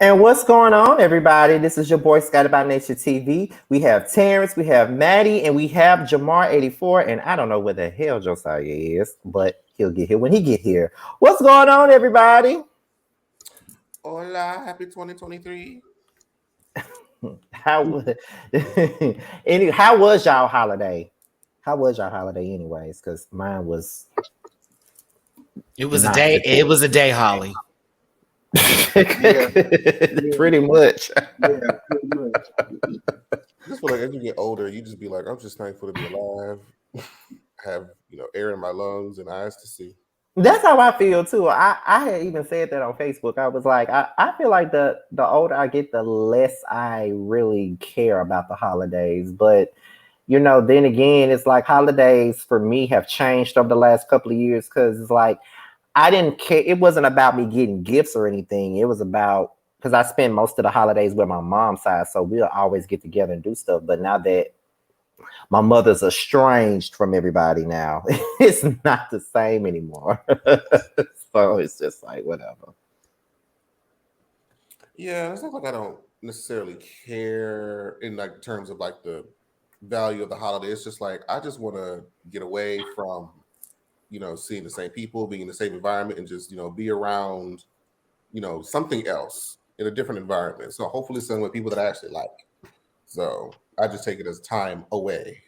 And what's going on, everybody? This is your boy Scott About Nature TV. We have Terrence, we have Maddie, and we have Jamar84. And I don't know where the hell Josiah is, but he'll get here when he get here. What's going on, everybody? Hola, happy 2023. How was how was y'all holiday? How was y'all holiday, anyways? Because mine was It was a not day. It was a day, Holly. pretty much. I just feel like as you get older, you just be like, I'm just thankful to be alive, have air in my lungs and eyes to see. That's how I feel too. I had even said that on Facebook. I was like, I feel like the older I get, the less I really care about the holidays. But then again, it's like holidays for me have changed over the last couple of years because it's like I didn't care. It wasn't about me getting gifts or anything. It was about because I spend most of the holidays with my mom's side, so we'll always get together and do stuff. But now that my mother's estranged from everybody now, it's not the same anymore. So it's just like whatever. Yeah, it's not like I don't necessarily care in like terms of like the value of the holiday. It's just like I just want to get away from seeing the same people, being in the same environment, and just be around something else in a different environment. So hopefully, some with people that I actually like. So I just take it as time away.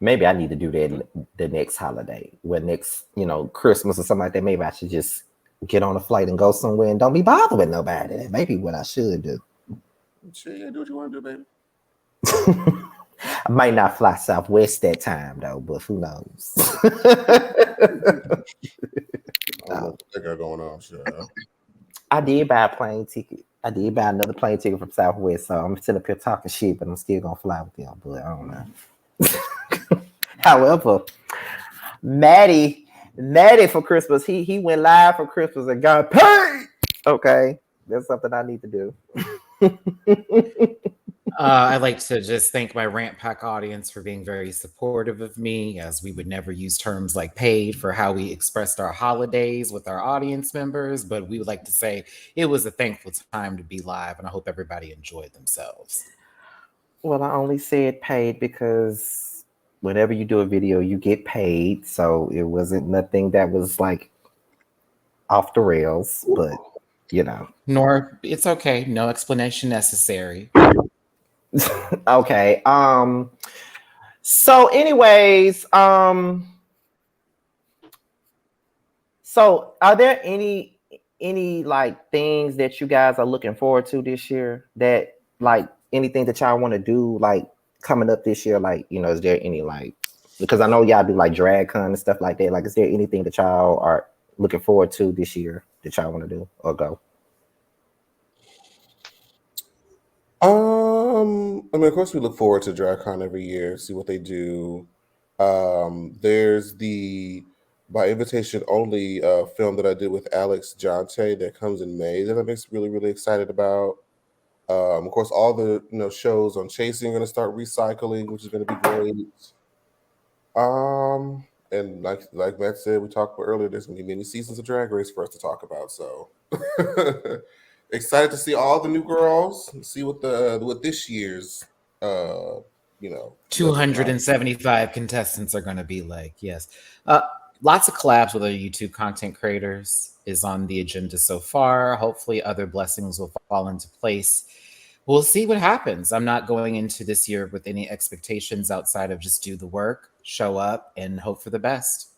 Maybe I need to do that the next holiday, next, Christmas or something like that. Maybe I should just get on a flight and go somewhere and don't be bothered with nobody. That may be what I should do. Sure, yeah, do what you want to do, baby. I might not fly Southwest that time though, but who knows? I don't know what they got going on, sure. I did buy a plane ticket. I did buy another plane ticket from Southwest, so I'm sitting up here talking shit, but I'm still gonna fly with y'all. But I don't know. However, Maddie for Christmas, he went live for Christmas and got paid. Okay, that's something I need to do. I'd like to just thank my Rant Pack audience for being very supportive of me, as we would never use terms like paid for how we expressed our holidays with our audience members. But we would like to say it was a thankful time to be live, and I hope everybody enjoyed themselves. Well, I only said paid because whenever you do a video, you get paid. So it wasn't nothing that was like off the rails, but Nor it's okay. No explanation necessary. Okay. So anyways, so are there any like things that you guys are looking forward to this year, that like anything that y'all want to do like coming up this year? Like, is there any like, because I know y'all do like DragCon and stuff like that. Like, is there anything that y'all are looking forward to this year that y'all want to do or go? I mean, of course, we look forward to DragCon every year, see what they do. There's the by invitation only film that I did with Alex Jonte that comes in May that I'm really, really excited about. Of course, all the shows on Chasing are going to start recycling, which is going to be great. And like Matt said, we talked about earlier, there's going to be many seasons of Drag Race for us to talk about. So excited to see all the new girls and see what this year's 275 contestants are going to be like. Yes. Lots of collabs with other YouTube content creators is on the agenda so far. Hopefully other blessings will fall into place. We'll see what happens. I'm not going into this year with any expectations outside of just do the work, show up, and hope for the best.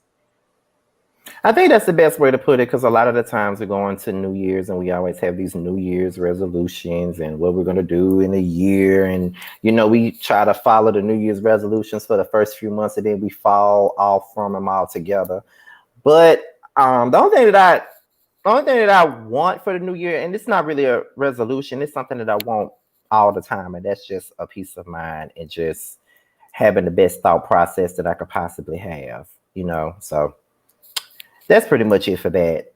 I think that's the best way to put it, because a lot of the times we go into New Year's and we always have these New Year's resolutions and what we're going to do in a year. And, we try to follow the New Year's resolutions for the first few months and then we fall off from them altogether. But the only thing that I want for the new year, and it's not really a resolution, it's something that I want all the time. And that's just a peace of mind and just having the best thought process that I could possibly have, so that's pretty much it for that.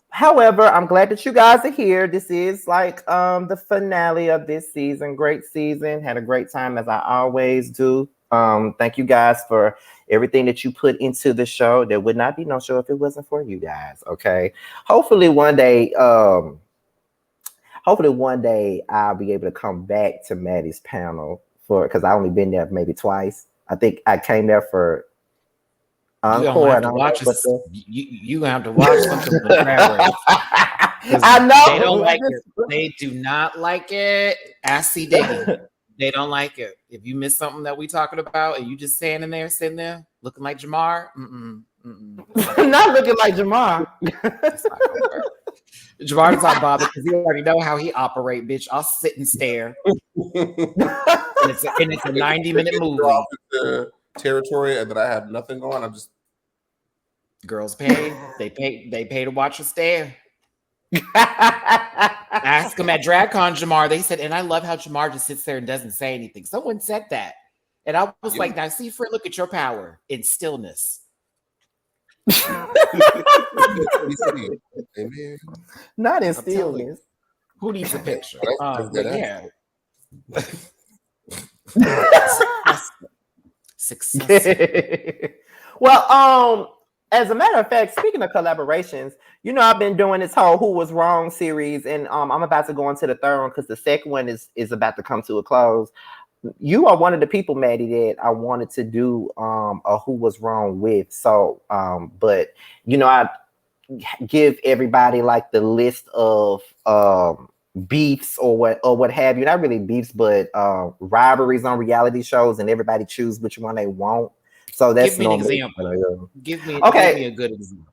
However, I'm glad that you guys are here. This is like the finale of this season. Great season. Had a great time, as I always do. Thank you guys for everything that you put into the show. There would not be no show if it wasn't for you guys. Okay. Hopefully one day, I'll be able to come back to Maddie's panel because I only been there maybe twice. I think I came there for encore. You gonna have to watch something with Drag Race. I know they don't like it. They do not like it. Ask C Diggy. They don't like it. If you miss something that we talking about and you just sitting there looking like Jamar, not looking like Jamar. Jamar does not bother because you already know how he operate, bitch. I'll sit and stare. and it's a 90-minute movie. Territory and that I have nothing going. I'm just girls pay. They pay to watch us stare. Ask them at DragCon, Jamar. They said, and I love how Jamar just sits there and doesn't say anything. Someone said that, and I was like, "Now, see, friend, look at your power in stillness." Not in stillness. Who needs a picture? Yeah. Success. Well, as a matter of fact, speaking of collaborations, you know, I've been doing this whole Who Was Wrong series, and I'm about to go into the third one because the second one is about to come to a close. You are one of the people, Maddie, that I wanted to do a Who Was Wrong with. So, but you know, I give everybody like the list of beefs or what have you. Not really beefs, but rivalries on reality shows, and everybody choose which one they want. So that's give me an example. Give me a good example.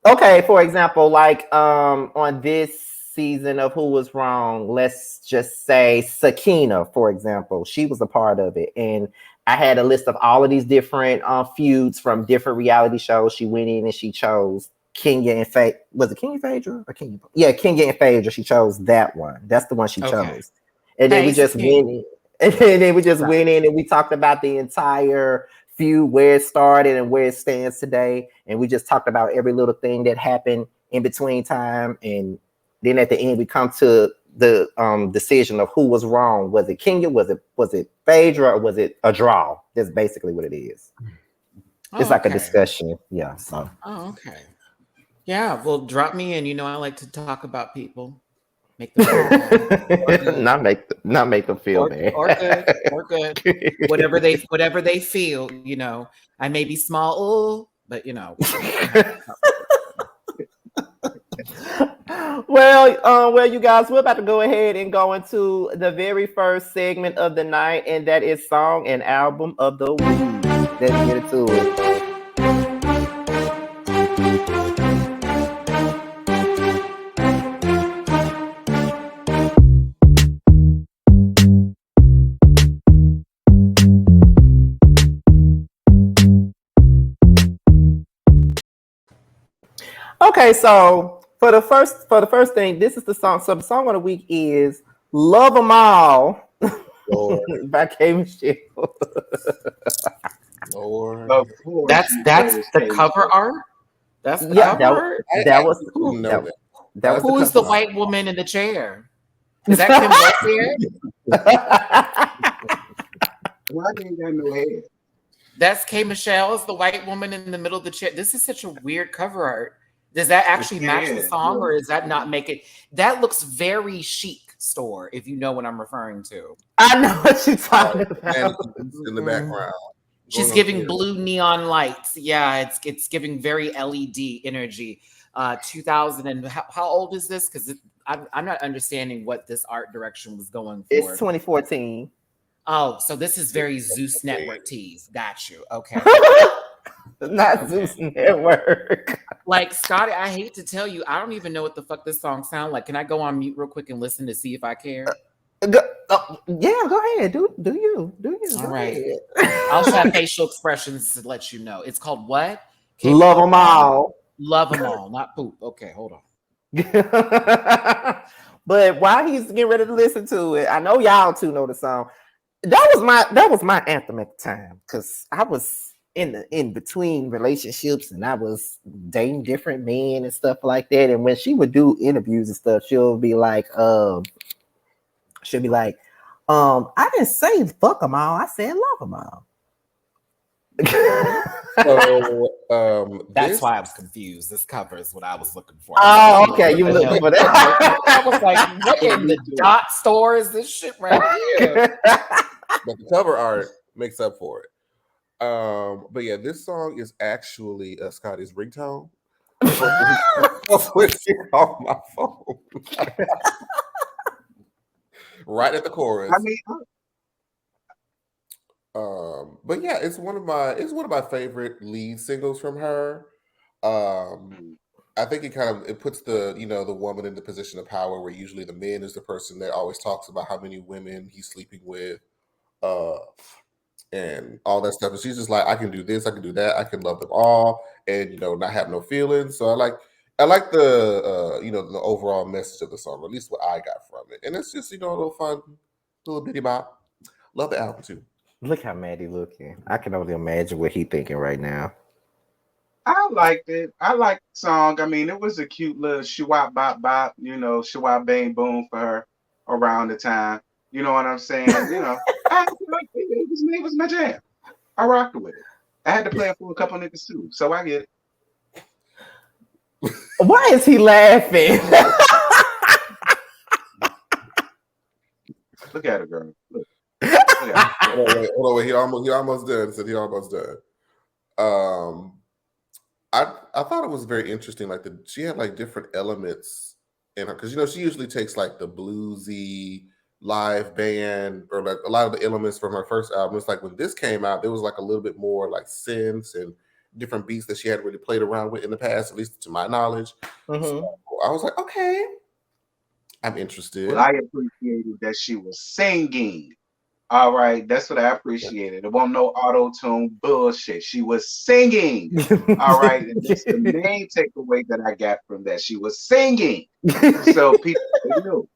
Okay, for example, like on this season of Who Was Wrong, let's just say Sakina, for example, she was a part of it, and I had a list of all of these different feuds from different reality shows. She went in and she chose Kenya and Phaedra. Was it Kenya Phaedra or Kenya? Yeah, Kenya and Phaedra. She chose that one. That's the one she chose, and then we just went in, and then we just went in and we talked about the entire feud, where it started and where it stands today, and we just talked about every little thing that happened in between time, and then at the end we come to the decision of who was wrong. Was it Kenya? Was it Phaedra? Or was it a draw? That's basically what it is. It's like a discussion. Yeah. So. Oh, okay. Yeah. Well, drop me in. You know, I like to talk about people. Make them feel not make them feel bad. Or good. Whatever they feel, you know. I may be small, but you know. Well, you guys, we're about to go ahead and go into the very first segment of the night, and that is Song and Album of the Week. Let's get into it. Okay, so for the first thing, this is the song. So the song of the week is "Love 'Em All" by K. Michelle. That's the cover art. That's the cover art. That was who is the white woman in the chair? Is that Kim Westfield? Why ain't got no head? That's K. Michelle. Is the white woman in the middle of the chair? This is such a weird cover art. Does that actually match the song, or is that not make it? That looks very chic store, if you know what I'm referring to. I know what you're talking about. In the background. She's giving blue neon lights. Yeah, it's giving very LED energy. 2000 and how old is this? Because I'm not understanding what this art direction was going for. It's 2014. Oh, so this is very Zeus Network tease. Got you. Okay. Not Zeus Network. Like, Scotty, I hate to tell you, I don't even know what the fuck this song sounds like. Can I go on mute real quick and listen to see if I care? Yeah, go ahead. Do you? All right. I'll have facial expressions to let you know. It's called what? Love 'Em All. Love 'Em All, not poop. Okay, hold on. But while he's getting ready to listen to it, I know y'all too know the song. That was my anthem at the time, because I was in between relationships and I was dating different men and stuff like that. And when she would do interviews and stuff, she'll be like, I didn't say fuck them all. I said love them all. So That's this why I was confused. This cover is what I was looking for. Oh, okay. What You the looking hell? for that? I was like, what in the dot store is this shit right here? but the cover art makes up for it. But yeah, this song is actually Scotty's ringtone. Put it on my phone. Right at the chorus. I mean, But yeah, it's one of my favorite lead singles from her. I think it puts the the woman in the position of power where usually the man is the person that always talks about how many women he's sleeping with, uh, and all that stuff. And she's just like, I can do this, I can do that, I can love them all, and not have no feelings. So I like the the overall message of the song, or at least what I got from it. And it's just a little fun, little bitty bop. Love the album too. Look how mad he looking. I can only imagine what he thinking right now. I liked it. I liked the song. I mean, it was a cute little shwap bop bop, shwap bang boom for her around the time. You know what I'm saying? I like it was my jam. I rocked with it. I had to play it for a couple niggas too, so I get it. Why is he laughing? Look at her, girl. Look. Hold on, wait. He almost done. Said he almost done. I thought it was very interesting. Like she had like different elements in her, because she usually takes like the bluesy live band or like a lot of the elements from her first album. It's like when this came out, there was like a little bit more like synths and different beats that she had really played around with in the past, at least to my knowledge. Mm-hmm. So I was like, okay, I'm interested. Well, I appreciated that she was singing. All right, that's what I appreciated. There wasn't no auto-tune bullshit. She was singing. All right, and that's the main takeaway that I got from that. She was singing. So people knew.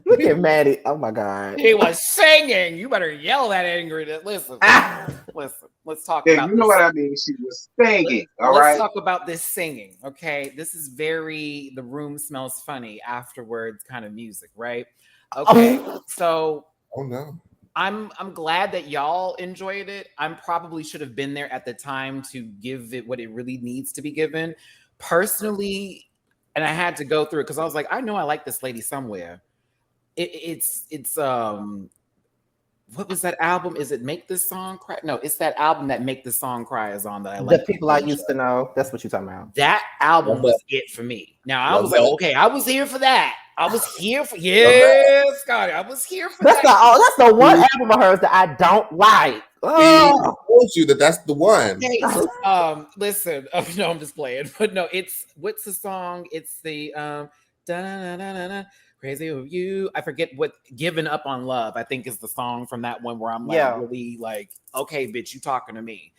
Look at Maddie. Oh my God. He was singing. You better yell that angry. Listen, let's talk Yeah, about you know this. what I mean. She was singing. All Let's right. talk about this singing. Okay, this is very the room smells funny afterwards kind of music, right? Okay, so Oh no. I'm glad that y'all enjoyed it. I'm probably should have been there at the time to give it what it really needs to be given. Personally, and I had to go through it because I was like, I know I like this lady somewhere. It's what was that album? Is it Make This Song Cry? No, it's that album that Make This Song Cry is on that I like. The People I Used to Know. That's what you're talking about. That album was it for me. Now I was like, okay, I was here for that. I was here for Scotty. I was here for that. That's the one album of hers that I don't like. I told you that's the one. Hey, listen. No, I'm just playing. But no, what's the song? It's the da-na-na-na-na, Crazy with You. I forget what Giving Up on Love, I think is the song from that one where I'm like really like, okay, bitch, you talking to me.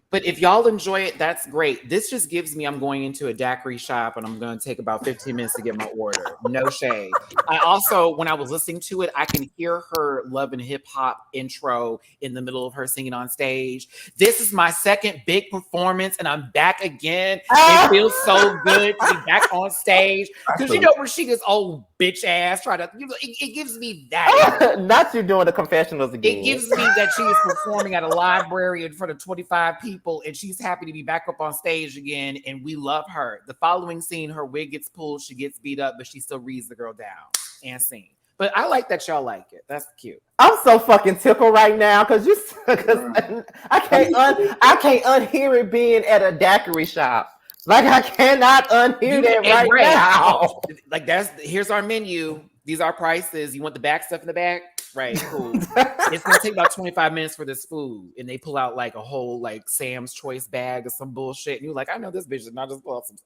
But if y'all enjoy it, that's great. This just gives me, I'm going into a daiquiri shop and I'm going to take about 15 minutes to get my order. No shade. I also, when I was listening to it, I can hear her Love and Hip Hop intro in the middle of her singing on stage. This is my second big performance and I'm back again. It feels so good to be back on stage. Because where she gets old bitch ass trying to, it gives me that. Not you doing the confessionals again. It gives me that she is performing at a library in front of 25 people and she's happy to be back up on stage again and we love her. The following scene, her wig gets pulled, she gets beat up, but she still reads the girl down and sing. But I like that y'all like it. That's cute. I'm so fucking tickled right now because I can't unhear it being at a daiquiri shop. Like I cannot unhear that right now. Like here's our menu. These are prices. You want the back stuff in the back? Right, cool. It's gonna take about 25 minutes for this food, and they pull out like a whole like Sam's Choice bag or some bullshit, and you're like, I know this bitch is not just awesome.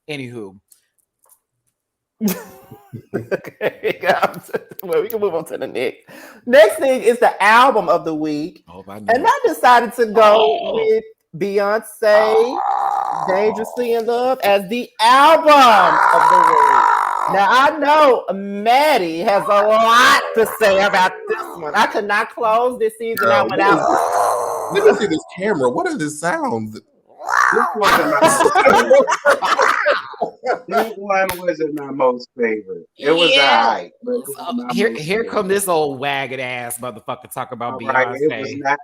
Anywho, okay, well, we can move on to the next thing is the album of the week, and I decided to go with Beyonce, Dangerously in Love as the album of the week. Now, I know Maddie has a lot to say about this one. I could not close this season out without... Let me see this camera. What are the sounds? This wasn't my this one wasn't my most favorite. It was alright, but it wasn't my Here, most here favorite. come this old wagged ass motherfucker talk about All right, it was Beyonce. not.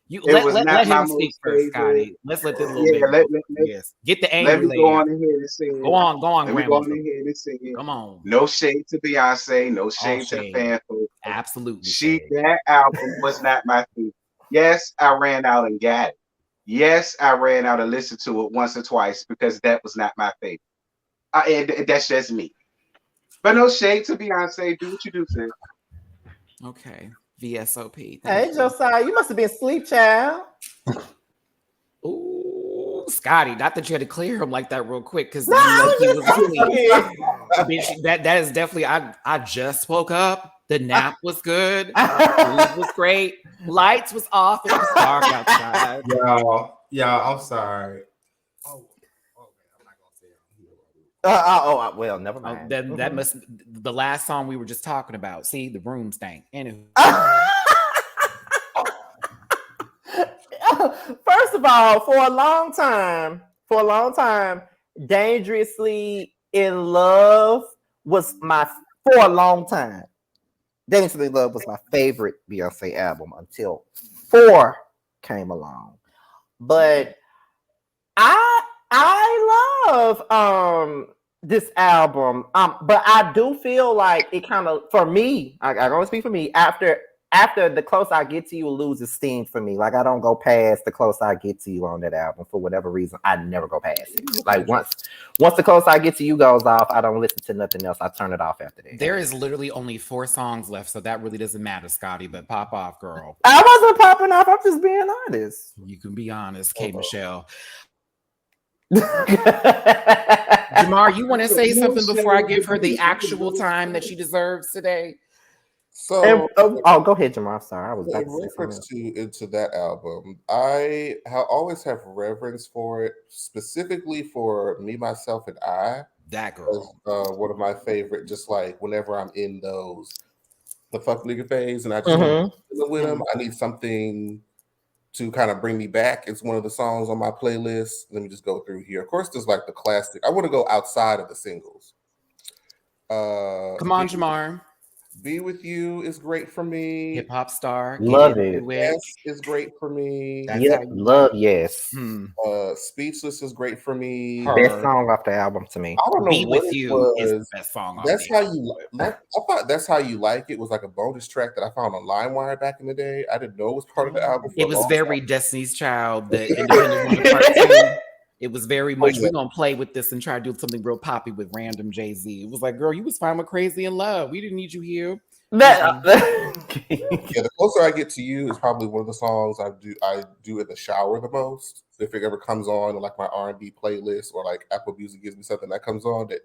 You It let was let, not let my him speak most first, favorite. Scotty. Let's let this little Yeah, baby. let Yes, get the me angry go lady. on ahead and say Go it. on, Let me go grandmother. on ahead and say it. Come on. No shade to Beyonce, no All shade to the shade. fan folks. Absolutely. She shade. that album was not my favorite. Yes, I ran out and got it. Yes, I ran out and listened to it once or twice because that was not my favorite. And that's just me. But no shade to Beyonce. Do what you do, sis. Okay. VSOP. Hey, Thank you. Josiah, you must have been asleep, child. Ooh, Scotty, not that you had to clear him like that real quick because No, you I low-key was was just asleep. asking. Bitch, that is definitely I just woke up. The nap was good. Food was great. Lights was off. It was dark outside. Y'all, I'm sorry. Oh, okay. I'm not gonna say it. Well, never Oh, mind. then that must the last song we were just talking about. See, the room stank. Anywho. First of all, for a long time, Dangerously in Love was for a long time. Dangerously in Love was my favorite Beyonce album until 4 came along. But I love this album. But I do feel like it kind of, for me, I always speak for me, after The Closer I Get to You loses steam for me. Like I don't go past The Closer I Get to You on that album for whatever reason. I never go past it. Like once The Closer I Get to You goes off, I don't listen to nothing else. I turn it off after that. There is literally only 4 songs left, so that really doesn't matter, Scotty. But pop off, girl. I wasn't popping off. I'm just being honest. You can be honest, K. Uh-oh. Michelle. Jamar, Jamar, you want to say something before I give her the actual time that she deserves today? So, go ahead, Jamar. Sorry, I was about in to say reference something. into that album, I always have reverence for it, specifically for Me, Myself, and I. That As, girl. one of my favorite. Just like whenever I'm in the fuck nigga phase, and I just Mhm. want with them, I need something to kind of bring me back. It's one of the songs on my playlist. Let me just go through here. Of course, there's like the classic. I want to go outside of the singles. Come on, Jamar. Be With You is great for me. Hip hop star. Love Get it. into Yes is great for me. That's Yep, how you love, yes. Speechless is great for me. Her. Best song off the album to me. I don't know Be what With it You is the was. best song off That's the how album. you like. I thought That's How You Like It was like a bonus track that I found on LimeWire back in the day. I didn't know it was part of the album. For It a was long very time. Destiny's Child, the independent woman part 2. It was very much, yeah. we're going to play with this and try to do something real poppy with random Jay-Z. It was like, girl, you was fine with Crazy in Love. We didn't need you here. Yeah, The Closer I Get to You is probably one of the songs I do in the shower the most. If it ever comes on like my R&B playlist or like Apple Music gives me something that comes on that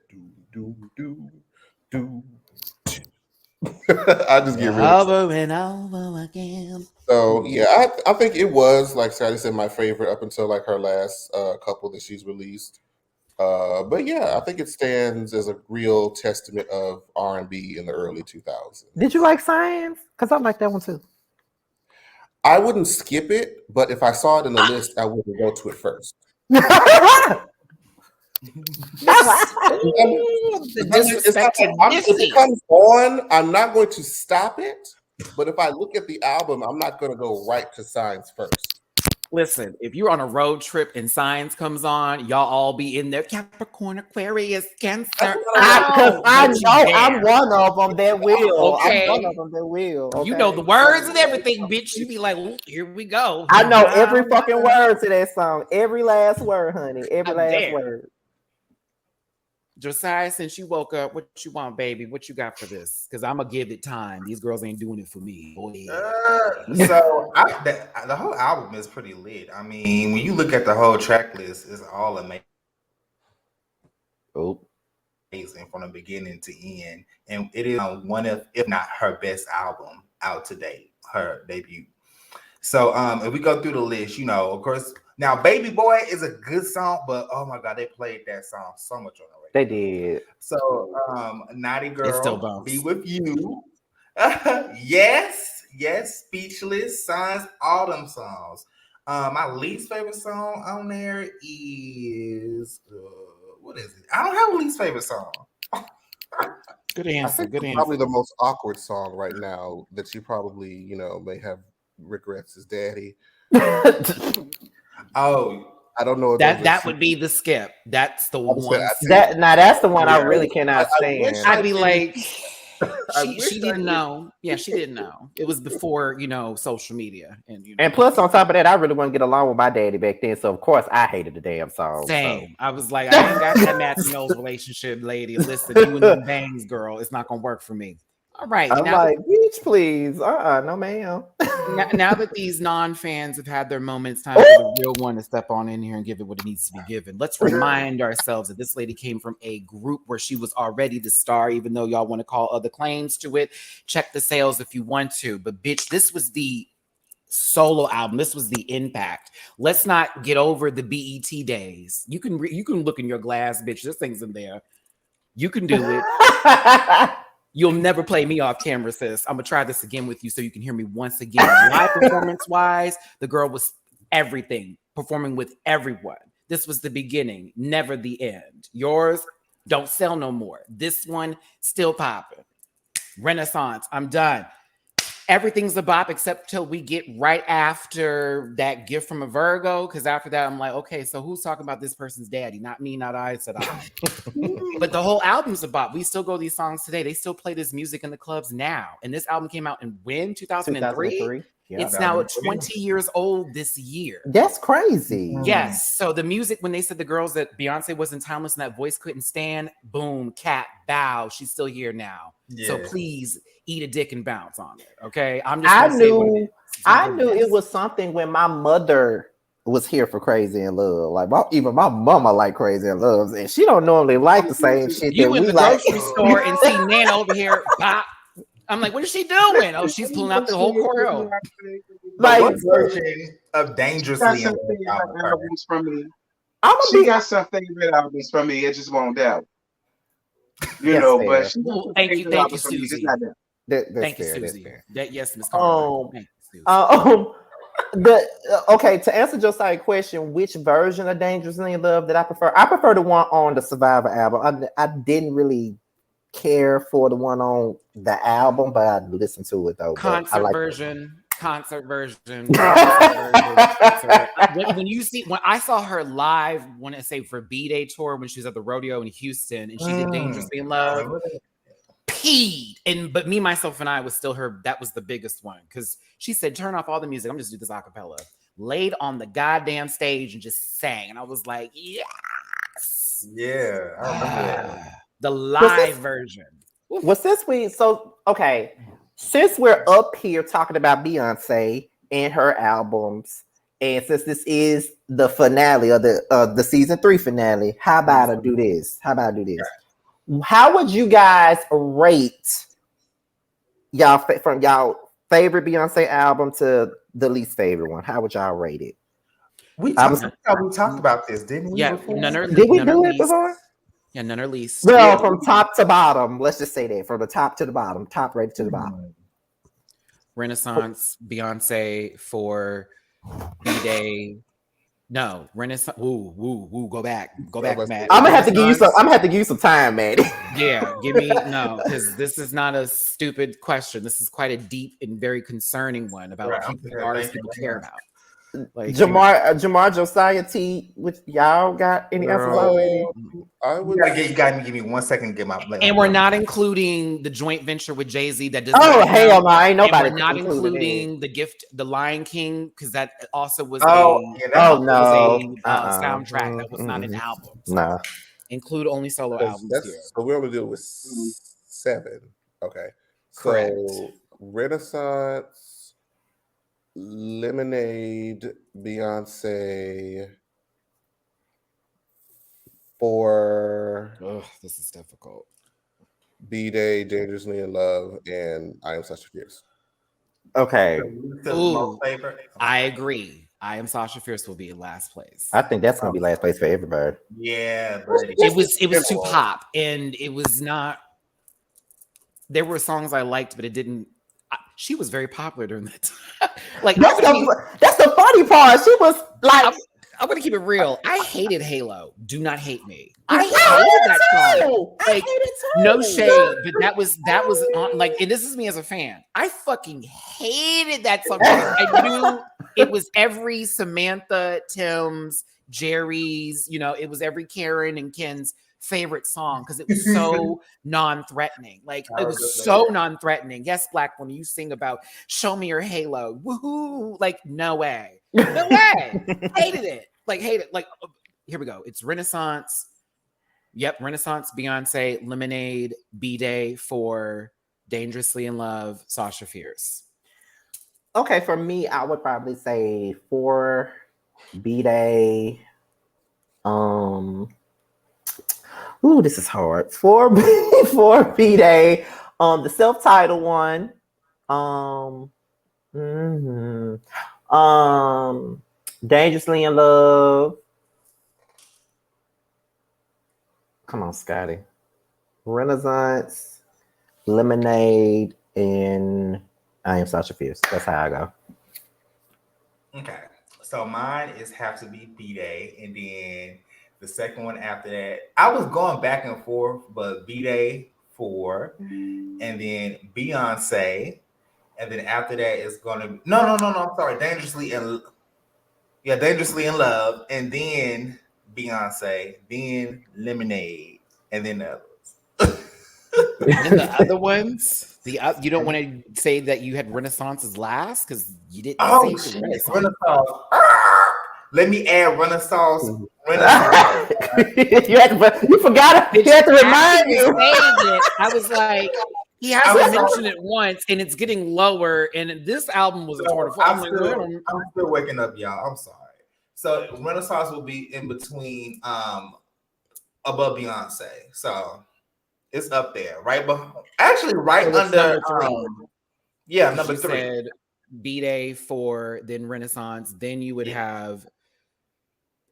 do. I just get really Over and over again. So yeah, I think it was, like Scotty said, my favorite up until like her last couple that she's released. But yeah, I think it stands as a real testament of R&B in the early 2000s. Did you like Science? Because I like that one too. I wouldn't skip it, but if I saw it in the list, I wouldn't go to it first. If it comes on, I'm not going to stop it. But if I look at the album, I'm not going to go right to Signs first. Listen, if you're on a road trip and Signs comes on, y'all all be in there. Capricorn, Aquarius, Cancer. Because I know I'm one of them that will. Okay. I'm one of them that will. Okay? You know the words and everything, bitch. You be like, here we go. I know every fucking word to that song. Every last word, honey. Every last there. word. Josiah, since you woke up, what you want, baby? What you got for this? Because I'm gonna give it time. These girls ain't doing it for me. So the whole album is pretty lit. I mean, when you look at the whole track list, it's all amazing. From the beginning to end, and it is one of, if not her best album out to date, her debut. So if we go through the list, of course, now Baby Boy is a good song, but oh my god, they played that song so much on the radio. They did. So Naughty Girl, It still bumps. Be With You, yes, Speechless, Signs, all them songs. My least favorite song on there is what is it? I don't have a least favorite song. Good I answer. think Good probably answer. the most awkward song right now that you probably, may have regrets is Daddy. Oh, I don't know if That would be the skip. That's the one. That's the one I Yeah. really cannot I wish stand. I'd be like, I she wish I didn't did. know. Yeah, she didn't know. It was before social media and And plus, on top of that, I really want to get along with my daddy back then. So of course, I hated the damn song. same. I was like, I ain't got that Matthew Knowles relationship, lady. Listen, you and them bangs, girl, it's not gonna work for me. All right, I'm now like, beach, please. No, ma'am. now that these non-fans have had their moments, time for the real one to step on in here and give it what it needs to be given. Let's remind ourselves that this lady came from a group where she was already the star, even though y'all want to call other claims to it. Check the sales if you want to. But bitch, this was the solo album. This was the impact. Let's not get over the BET days. You can look in your glass, bitch. This thing's in there. You can do it. You'll never play me off camera, sis. I'm gonna try this again with you so you can hear me once again. Live performance-wise, the girl was everything, performing with everyone. This was the beginning, never the end. Yours, don't sell no more. This one, still popping. Renaissance, I'm done. Everything's a bop except till we get right after that gift from a Virgo. Because after that, I'm like, okay, so who's talking about this person's daddy? Not me, not I, said I. But the whole album's a bop. We still go these songs today. They still play this music in the clubs now. And this album came out in when? 2003? Yeah, It's now 20 years old this year. That's crazy. Yes. So the music, when they said the girls that Beyonce wasn't timeless and that voice couldn't stand, boom, cat, bow. She's still here now. yeah. So please eat a dick and bounce on it. Okay. I'm just I knew it was something when my mother was here for Crazy in Love. Like even my mama like Crazy in Love, and she don't normally like the same shit you that in we the like. grocery store and see Nana over here. Bop. I'm like, what is she doing? Oh, she's pulling out the whole choreo. Like, Like, what version of Dangerously Got in some Love favorite albums from me. I'm gonna She be got some favorite albums from me. It just won't doubt. You That's know, fair. but she got Well, some thank you, favorite thank albums you, from me. Just Susie. not that. that's Thank you, fair. That's Susie. fair. Yes, Miss Carter. Thank you, Susie. Okay, to answer Josiah's question, which version of Dangerously in Love that I prefer? I prefer the one on the Survivor album. I didn't really care for the one on the album, but I listened to it though. Concert like version. When when I saw her live, when I say for B-Day tour, when she was at the rodeo in Houston and she did Dangerously in Love, peed. But me, myself, and I was still her. That was the biggest one because she said, "Turn off all the music. I'm just do this a cappella." Laid on the goddamn stage and just sang, and I was like, "Yes, Yeah, I remember that. the live version." Well, since we're up here talking about Beyonce and her albums, and since this is the finale of the season 3 finale, how about I do this? How would you guys rate y'all from y'all favorite Beyonce album to the least favorite one? How would y'all rate it? We talked about this, didn't we? Yeah, before? Did we do it before? Yeah, none are least. Well, from top to bottom, let's just say that from the top to the bottom, top rated to the bottom. Renaissance, Beyonce for B-Day. No, Renaissance. Woo. Go back, Matt. I'm gonna have to give you some time, man. Yeah, give me because this is not a stupid question. This is quite a deep and very concerning one about artists people care about. Like Jamar, Josiah T, which y'all got any answers already? You gotta give me 1 second to get my. And we're not including the joint venture with Jay-Z that does. Oh hell no, ain't nobody. And we're not including the gift, the Lion King, because that also was soundtrack. That was not an album. So No, include only solo albums here. So we're gonna do it with 7. Okay, Correct. So Renaissance, Lemonade, Beyonce. For This is difficult. B-Day, Dangerously in Love, and I Am Sasha Fierce. okay. Most favorite. I agree. I Am Sasha Fierce will be in last place. I think that's gonna be last place for everybody. Yeah, but It was too pop, and it was not. There were songs I liked, but it didn't she was very popular during that time. Like That's the funny part. She was like, I'm gonna keep it real. I hated Halo. Do not hate me. I hated that song. Like, no shade, but that was on, like, and this is me as a fan. I fucking hated that song. I knew it was every Samantha, Tim's, Jerry's, you know, it was every Karen and Ken's favorite song because it was so non-threatening. Like, it was so non-threatening. Yes, Black, when you sing about show me your halo, woohoo, like, no way. No way. Hated it. Like, hate it. Like, here we go. It's Renaissance. Yep, Renaissance, Beyonce, Lemonade, B-Day for Dangerously in Love, Sasha Fierce. Okay, for me, I would probably say 4 B-Day. Ooh, this is hard. 4 B-Day. The self-titled one. Dangerously in Love. Come on, Scotty. Renaissance, Lemonade, and I Am Sasha Fierce. That's how I go. Okay. So mine have to be B-Day, and then the second one after that, I was going back and forth, but B-Day 4, and then Beyonce, and then after that it's gonna no. I'm sorry, Dangerously in Love, and then Beyonce, then Lemonade, and then the others. And the other ones, you don't want to say that you had Renaissance as last because you didn't say Renaissance. Let me add Renaissance. You forgot it. You had to remind you. I was like, he hasn't mentioned it once, and it's getting lower. And this album was a tour de force. I'm still waking up, y'all. I'm sorry. So Renaissance will be in between, above Beyonce. So it's up there, right? But actually, right under number 3. Said B-Day 4, then Renaissance, then you would have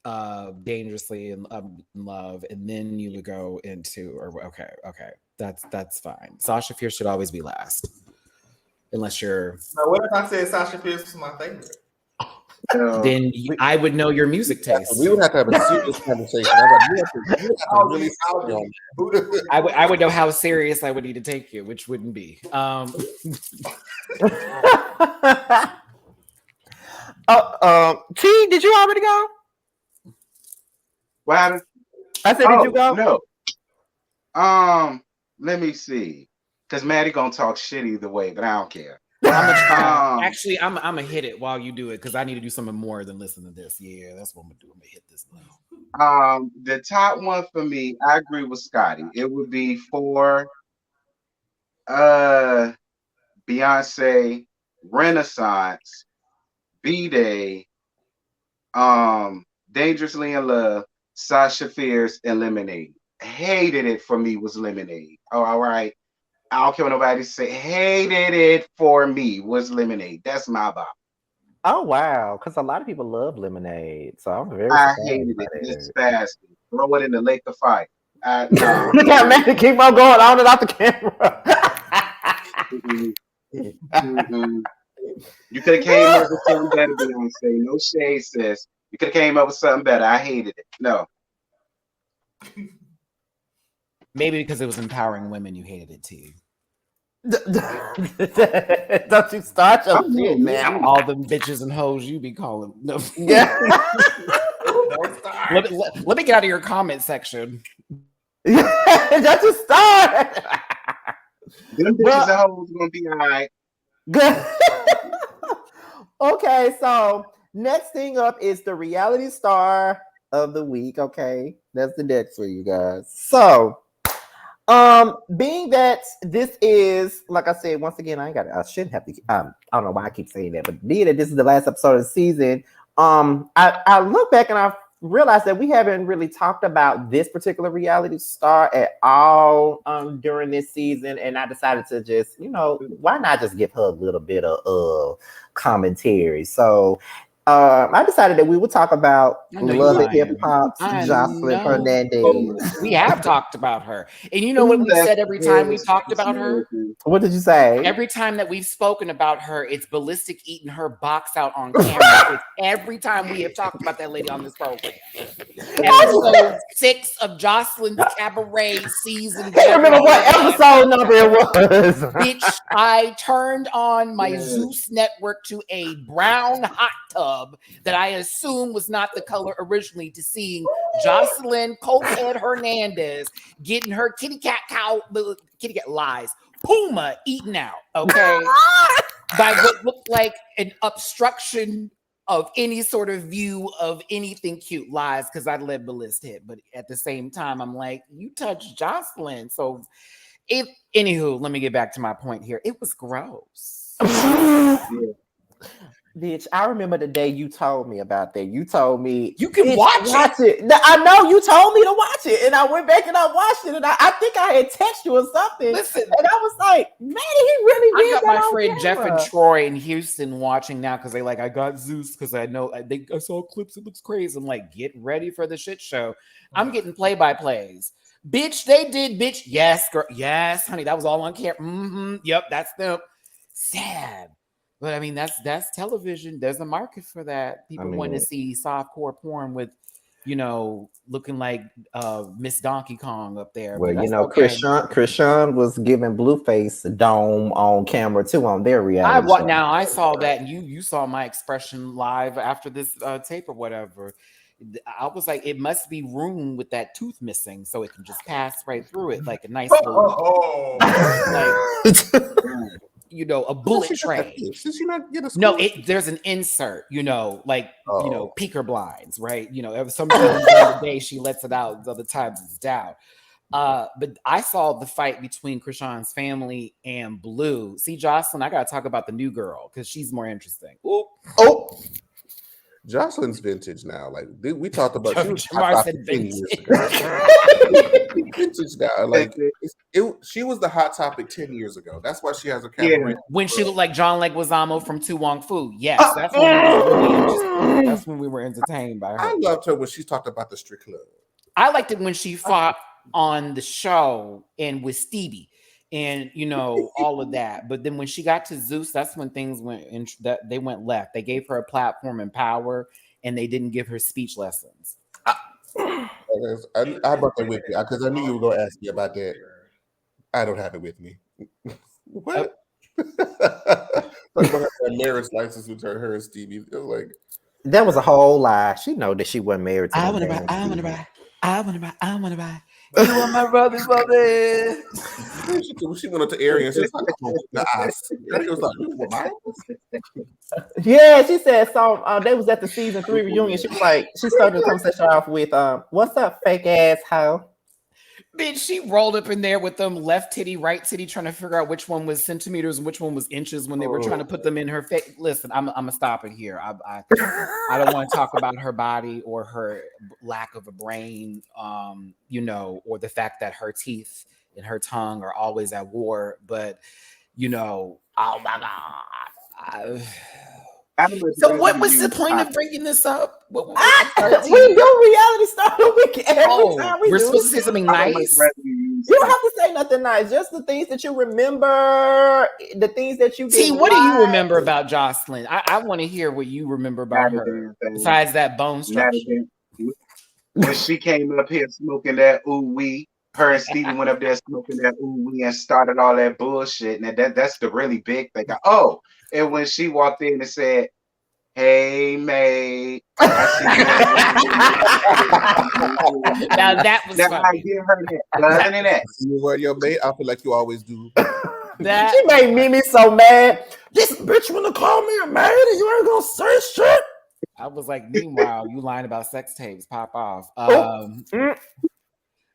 Dangerously in Love, and then you would go into okay, that's fine. Sasha Fierce should always be last, unless you're. Now, what if I said Sasha Fierce was my favorite? Then I would know your music taste. We would have to have a serious conversation. I would know how serious I would need to take you, which wouldn't be. T, did you already go? What happened? I said, did you go? No. Let me see. Because Maddie gonna talk shit either way, but I don't care. Actually, I'm gonna hit it while you do it because I need to do something more than listen to this. Yeah, that's what I'm gonna do. I'm gonna hit this now. The top one for me, I agree with Scotty. It would be for Beyonce, Renaissance, B-Day, Dangerously in Love, Sasha Fierce, and Lemonade. Hated it for me was Lemonade. Oh, all right. I don't care what nobody say. Hated it for me was Lemonade. That's my bop. Oh wow, because a lot of people love Lemonade, so I'm very. I hated it. It's fast. Throw it in the lake of fire. No. Look at man, keep on going on and off the camera. You could have came up with something better, Beyonce. No shade, sis. You could have came up with something better. I hated it. No. Maybe because it was empowering women, you hated it too. Don't you start your shit, man. All them bitches and hoes you be calling. No. Yeah. let me get out of your comment section. Don't you start. Them bitches and hoes gonna be all right. Good. Okay, so next thing up is the reality star of the week. Okay, that's the next for you guys. So, being that this is, like I said, once again, I shouldn't have to. I don't know why I keep saying that, but being that this is the last episode of the season, I look back and I realized that we haven't really talked about this particular reality star at all during this season, and I decided to just, why not just give her a little bit of commentary? So I decided that we would talk about I know you Love and lying. Hip Hop's I Jocelyn know. Hernandez. We have talked about her. And you know what we've said every time we talked about her? What did you say? Every time that we've spoken about her, it's Ballistic eating her box out on camera. It's every time we have talked about that lady on this program. Episode 6 of Jocelyn's Cabaret season. I can't remember what episode number it was. Bitch, I turned on my Zeus network to a brown hot tub that I assume was not the color originally, to seeing Jocelyn Cokehead Hernandez getting her kitty cat lies. Puma eaten out, okay, by what looked like an obstruction of any sort of view of anything cute. Lies, because I let Ballista hit, but at the same time, I'm like, you touched Jocelyn. So, anywho, let me get back to my point here. It was gross. Bitch, I remember the day you told me about that. You told me you can watch it. I know you told me to watch it, and I went back and I watched it, and I think I had texted you or something. Listen, and I was like, man, he really did. I got that my on friend Jeff camera. and Troy in Houston watching now because I got Zeus because I know I saw clips. It looks crazy. I'm like, get ready for the shit show. I'm getting play-by-plays. Bitch, they did. Bitch, yes, girl, yes, honey, that was all on camera. Yep, that's them. Sad. But I mean, that's television. There's a market for that. People want to see softcore porn with, looking like Miss Donkey Kong up there. Well, okay. Krishan was giving Blueface dome on camera too on their reality show. Now I saw that, and you saw my expression live after this tape or whatever. I was like, it must be room with that tooth missing, so it can just pass right through it like a nice little, a bullet tray. No, there's an insert, peeker blinds, right? Sometimes during the day she lets it out, other times it's down. But I saw the fight between Krishan's family and Blue. See, Jocelyn, I gotta talk about the new girl because she's more interesting. Ooh. Oh, Jocelyn's vintage now. Like we talked about, she was hot topic 10 years ago. Vintage now. Like she was the hot topic 10 years ago. That's why she has a camera. Yeah. When she looked like John Leguizamo from Tu Wong Fu. Yes, that's when we were entertained by her. I loved her when she talked about the strip club. I liked it when she fought on the show and with Stevie and all of that. But then when she got to Zeus, that's when things they went left. They gave her a platform and power, and they didn't give her speech lessons. I brought that with you because I knew you were going to ask me about that. I don't have it with me. What? Like about her marriage license with her and Stevie. It was like that was a whole lie. She know that she wasn't married to I want to buy. You want my brother? She went up to Ari and she was like, the eyes. Ari was like, you want mine? Yeah, she said so. They was at the season 3 reunion. She was like, she started the conversation off with, "What's up, fake ass hoe?" Bitch, she rolled up in there with them left titty, right titty, trying to figure out which one was centimeters and which one was inches when they were trying to put them in her face. Listen, I'm gonna stop it here. I don't want to talk about her body or her lack of a brain, or the fact that her teeth and her tongue are always at war. But oh my God. So what was the point of bringing this up? We do reality star of the week every time we're supposed to say something nice. You don't have to say nothing nice. Just the things that you remember, the things that you see. What do you remember about Jocelyn? I want to hear what you remember about her. Besides that bone structure. When she came up here smoking that ooh wee, her and Stevie went up there smoking that ooh wee and started all that bullshit. And that's the really big thing. Oh. And when she walked in and said, "Hey, mate," now that was funny. I give her that. Other than that, you were your mate. I feel like you always do. She made Mimi so mad. This bitch wanna call me a man, and you ain't gonna say shit. I was like, meanwhile, you lying about sex tapes. Pop off.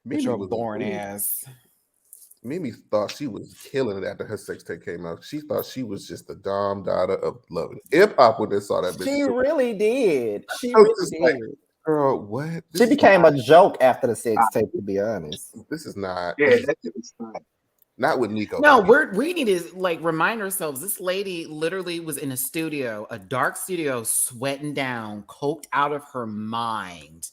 With your boring ass. Mimi thought she was killing it after her sex tape came out. She thought she was just the Dom daughter of Love and Hip Hop when they saw that bitch. She really did. She really did. Like, girl, what? She became a joke after the sex tape, to be honest. This is not. Yeah, that was fine. Not with Nico. No, baby. we need to like remind ourselves. This lady literally was in a studio, a dark studio, sweating down, coked out of her mind,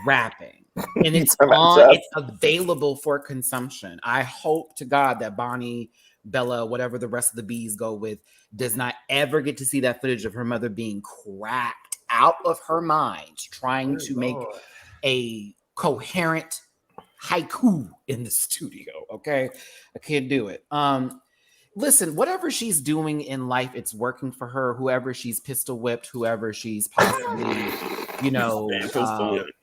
rapping, and it's it's available for consumption. I hope to God that Bonnie, Bella, whatever the rest of the bees go with, does not ever get to see that footage of her mother being cracked out of her mind, trying to make a coherent haiku in the studio. Okay, I can't do it. Listen, whatever she's doing in life, it's working for her. Whoever she's pistol whipped, whoever she's possibly,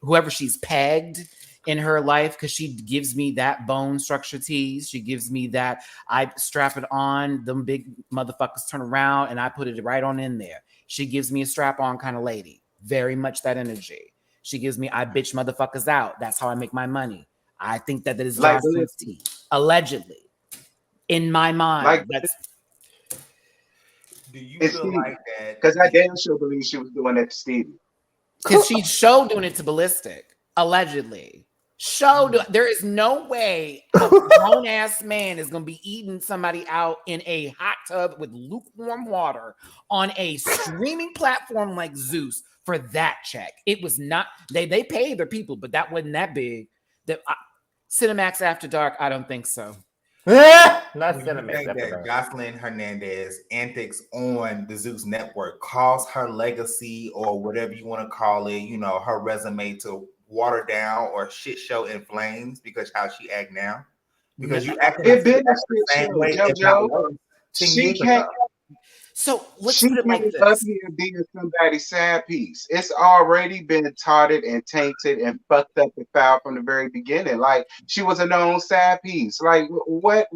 whoever she's pegged in her life, because she gives me that bone structure tease. She gives me that I strap it on, them big motherfuckers turn around and I put it right on in there. She gives me a strap on kind of lady. Very much that energy. She gives me I bitch motherfuckers out. That's how I make my money. I think that is Like Jocelyn's tea, allegedly. In my mind, Like- that's Do you It's feel like that? Because I damn sure believe she was doing that to Stevie. because she showed doing it to Ballistic, allegedly. There is no way a grown ass man is gonna be eating somebody out in a hot tub with lukewarm water on a streaming platform like Zeus for that check. It was not they paid their people, but that wasn't that big. Cinemax After Dark, I don't think so. Not Do you Cinemax think after that that. Jocelyn Hernandez antics on the Zeus network caused her legacy or whatever you want to call it, her resume to water down or shit show in flames because how she act now? Because you acting It been a the shit same show, way, if JoJo. not worse, 10 She years can't. ago. So let's She put it like came up this. here being somebody's side piece. It's already been taunted and tainted and fucked up and foul from the very beginning. Like she was a known side piece. Like what?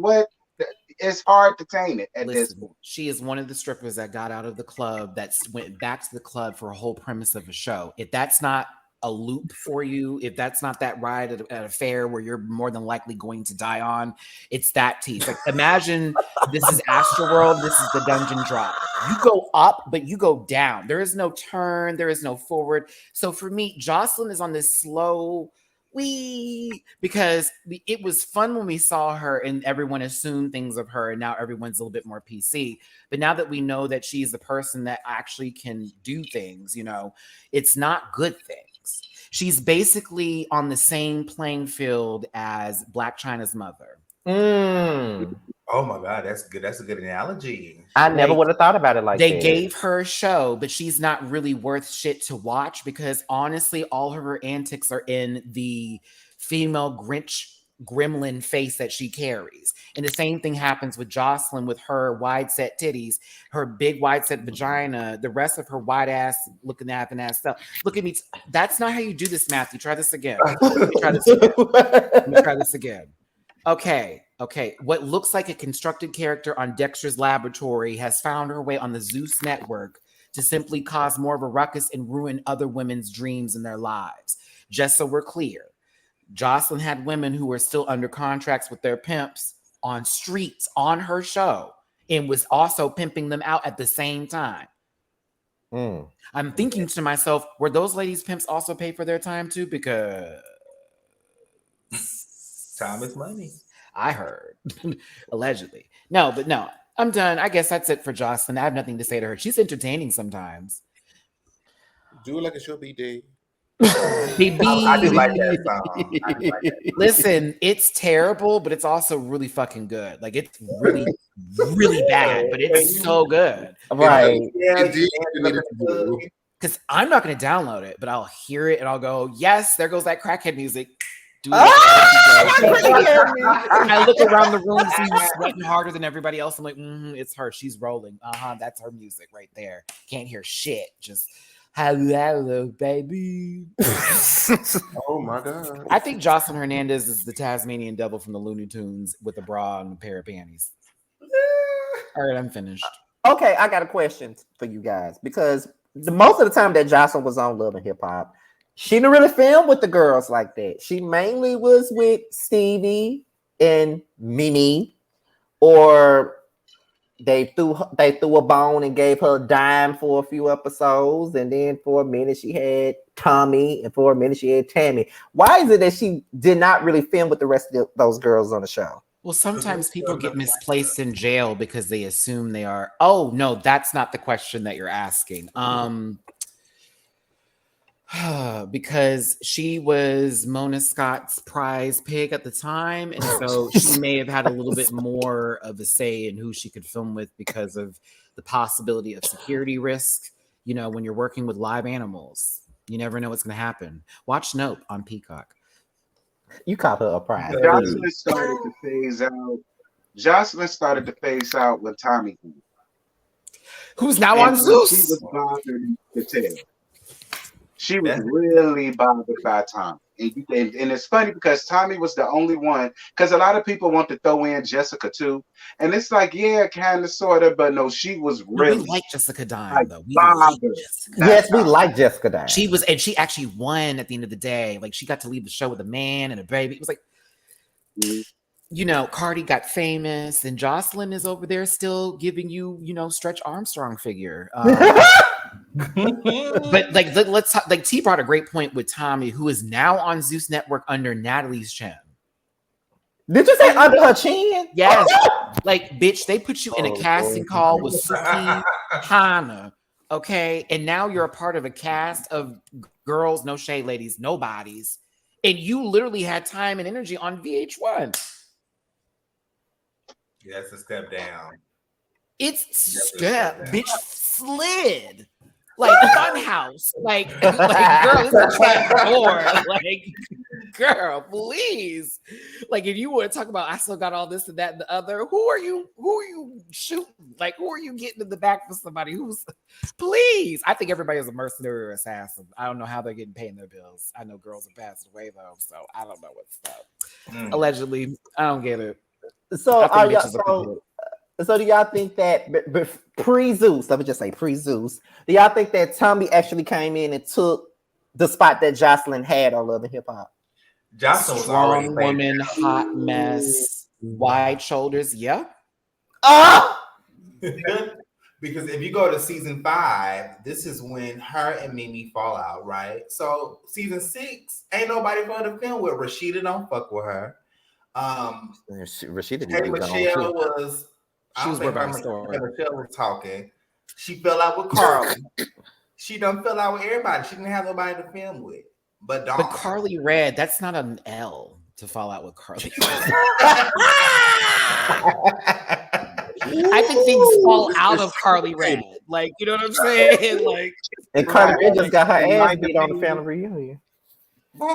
It's hard to taint it at this Listen, point. she is one of the strippers that got out of the club that went back to the club for a whole premise of a show. If that's not a loop for you, if that's not that ride at a fair where you're more than likely going to die on, it's that tease. Like imagine this is Astroworld, this is the dungeon drop. You go up, but you go down. There is no turn, there is no forward. So for me, Jocelyn is on this slow because it was fun when we saw her and everyone assumed things of her, and now everyone's a little bit more PC. But now that we know that she's the person that actually can do things, it's not good things. She's basically on the same playing field as Black China's mother. Oh my God, that's good. That's a good analogy. I never would have thought about it like they that. gave her a show, but she's not really worth shit to watch because honestly, all of her antics are in the female gremlin face that she carries. And the same thing happens with Jocelyn with her wide set titties, her big wide set vagina, the rest of her wide ass looking ass stuff. Look at me. That's not how you do this, Matthew. Try this again. Let me try this again. Okay. What looks like a constructed character on Dexter's Laboratory has found her way on the Zeus network to simply cause more of a ruckus and ruin other women's dreams in their lives. Just so we're clear, Jocelyn had women who were still under contracts with their pimps on streets on her show and was also pimping them out at the same time. I'm thinking to myself, were those ladies' pimps also pay for their time too? Because time is money. I heard, allegedly. No, I'm done. I guess that's it for Jocelyn. I have nothing to say to her. She's entertaining sometimes. Do it like it should be, D. I do like that song. Listen, it's terrible, but it's also really fucking good. Like it's really, really bad, but it's so good. Right. Because I'm not going to download it, but I'll hear it and I'll go, yes, there goes that crackhead music. I look around the room, see you sweating harder than everybody else. I'm like, it's her. She's rolling. That's her music right there. Can't hear shit. Just hello, baby. Oh my God. I think Jocelyn Hernandez is the Tasmanian devil from the Looney Tunes with a bra and a pair of panties. All right, I'm finished. Okay, I got a question for you guys because most of the time that Jocelyn was on Love and Hip Hop, she didn't really film with the girls like that. She mainly was with Stevie and Mimi, or they threw a bone and gave her a dime for a few episodes, and then for a minute she had Tommy, and for a minute she had Tammy. Why is it that she did not really film with the rest of those girls on the show? Well, sometimes people get misplaced in jail because they assume they are. Oh no, that's not the question that you're asking. Because she was Mona Scott's prize pig at the time, and so she may have had a little bit more of a say in who she could film with because of the possibility of security risk. You know, when you're working with live animals, you never know what's going to happen. Watch Nope on Peacock. You called her a prize. Jocelyn started to phase out. Jocelyn started to phase out with Tommy, Who's now and on she Zeus. was bothered to tell. She was really bothered by Tommy. And it's funny because Tommy was the only one, because a lot of people want to throw in Jessica too. And it's like, yeah, kind of, sort of, but no, she was really. No, we like Jessica Dime, like, though. We like bothered. Jessica. Yes, we like Jessica Dime. She was, and she actually won at the end of the day. Like, she got to leave the show with a man and a baby. It was like, you know, Cardi got famous, and Jocelyn is over there still giving you, you know, Stretch Armstrong figure. But like, let's talk, like, T brought a great point with Tommy, who is now on Zeus Network under Natalie's chin. Did you say under her chin? Yes, like, bitch, they put you in a casting call with Suki Hana, okay, and now you're a part of a cast of girls, no shade, ladies, nobodies, and you literally had time and energy on VH1. Yeah, that's a step down. It's step, bitch, slid. Like Funhouse, like girl, it's a trap door. Like, girl, please. Like, if you want to talk about, I still got all this and that and the other. Who are you shooting? Like, who are you getting in the back for somebody who's? Please, I think everybody is a mercenary or assassin. I don't know how they're getting paying their bills. I know girls are passing away though, so I don't know what's up. Allegedly, I don't get it. So I think are y'all, bitches are good. so do y'all think that pre-Zeus, let me just say pre-Zeus, do y'all think that Tommy actually came in and took the spot that Jocelyn had on Love and Hip Hop? Jocelyn was already Strong woman, hot mess, wide shoulders. Yeah. Because if you go to season 5, this is when her and Mimi fall out, right? So season 6, ain't nobody going to film with. Rashida don't fuck with her. Rashida Hey, Michelle was. She was working on the story. Michelle was talking. She fell out with Carly. She done fell out with everybody. She didn't have nobody to film with. But Carly Red, that's not an L to fall out with Carly. I think things fall out of Carly Red. Like, you know what I'm saying? Like, and Carly Red just got her ass beat on the family reunion.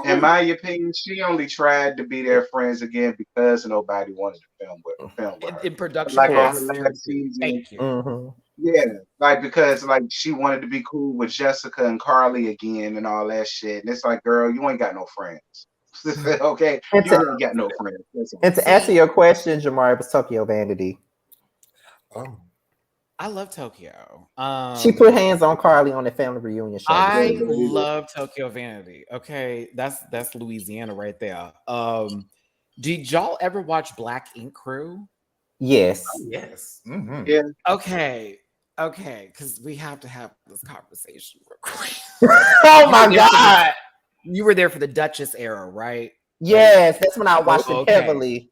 In my opinion, she only tried to be their friends again because nobody wanted to film with her. In production, like on the last season. Thank you. Mm-hmm. Yeah, like because like she wanted to be cool with Jessica and Carly again and all that shit. And it's like, girl, you ain't got no friends. Okay, you ain't got no friends. And to answer your question, Jamar, it was Tokyo Vanity. Oh. I love Tokyo. She put hands on Carly on the family reunion show. I love Tokyo Vanity. Okay, that's Louisiana right there. Did y'all ever watch Black Ink Crew? Yes. Yes. Mm-hmm. Yeah. Okay, because we have to have this conversation real quick. Oh my God. You were there for the Duchess era, right? Yes, that's when I watched it heavily.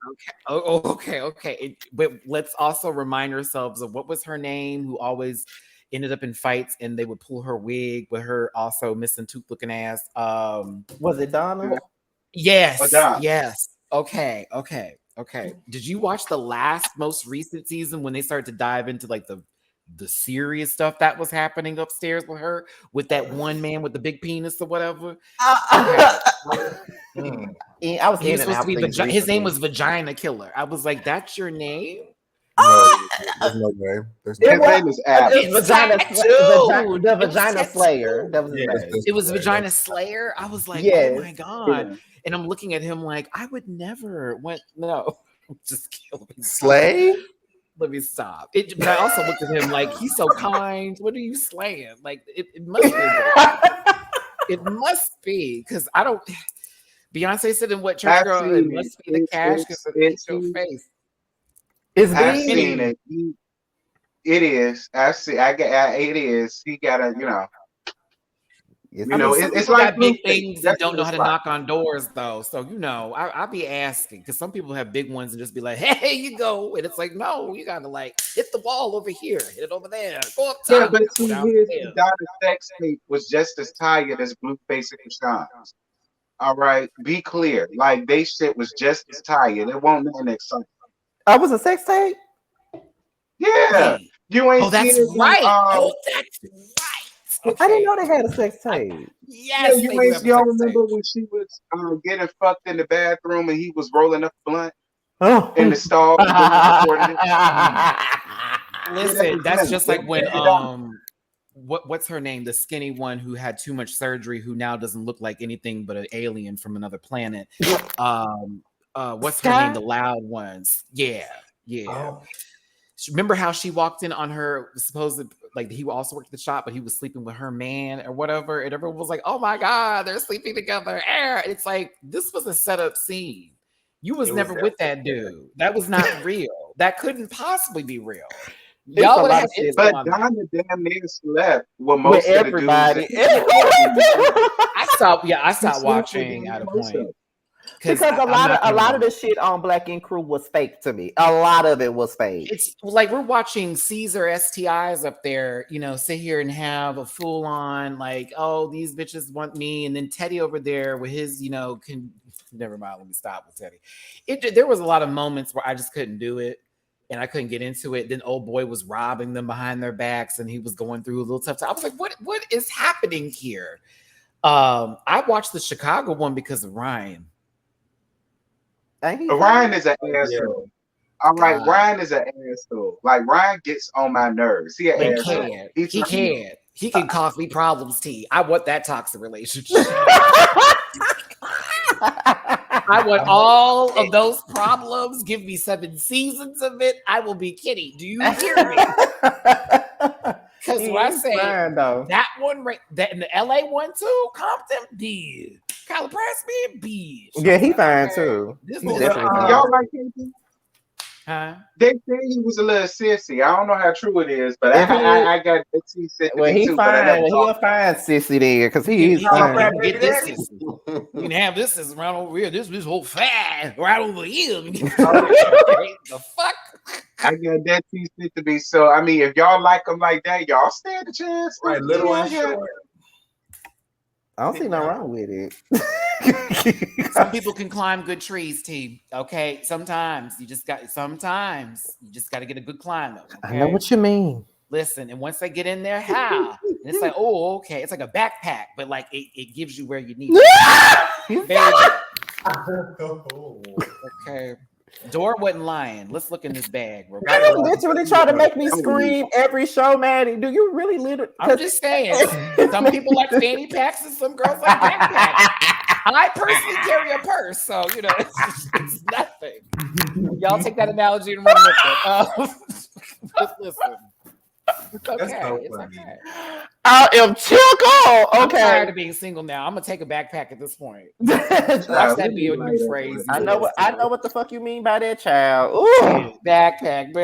Okay. But let's also remind ourselves of what was her name, who always ended up in fights, and they would pull her wig with her also missing tooth looking ass. Was it Donna? Yes. Donna. Yes. Okay. Did you watch the most recent season when they started to dive into like the serious stuff that was happening upstairs with her, with that one man with the big penis or whatever? I was he was supposed to be his name was Vagina Killer. I was like, that's your name? No, there's no name. His name is Al. The Vagina Slayer. That was his name. It was Vagina Slayer. I was like, yes. Oh my God. And I'm looking at him like, I would never just kill me. Slay? Let me stop. But I also looked at him like, he's so kind. What are you slaying? Like, it must be. It must be, because I don't. Beyonce said in What Church Girl, it must be the cash because it's your face. I've seen it. It is. I see. It is. He got a, It's You know, some it's people like got big Blueface. things and That's don't what know how it's to like. knock on doors, though. So I'll be asking because some people have big ones and just be like, "Hey, you go," and it's like, no, you gotta like hit the wall over here, hit it over there, go up Yeah, top, but go see, here's the downstairs. Donna sex tape was just as tired as Blueface and Krishan's. All right, be clear. Like they shit was just as tired. It won't nothing exciting. I was a sex tape. Yeah, Wait, you ain't oh, seen that's it when right. Oh, that's right. I didn't Okay. know they had a sex tape. yeah, Yes, they do have a you don't sex tape. remember when she was getting fucked in the bathroom and he was rolling up a blunt Oh. in the stall and then he recorded it. Listen, that's just like when when what's her name? The skinny one who had too much surgery, who now doesn't look like anything but an alien from another planet. What's her name? The loud ones. Yeah. Oh. Remember how she walked in on her supposed, like, he also worked at the shop, but he was sleeping with her man or whatever, and everyone was like, "Oh my god, they're sleeping together!" It's like this was a setup scene. You was It never was with that dude. That was not real. That couldn't possibly be real. It's Y'all a would lot have of shit. But on that. Donna damn near slept with With most of the dudes. everybody. I stopped She watching slept with at a most of point. them. Because a lot of the shit on Black Ink Crew was fake to me. A lot of it was fake. It's like we're watching Caesar STIs up there, sit here and have a full on like, oh, these bitches want me, and then Teddy over there with his, never mind. Let me stop with Teddy. There was a lot of moments where I just couldn't do it, and I couldn't get into it. Then old boy was robbing them behind their backs, and he was going through a little tough time. I was like, what is happening here? I watched the Chicago one because of Ryan. Ryan is an asshole. All right, God. Ryan is an asshole. Like Ryan gets on my nerves. He an asshole. He can cause me problems, T. I want that toxic relationship. I want all of those problems. Give me 7 seasons of it. I will be kidding. Do you hear me? Because when I say that one, that in the LA one too, Compton, B. Kyla Press, man, B. Yeah, he fine too. He's definitely fine. Y'all like him? Huh? They say he was a little sissy. I don't know how true it is, but I got that he said to me too. Fine. He a fine sissy there because he's fine. You can get this. You can have this is around over here. This whole fat right over here. The fuck. I got that he said to me. So I mean, if y'all like him like that, y'all stand a chance. Right, little and short. I don't see nothing wrong with it. Some people can climb good trees, T. Okay, sometimes you just got to get a good climb. Okay? I know what you mean. Listen, and once they get in there, how? And it's like, oh, okay, it's like a backpack, but like it gives you where you need it. Okay. Dora wasn't lying. Let's look in this bag. You literally try to make me scream every show, Maddie. Do you really literally? I'm just saying. Some people like fanny packs and some girls like backpacks. I personally carry a purse, so it's nothing. Y'all take that analogy and run with it. But listen. It's okay. It's okay. I am tickled. I'm Okay. tired of being single now. I'm gonna take a backpack at this point. Watch that be a new phrase. I know what the fuck you mean by that, child. Ooh. Backpack.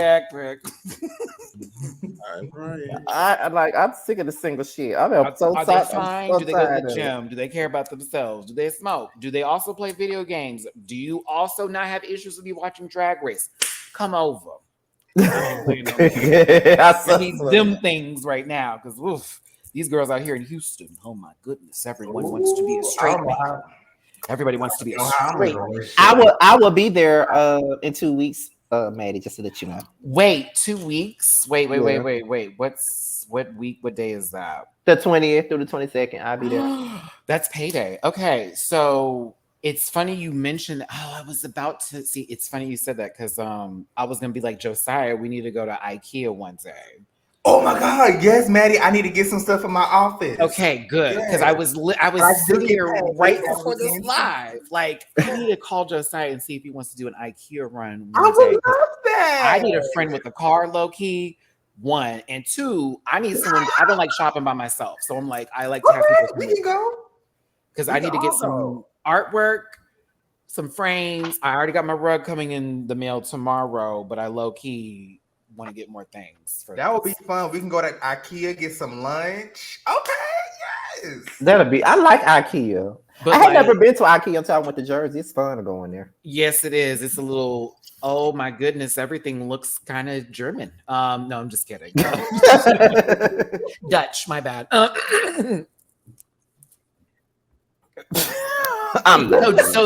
I'm sick of the single shit. I'm so Are tired. they fine? Do they go to the gym? Do they care about themselves? Do they smoke? Do they also play video games? Do you also not have issues with me watching Drag Race? Come over. I need them things right now because these girls out here in Houston. Oh my goodness! Everyone wants to be a straight man. Everybody wants to be a straight man. I will be there in 2 weeks, Maddie. Just to let you know. Wait, 2 weeks? Wait. What week? What day is that? The 20th through the 22nd. I'll be there. That's payday. Okay, so. It's funny you mentioned. I was about to see. It's funny you said that because I was gonna be like Josiah. We need to go to IKEA one day. Oh my God, yes, Maddie. I need to get some stuff in my office. Okay, good. Because I was sitting here right before this live. Like, I need to call Josiah and see if he wants to do an IKEA run. I would love that. I need a friend with a car, low key. 1 and 2. I need someone. I don't like shopping by myself, so I'm like, I like to have people. We can go. Because I need to get some artwork, some frames. I already got my rug coming in the mail tomorrow, but I low key want to get more things. That would be fun. We can go to IKEA, get some lunch. Okay, That'll be. I like IKEA. But I had like, never been to IKEA until I went to Jersey. It's fun to go in there. yes, it is. It's a little. Oh my goodness, everything looks kind of German. No, I'm just kidding. Dutch, my bad. So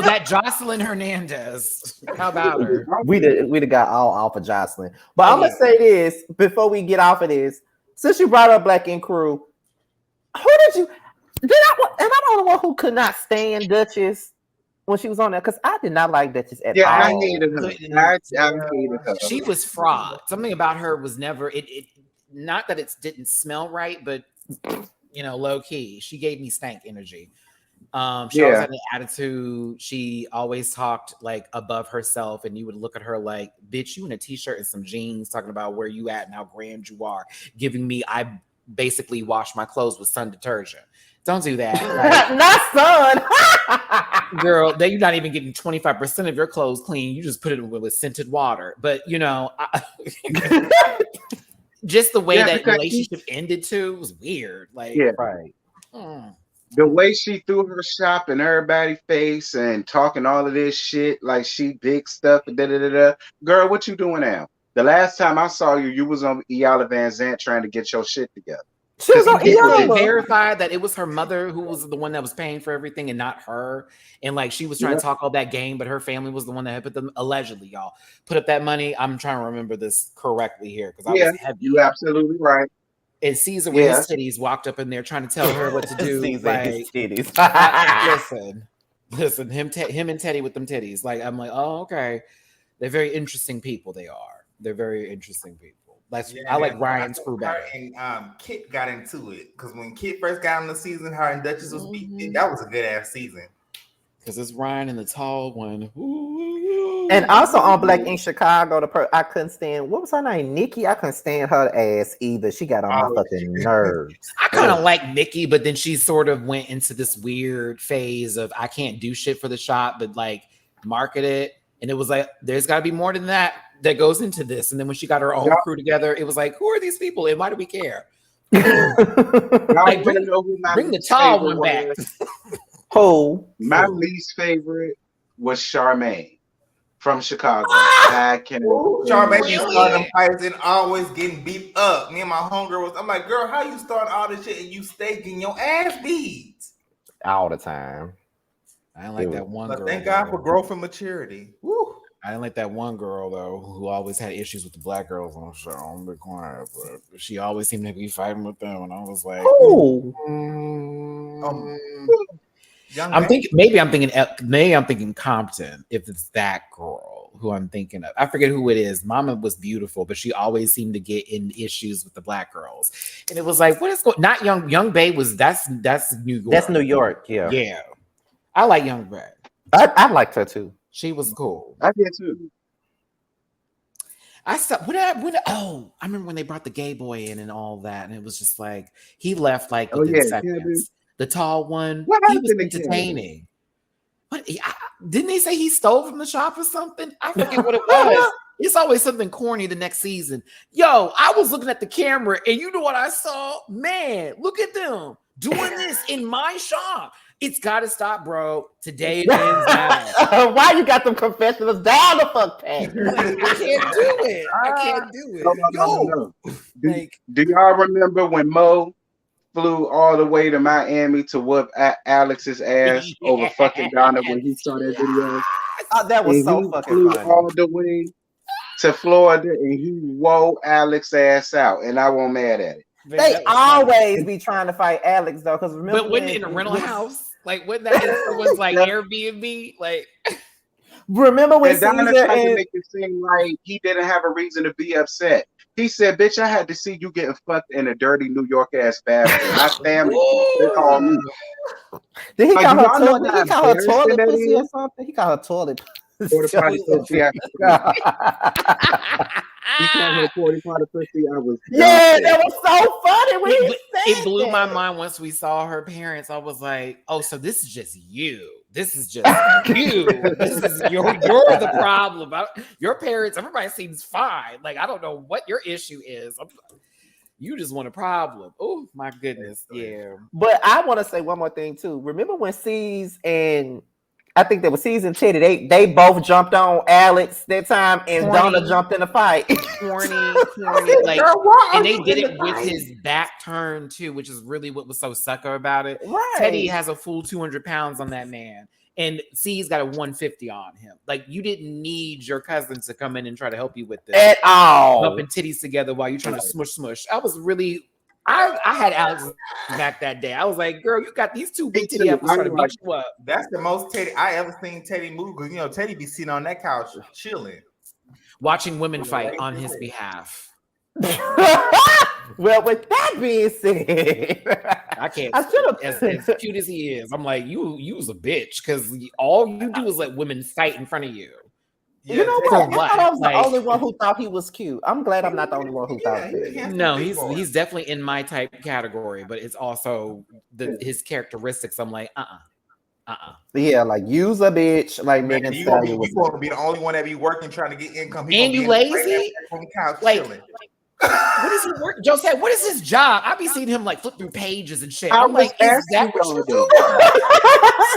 that Jocelyn Hernandez, how about her? We'd have got all off of Jocelyn. But I'm gonna say this before we get off of this. Since you brought up Black Ink Crew, who did you? Am I the only one who could not stand Duchess when she was on there? Because I did not like Duchess at all. I hated her. I hated her. She was fraud. Something about her was never it. Not that it didn't smell right, but low key, she gave me stank energy. She always had an attitude. She always talked like above herself, and you would look at her like, bitch, you in a t-shirt and some jeans talking about where you at and how grand you are, giving me I basically wash my clothes with Sun detergent. Don't do that. Not Sun. Girl, you're not even getting 25% of your clothes clean. You just put it with scented water. But just the way that relationship ended too was weird. Like, right. The way she threw her shop in everybody's face and talking all of this shit like she big stuff. Girl, what you doing now? The last time I saw you, you was on Iyanla Vanzant trying to get your shit together. She was on Iyanla. Verified that it was her mother who was the one that was paying for everything and not her. And like she was trying to talk all that game, but her family was the one that had put them allegedly, y'all, put up that money. I'm trying to remember this correctly here because I was heavy. You're absolutely right. And Caesar with his titties walked up in there trying to tell her what to do. Caesar his titties. Listen, him and Teddy with them titties. Like I'm like, oh, okay. They're very interesting people. They are. They're very interesting people. I like Ryan's crew better. And Kit got into it because when Kit first got on the season, her and Duchess was beating. That was a good ass season. Because it's Ryan and the tall one. And also on Black Ink Chicago, I couldn't stand, what was her name? Nikki. I couldn't stand her ass either. She got on my fucking nerves. I kind of like Nikki, but then she sort of went into this weird phase of I can't do shit for the shop, but like market it. And it was like, there's got to be more than that goes into this. And then when she got her own crew together, it was like, who are these people and why do we care? Like, bring the tall one back. Who? My least favorite was Charmaine from Chicago. I can Charmaine be starting fights and always getting beat up. Me and my homegirl was, I'm like, girl, how you start all this shit and you stay getting your ass beat all the time? I didn't like that one girl. Thank God for growth and maturity. Woo. I didn't like that one girl though, who always had issues with the black girls on the show. I'm be quiet, but she always seemed to be fighting with them, and I was like, I'm thinking Compton. If it's that girl who I'm thinking of, I forget who it is. Mama was beautiful, but she always seemed to get in issues with the black girls, and it was like, what is going? Not Young Bae was that's New York. That's New York, yeah. Yeah, I like Young Bae. I liked her too. She was cool. I did too. I remember when they brought the gay boy in and all that, and it was just like he left like within seconds. The tall one, he was entertaining. What didn't he say he stole from the shop or something? I forget what it was. It's always something corny the next season. Yo, I was looking at the camera, and you know what I saw? Man, look at them doing this in my shop. It's got to stop, bro. Today it ends now. Why you got them confessionals down the fuck page? I can't do it. I can't do it. No. Do y'all remember when Mo flew all the way to Miami to whoop Alex's ass over fucking Donna when he saw that video? That was so fucking flew funny. All the way to Florida and he wore Alex's ass out, and I wasn't mad at it. They always be trying to fight Alex though, because remember, but wasn't it in a rental house? Like, wasn't that someone's like Airbnb? Like, remember when Donna Caesar tried to make it seem like he didn't have a reason to be upset. He said, "Bitch, I had to see you getting fucked in a dirty New York ass bathroom. My family called me." Did he call her toilet pussy or something? He called her toilet pussy. He called her porta potty pussy. That was so funny when it blew my mind once we saw her parents. I was like, oh, so this is just you. This is just you. You're the problem. Your parents, everybody seems fine. Like, I don't know what your issue is. You just want a problem. Oh my goodness. Yeah. But I want to say one more thing too. Remember when C's and I think there was C's and Teddy, they both jumped on Alex that time, and Corny. Donna jumped in the fight. Corny, like, Girl, why and are they you did in it the with fight? his back turned too, which is really what was so sucker about it. Right. Teddy has a full 200 pounds on that man, and C's got a 150 on him. Like, you didn't need your cousin to come in and try to help you with this. At all. Bumping titties together while you're trying to smush. I was really, I had Alex back that day. I was like, girl, you got these two big titty apples trying to beat you up. That's the most Teddy I ever seen Teddy move. Because, you know, Teddy be sitting on that couch chilling. Watching women fight on his behalf. Well, with that being said, I can't. I should've- As cute as he is, I'm like, you was a bitch because all you do is let women fight in front of you. you know For what? I what? thought I was Like- the only one who thought he was cute. I'm glad I'm not the only one who thought Yeah, that. he can't- No, he's definitely in my type category, but it's also his characteristics. I'm like, Yeah, like use a bitch, like Man, Megan you Stallion gonna was. be the only one that be working trying to get income. He And gonna you be in the lazy? on the couch Like, chilling. what is he work? Joe said, what is his job? I be seeing him like flip through pages and shit. I I'm like, was is that asking what you y'all do?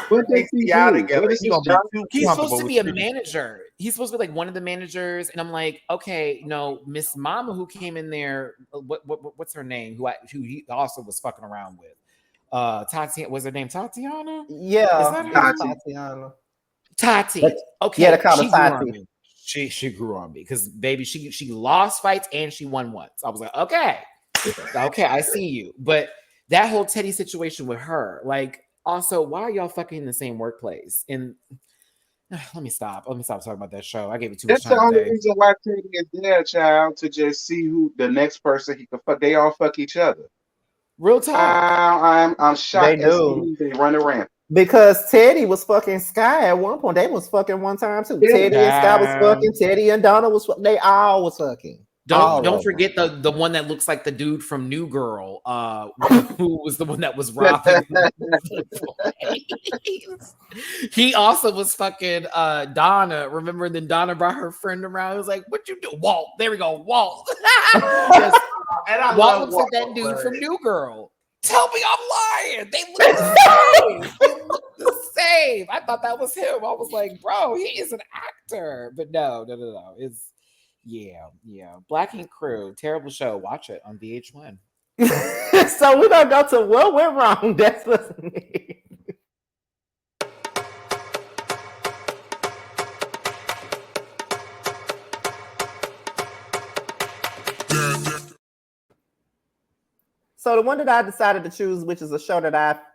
What does he Y'all do? together. What is He his gonna be job? too He's supposed comfortable to with be a you. manager. He's supposed to be like one of the managers, and I'm like, okay, no, Miss Mama who came in there, what's her name? Who he also was fucking around with? Tatiana, was her name Tatiana? Yeah, Is that it her? was Tatiana. Tati. But- Okay, yeah, they call her she grew on Tati. me. She grew on me because baby, she lost fights and she won once. I was like, okay, I see you. But that whole Teddy situation with her, like, also, why are y'all fucking in the same workplace? And let me stop talking about that show. I gave it too much That's the time only today. reason why Teddy is there, child, to just see who the next person he can fuck. They all fuck each other. Real talk. I'm shocked. They at do. They run around. Because Teddy was fucking Sky at one point. They was fucking one time too. Yeah. Teddy and Sky was fucking. Teddy and Donna was. They all was fucking. All Don't of forget the one that looks like the dude from New Girl, who was the one that was robbing. He also was fucking Donna. Remember, then Donna brought her friend around. He was like, "What you do, Walt?" There we go, Walt. Yes, And I Walt love looks like that Walt, dude but- from New Girl. Tell me I'm lying. They look the same. They look the same. I thought that was him. I was like, bro, he is an actor. But no. It's yeah. Black Ink Crew, terrible show. Watch it on VH1. So we're gonna go to what went wrong. That's what's next. So the one that I decided to choose, which is a show that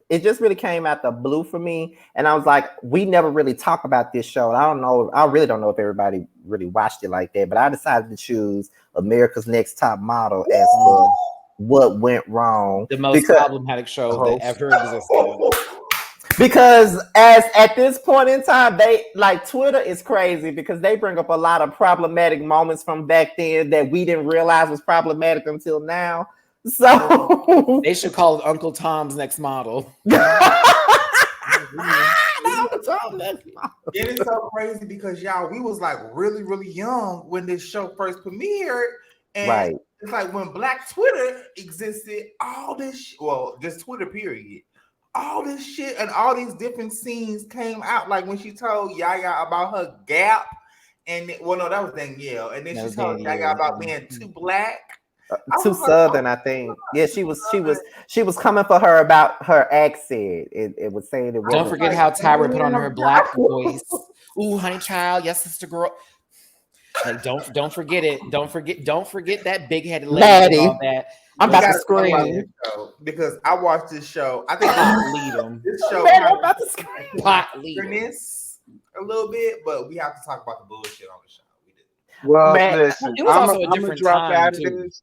it just really came out the blue for me, and I was like, we never really talk about this show. I really don't know if everybody really watched it like that, but I decided to choose America's Next Top Model as for what went wrong. The most problematic show that ever existed. Because as at this point in time, they like Twitter is crazy because they bring up a lot of problematic moments from back then that we didn't realize was problematic until now. So They should call it Uncle Tom's Next Model. It is so crazy because y'all, we was like really, really young when this show first premiered. And Right. it's like when Black Twitter existed, all this, well, just Twitter period, all this shit and all these different scenes came out. Like when she told Yaya about her gap, and well, no, that was Danielle, and then That she was told Danielle. Yaya about being too black. Too Southern, I think. Yeah, she was coming for her about her accent. It was saying it. Don't wasn't- forget how Tyra put on her black voice. Ooh, honey child, yes, sister girl. Like, don't forget it. Don't forget that big-headed lady. And all that. I'm We about to gotta talk about scream. this show because I watched this show. I think Pot lead them. this show Man, I'm kind about to scream. Pot lead 'em. this a little bit, but we have to talk about the bullshit on the show. We did. Well, Man, listen, it was I'm also a gonna different drop time, out of too. this.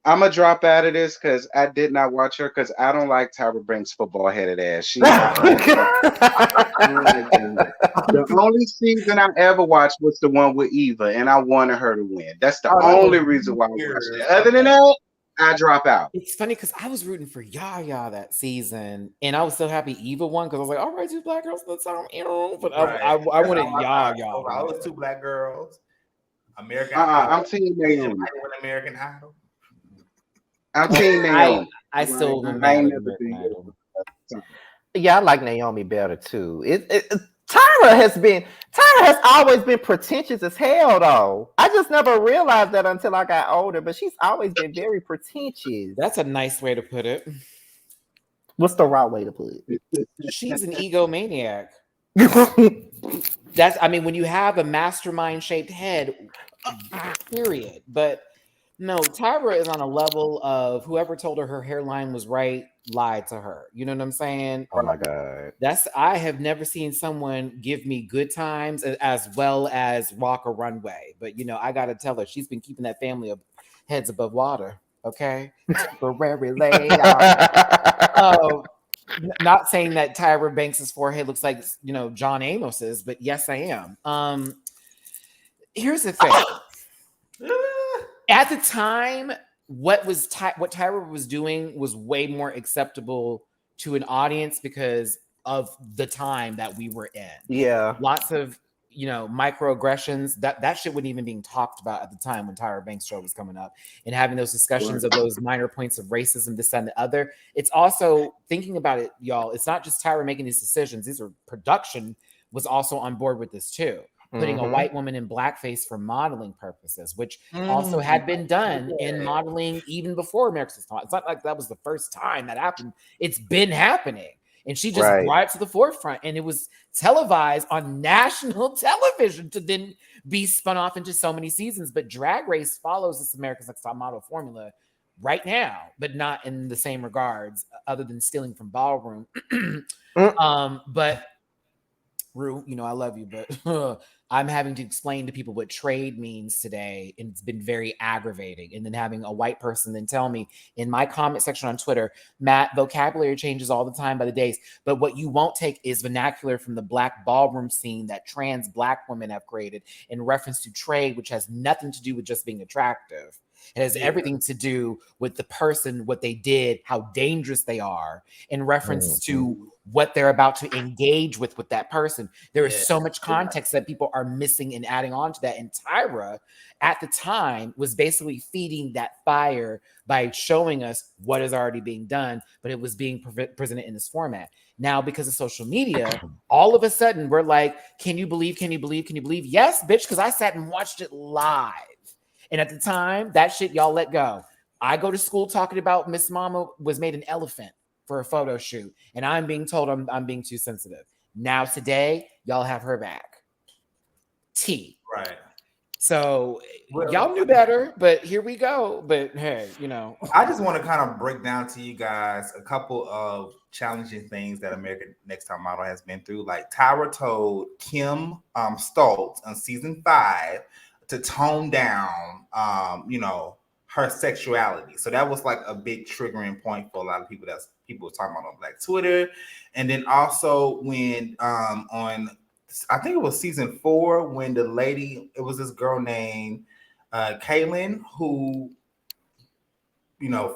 I'm gonna drop out of this because I did not watch her because I don't like Tyra Banks' football headed ass. She the only season I ever watched was the one with Eva, and I wanted her to win. That's the Oh, that only was reason why I weird. watched it. Other than that, I drop out. It's funny because I was rooting for Yaya that season, and I was so happy Eva won because I was like, all right, two black girls, let's but I wanted Yaya. I was two black girls. American I'm Team Asian Naomi. white with American Idol. I'm team Naomi. I still am I mad ain't at never American been Idol. Yeah, I like Naomi better too. Tyra has always been pretentious as hell though. I just never realized that until I got older, but she's always been very pretentious. That's a nice way to put it. What's the right way to put She's an egomaniac. it? That's, I mean, when you have a mastermind shaped head, period. But no, Tyra is on a level of whoever told her hairline was right lied to her. You know what I'm saying? Oh my god. I have never seen someone give me good times as well as walk a runway. But I gotta tell her she's been keeping that family of heads above water. Okay, temporary laid out. Not saying that Tyra Banks' forehead looks like John Amos's, but yes, I am. Here's the thing. At the time, what Tyra was doing was way more acceptable to an audience because of the time that we were in. Yeah. Lots of microaggressions. That shit wasn't even being talked about at the time when Tyra Banks' show was coming up, and having those discussions of those minor points of racism, this and the other. It's also thinking about it, y'all. It's not just Tyra making these decisions. These are production was also on board with this too. Putting a white woman in blackface for modeling purposes, which also had been done in modeling even before America's Time. It's not like that was the first time that happened. It's been happening. And she just brought it to the forefront. And it was televised on national television to then be spun off into so many seasons. But Drag Race follows this America's Next Top Model formula right now, but not in the same regards, other than stealing from Ballroom. But Rue, I love you, but I'm having to explain to people what trade means today, and it's been very aggravating. And then having a white person then tell me in my comment section on Twitter, Matt, vocabulary changes all the time by the days, but what you won't take is vernacular from the Black ballroom scene that trans Black women have created in reference to trade, which has nothing to do with just being attractive. It has everything to do with the person, what they did, how dangerous they are in reference to what they're about to engage with that person. There is so much context that people are missing and adding on to that. And Tyra at the time was basically feeding that fire by showing us what is already being done, but it was being presented in this format. Now, because of social media, all of a sudden we're like, can you believe? Yes, bitch, because I sat and watched it live. And at the time, that shit y'all let go. I go to school talking about Miss Mama was made an elephant for a photo shoot, and I'm being told I'm being too sensitive. Now today, y'all have her back. Right. So y'all knew better, but here we go. But hey, I just want to kind of break down to you guys a couple of challenging things that American Next Top Model has been through. Like Tyra told Kim Stoltz on season 5 to tone down, her sexuality. So that was like a big triggering point for a lot of people. That's people were talking about on Black Twitter. And then also when on, I think it was season 4, when it was this girl named Kaylin who,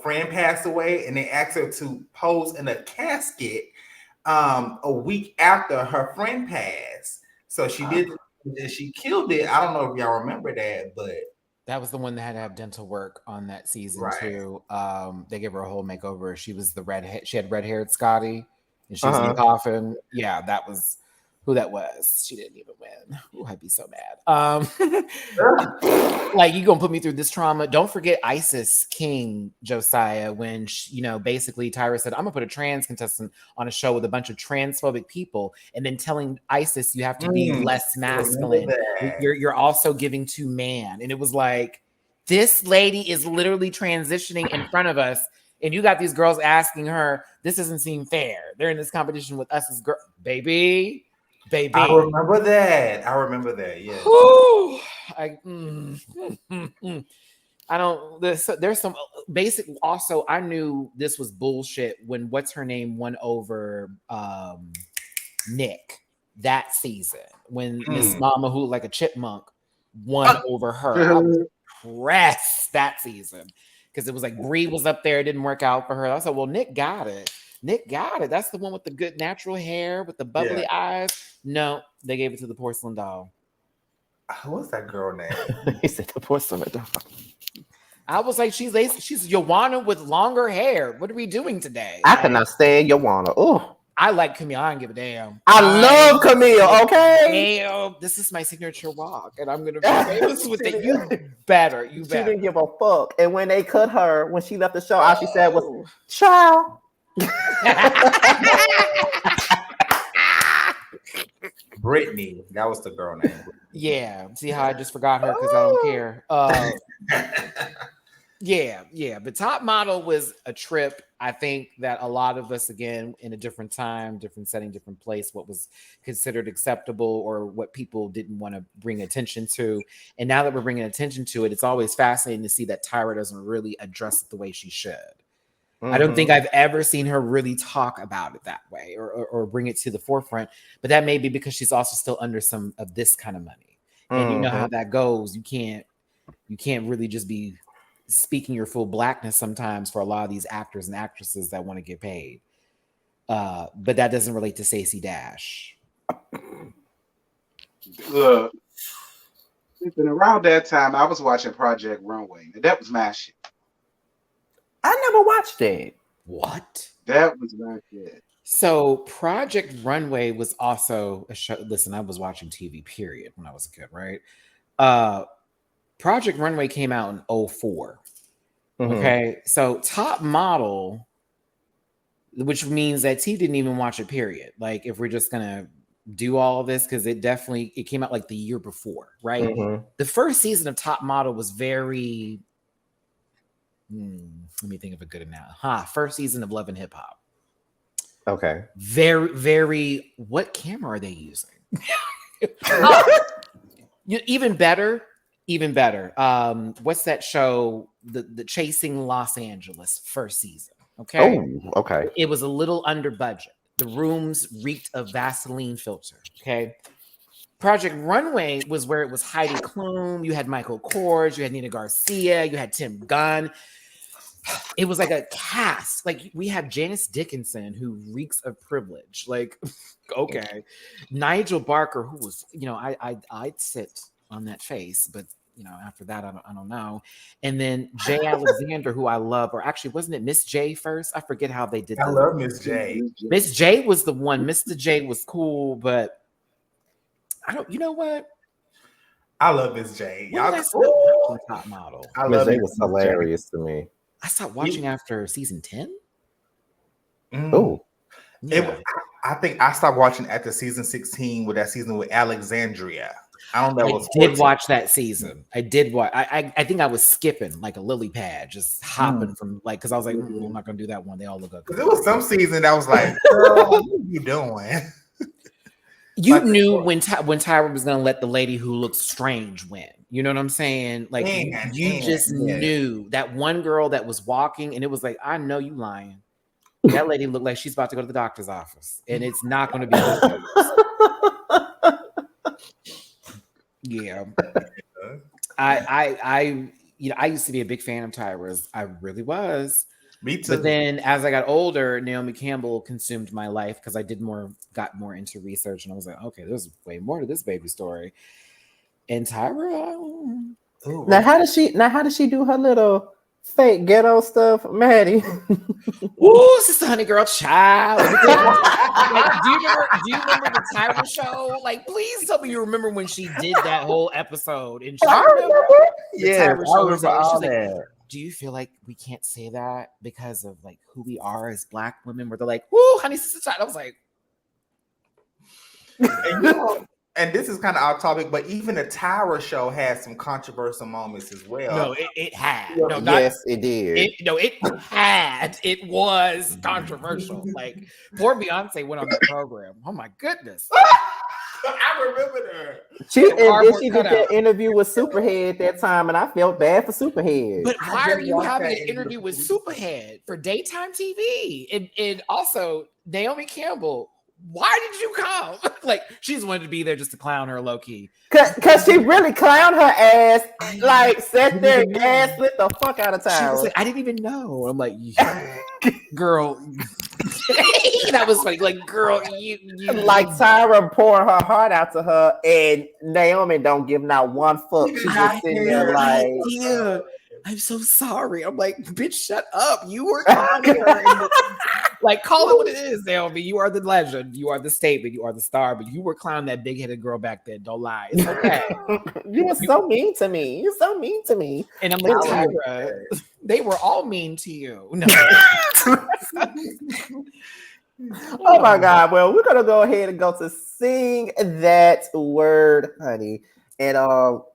friend passed away, and they asked her to pose in a casket a week after her friend passed. So she did. She killed it. I don't know if y'all remember that, but that was the one that had to have dental work on that season too. They gave her a whole makeover. She was she had red-haired Scotty, and she was in the coffin. Yeah, that was who that was. She didn't even win. Ooh, I'd be so mad. Like, you gonna put me through this trauma? Don't forget Isis King, Josiah, when basically Tyra said, I'm gonna put a trans contestant on a show with a bunch of transphobic people, and then telling Isis you have to be less masculine. You're also giving to man. And it was like, this lady is literally transitioning in front of us, and you got these girls asking her, this doesn't seem fair. They're in this competition with us as girls. Baby. I remember that. Yeah. I don't. There's some basic. Also, I knew this was bullshit when what's her name won over Nick that season, when Miss Mama, who looked like a chipmunk, won over her. I was impressed that season because it was like Brie was up there. It didn't work out for her. I said, well, Nick got it. That's the one with the good natural hair with the bubbly eyes. No, they gave it to the porcelain doll. What's that girl name? He said the porcelain doll. I was like, she's lazy. She's Joanna with longer hair. What are we doing today? I cannot stand Joanna. Oh, I like Camille. I don't give a damn. I love Camille. Okay, Damn, this is my signature walk, and I'm gonna be famous with it. You better. she didn't give a fuck. And when they cut her, when she left the show, all she said was, Oh. "Child." Brittany, that was the girl name. Yeah, see how I just forgot her because I don't care. Yeah. But Top Model was a trip. I think that a lot of us, again, in a different time, different setting, different place, what was considered acceptable or what people didn't want to bring attention to. And now that we're bringing attention to it, it's always fascinating to see that Tyra doesn't really address it the way she should. I don't think I've ever seen her really talk about it that way or bring it to the forefront. But that may be because she's also still under some of this kind of money. And you know how that goes. You can't really just be speaking your full blackness sometimes for a lot of these actors and actresses that want to get paid. But that doesn't relate to Stacey Dash. Look, and around that time, I was watching Project Runway. And that was my shit. I never watched it. What? That was my shit. So Project Runway was also a show. Listen, I was watching TV, period, when I was a kid, right? Project Runway came out in 2004. Okay. So Top Model, which means that T didn't even watch it, period. Like, if we're just gonna do all of this, because it came out like the year before, right? The first season of Top Model was very let me think of a good analogy. First season of Love and Hip Hop. Okay. Very, very. What camera are they using? Even better. What's that show? The Chasing Los Angeles first season. Okay. Oh, okay. It was a little under budget. The rooms reeked of Vaseline filter. Okay. Project Runway was where it was Heidi Klum. You had Michael Kors. You had Nina Garcia. You had Tim Gunn. It was like a cast. Like, we have Janice Dickinson, who reeks of privilege. Like, okay. Nigel Barker, who was, I'd sit on that face, but after that, I don't know. And then Jay Alexander, who I love, or actually, wasn't it Miss J first? I forget how they did that. I love Miss J. Miss J was the one. Mr. J was cool, but you know what? I love Miss J. When did I stop watching Top Model? I Miss love J Miss was hilarious to me. I stopped watching after season 10. Oh, I think I stopped watching after season 16 with that season with Alexandria. I don't know. I did watch that season. I did watch. I think I was skipping like a lily pad, just hopping from because I was like, I'm not gonna do that one. They all look good. Because there was some season that was like, girl, what are you doing? You knew when Tyra was gonna let the lady who looks strange win. You know what I'm saying? Like, you just knew that one girl that was walking, and it was like, I know you lying. That lady looked like she's about to go to the doctor's office, and it's not going to be. Yeah, I used to be a big fan of Tyra's. I really was. Me too. But then as I got older, Naomi Campbell consumed my life because I got more into research, and I was like, okay, there's way more to this baby story. And Tyra, now how does she do her little fake ghetto stuff, Maddie? Ooh, sister honey girl child. Like, do you remember the Tyra show? Like, please tell me you remember when she did that whole episode. And she Yes, I remember all that. Do you feel like we can't say that because of like who we are as Black women? Where they're like, "Woo, honey, sister child." I was like, and this is kind of off topic, but even the Tyra show had some controversial moments as well. No, it had. No, yes, it did. It was controversial. Like, poor Beyonce went on that program. Oh my goodness. I remember her. She did that interview with Superhead that time, and I felt bad for Superhead. But why are you having an interview with Superhead for daytime TV? And also, Naomi Campbell, why did you come? Like, she's wanted to be there just to clown her low key. Cause she really clowned her ass, like sat there and gaslit the fuck out of Tyra. Like, I didn't even know. I'm like, yeah, girl. That was funny. Like, girl, you like Tyra pouring her heart out to her, and Naomi don't give not one fuck. She's just sitting there like, yeah. I'm so sorry. I'm like, bitch, shut up. You were clowning her. Like, call it what it is, Naomi. You are the legend. You are the statement. You are the star. But you were clowning that big-headed girl back then. Don't lie. It's okay. You were so mean to me. You're so mean to me. And I'm like, Tyra, they were all mean to you. No. Oh my God. Well, we're gonna go ahead and go to Sing That Word, honey. And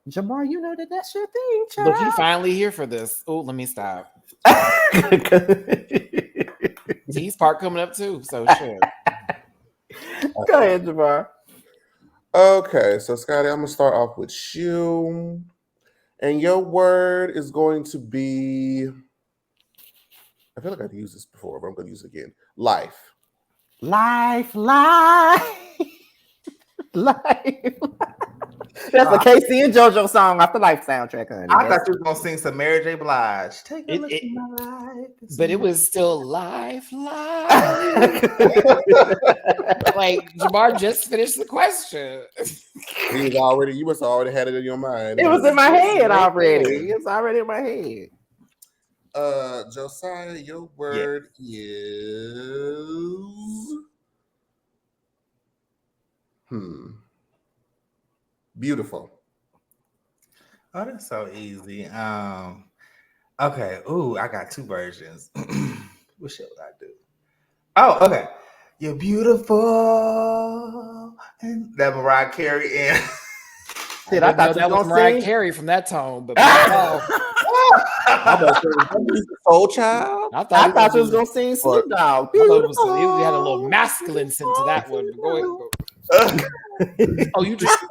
Jamar, you know that's your thing, child. Look, you finally here for this. Oh, let me stop. T's part coming up too. So shit. Go ahead, Jamar. Okay, so Scotty, I'm gonna start off with you. And your word is going to be, I feel like I've used this before, but I'm gonna use it again. Life. Life. That's a Casey and JoJo song off the Life soundtrack, honey. I thought you were gonna sing some Mary J. Blige. Take a look at my life. But it was still life. Like Jamar just finished the question. You must have already had it in your mind. It was in my head already. It's already in my head. Josiah, your word is beautiful. Oh, that's so easy. Okay. Ooh, I got two versions. What should I do? Oh, okay. You're beautiful. And that Mariah Carey and Shit, I thought that was Mariah Carey from that tone, but Soul Child. I thought you was gonna sing Snoop Dogg. I thought it had a little masculine scent to that one. Go ahead.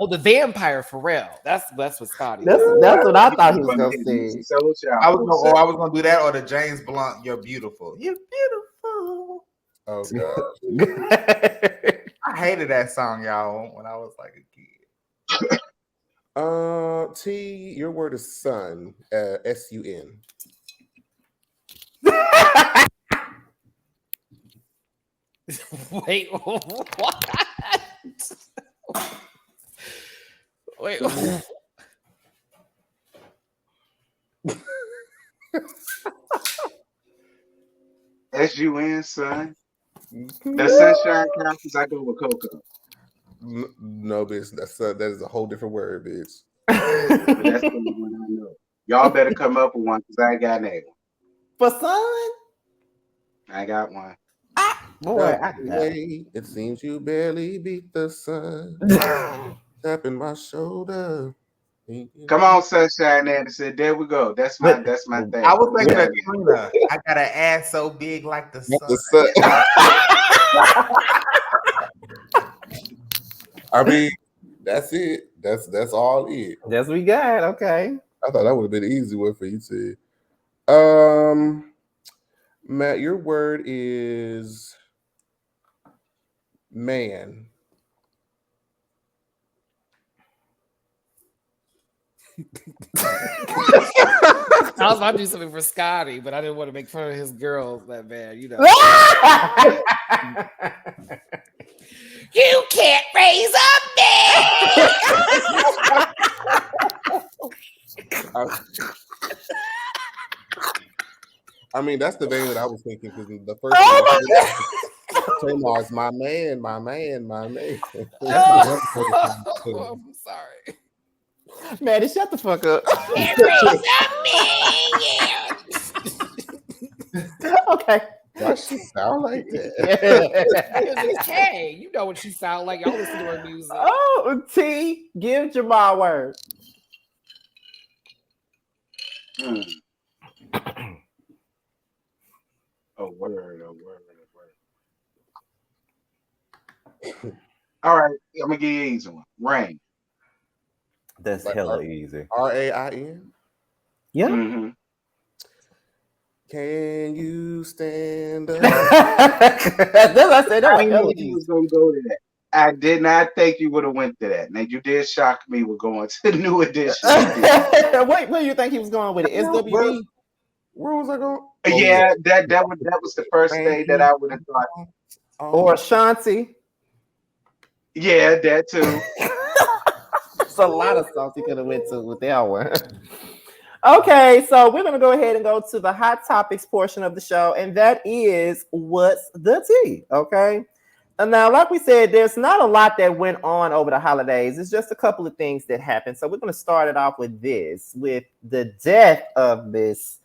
The vampire for real. That's what Scotty. That's what I thought he was gonna sing. I was gonna do that or the James Blunt. You're beautiful. You're beautiful. Oh God. I hated that song, y'all, when I was like a kid. T, your word is sun. S-U-N. Wait, what? Wait. S-U-N, son. The sunshine counts. I go with Coco. No, bitch. That is a whole different word, bitch. That's the one I know. Y'all better come up with one because I ain't got that one. For sun? I got one. Boy, it seems you barely beat the sun. Tapping my shoulder. Come on, Sunshine Anderson. There we go. That's my thing. I was thinking of Trina. I got an ass so big like the sun. I mean, that's it. That's all it. That's what we got. Okay. I thought that would have been an easy one for you to. Matt, your word is man. I was about to do something for Scotty, but I didn't want to make fun of his girls that bad, you know. You can't raise a man. I mean, that's the vein that I was thinking because the first Tamar's my man. Oh, I'm sorry. Maddie, shut the fuck up. Okay. Why she sound like that? It's Kay. You know what she sound like. Y'all listen to her music. Oh, T, give Jamal a word. A word. All right, I'm gonna give you an easy one. Rain. That's Like hella easy. R-A-I-N. Yeah. Mm-hmm. Can you stand up? That's what I said. That I was knew hella you easy. was gonna go to that. I did not think you would have went to that. Now you did shock me with going to the new edition. Wait, where you think he was going with it? SWB? Where was I going? Yeah, that was the first thing that I would have thought. Or Ashanti? Yeah, that too. It's a lot of songs he could have went to with that one. Okay, so we're gonna go ahead and go to the hot topics portion of the show, and that is what's the tea. Okay. And now, like we said, there's not a lot that went on over the holidays. It's just a couple of things that happened. So we're gonna start it off with the death of Miss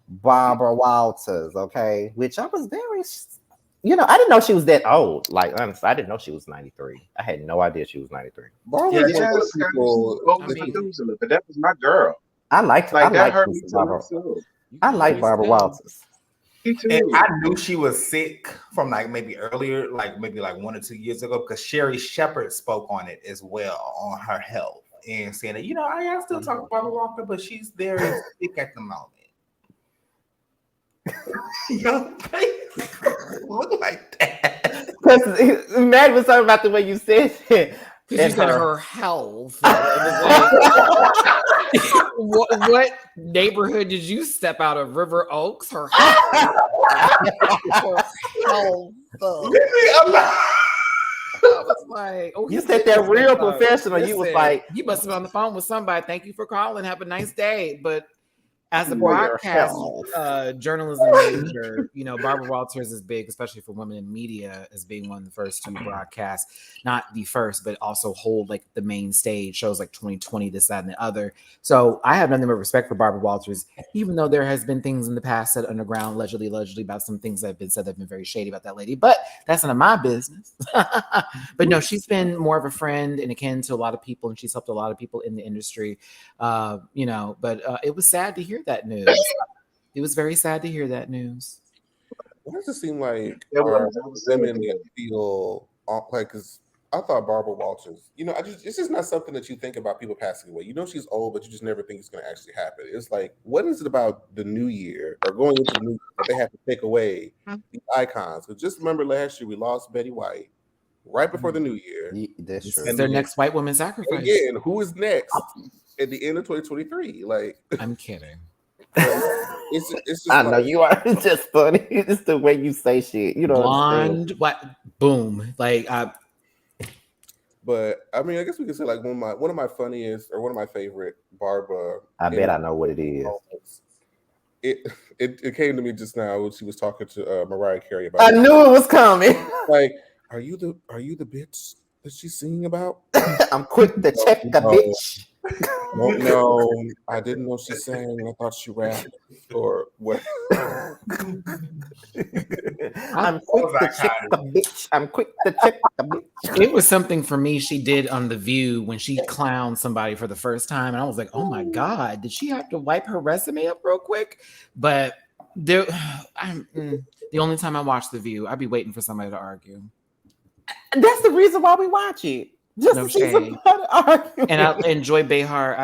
Barbara Walters. Okay, which I was very, I didn't know she was that old. Like, honestly, I didn't know she was 93. I had no idea she was 93. Barbara was one of those people. But that was my girl. I liked Barbara. I like Barbara Walters. And I knew she was sick from like maybe earlier, like maybe like 1 or 2 years ago, because Sherry Shepherd spoke on it as well on her health and saying that, I still talk about Barbara Walker, but she's very sick at the moment. Your face look like that. Because Matt was talking about the way you said it. Because you said her health. What neighborhood did you step out of? River Oaks? Her health. Her health. I was like, you said that real professional. Listen, you was like, you must have been on the phone with somebody. Thank you for calling. Have a nice day. But as a broadcast journalism major, Barbara Walters is big, especially for women in media, as being one of the first to broadcast, not the first, but also hold like the main stage shows like 2020, this, that, and the other. So I have nothing but respect for Barbara Walters, even though there has been things in the past said underground, allegedly about some things that have been said that have been very shady about that lady, but that's none of my business. But no, she's been more of a friend and akin to a lot of people, and she's helped a lot of people in the industry, but it was sad to hear that news. It was very sad to hear that news. Why does it seem like women feel like? Because I thought Barbara Walters, it's just not something that you think about people passing away. She's old, but you just never think it's going to actually happen. It's like, what is it about the new year or going into the new year that they have to take away the icons? Because just remember last year we lost Betty White right before the new year. That's true. And their next white woman sacrifice. Again, who is next at the end of 2023? Like, I'm kidding. It's just I know you are just funny. It's the way you say shit. Blonde, what? Boom. Like, but I mean, I guess we could say like one of my funniest or one of my favorite Barbara. I bet I know what it is. It came to me just now when she was talking to Mariah Carey about. I knew it was coming. Like, are you the bitch that she's singing about? I'm quick to check the bitch. No, I didn't know she sang. I thought she rapped or what. I'm quick to check the bitch. I'm quick to check the bitch. It was something for me she did on The View when she clowned somebody for the first time, and I was like, oh my God, did she have to wipe her resume up real quick? But the only time I watch The View, I'd be waiting for somebody to argue. That's the reason why we watch it. Just No to see shade. somebody argue. And I enjoy Behar.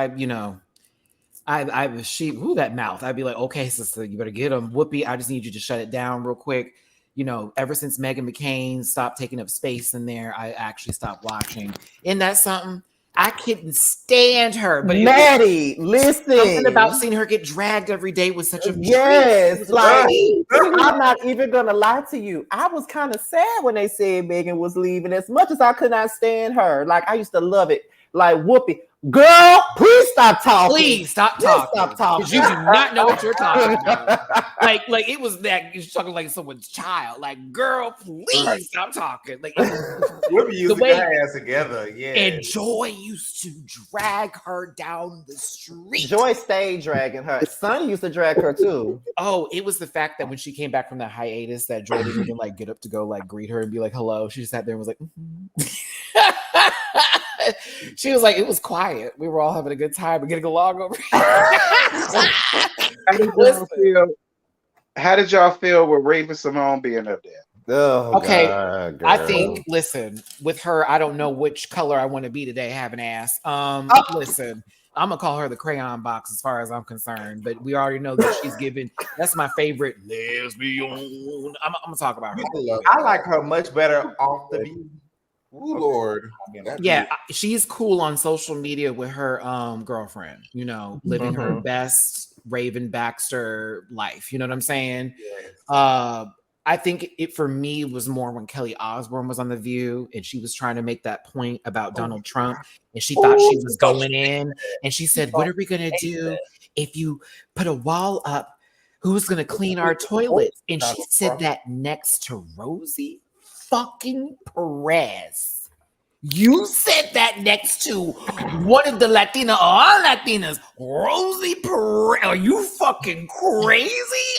That mouth. I'd be like, okay, sister, you better get him. Whoopi, I just need you to shut it down real quick. Ever since Meghan McCain stopped taking up space in there, I actually stopped watching. Isn't that something? I couldn't stand her. But Maddie, listen. Something about seeing her get dragged every day was such a yes. Like, I'm not even gonna lie to you. I was kind of sad when they said Megan was leaving. As much as I could not stand her, like I used to love it. Like Whoopi, girl, please stop talking. Please stop talking. Stop talking. Because you do not know what you're talking about. like it was that you're talking like someone's child. Like, girl, please stop talking. Like, Whoopi used to get her ass together. Yeah. And Joy used to drag her down the street. Joy stayed dragging her. Sonny used to drag her too. Oh, it was the fact that when she came back from that hiatus, that Joy didn't even like get up to go like greet her and be like hello. She just sat there and was like, she was like, it was quiet. We were all having a good time. We're getting along over here. How did y'all feel with Raven Simone being up there? Oh, okay, God, I think. Listen, with her, I don't know which color I want to be today. Having ass. Listen, I'm gonna call her the crayon box as far as I'm concerned. But we already know that she's given. That's my favorite lesbian. I'm gonna talk about her. I like her much better off the View. Ooh, Lord. Yeah, she's cool on social media with her girlfriend, living her best Raven Baxter life. You know what I'm saying? Yes. I think it for me was more when Kelly Osbourne was on The View and she was trying to make that point about Donald Trump and she thought she was going in and she said, what are we going to do if you put a wall up, who's gonna clean our toilets? And she said that next to Rosie fucking Perez. You said that next to one of the Latina or all Latinas, Rosie Perez. Are you fucking crazy?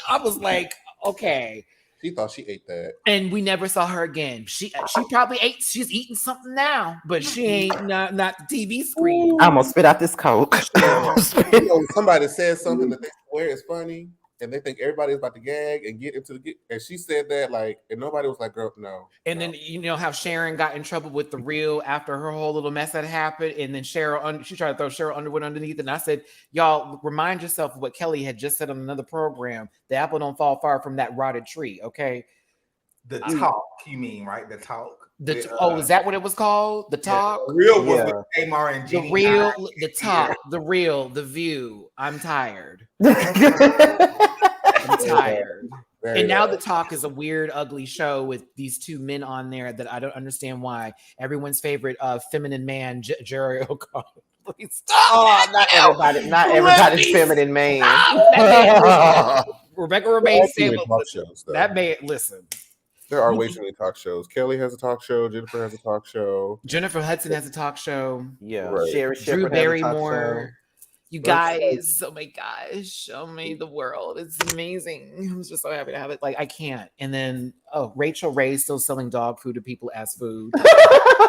I was like, okay. She thought she ate that. And we never saw her again. She probably ate. She's eating something now, but she ain't not the TV screen. I'm gonna spit out this Coke. You know, somebody says something that they swear is funny, and they think everybody's about to gag and get into the. And she said that like, and nobody was like, "Girl, no." And then you know how Sharon got in trouble with the reel after her whole little mess that happened, and then she tried to throw Cheryl Underwood underneath, and I said, "Y'all remind yourself of what Kelly had just said on another program: the apple don't fall far from that rotted tree." Okay, The talk, you mean, right? The talk. Is that what it was called? The talk. The real was Yeah. with Tamar and Jenny. The real, the talk, the real, the view. I'm tired. I'm tired. Very And now well. the talk is a weird, ugly show with these two men on there that I don't understand why. Everyone's favorite feminine man, Jerry O'Connell. Please stop. Oh, not everybody's feminine man. That man, Rebecca There are Romaine too said, many talk shows, though. that man, listen. There are way too many talk shows. Kelly has a talk show. Jennifer has a talk show. Jennifer Hudson has a talk show. Yeah, Right. Sherry Drew Shepherd has a talk Barrymore. You That's guys, oh my gosh, show me the world. It's amazing. I'm just so happy to have it. Like, I can't. And then, Rachel Ray's still selling dog food to people as food. show.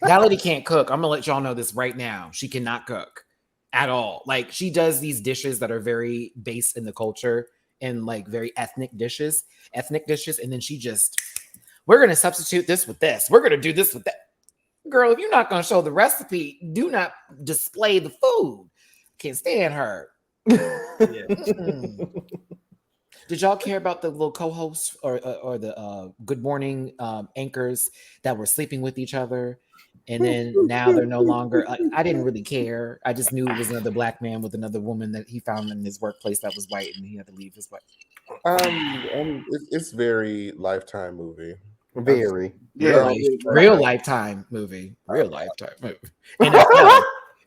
That lady can't cook. I'm gonna let y'all know this right now. She cannot cook at all. Like, she does these dishes that are very based in the culture and like very ethnic dishes, and then she just, we're gonna substitute this with this. We're gonna do this with that. Girl, if you're not gonna show the recipe, do not display the food. Can't stand her. Mm. Did y'all care about the little co-hosts or the Good Morning anchors that were sleeping with each other? And then now they're no longer. I didn't really care. I just knew it was another black man with another woman that he found in his workplace that was white, and he had to leave his wife. It's very Lifetime movie. Very. Yeah, Real lifetime movie. Real lifetime movie.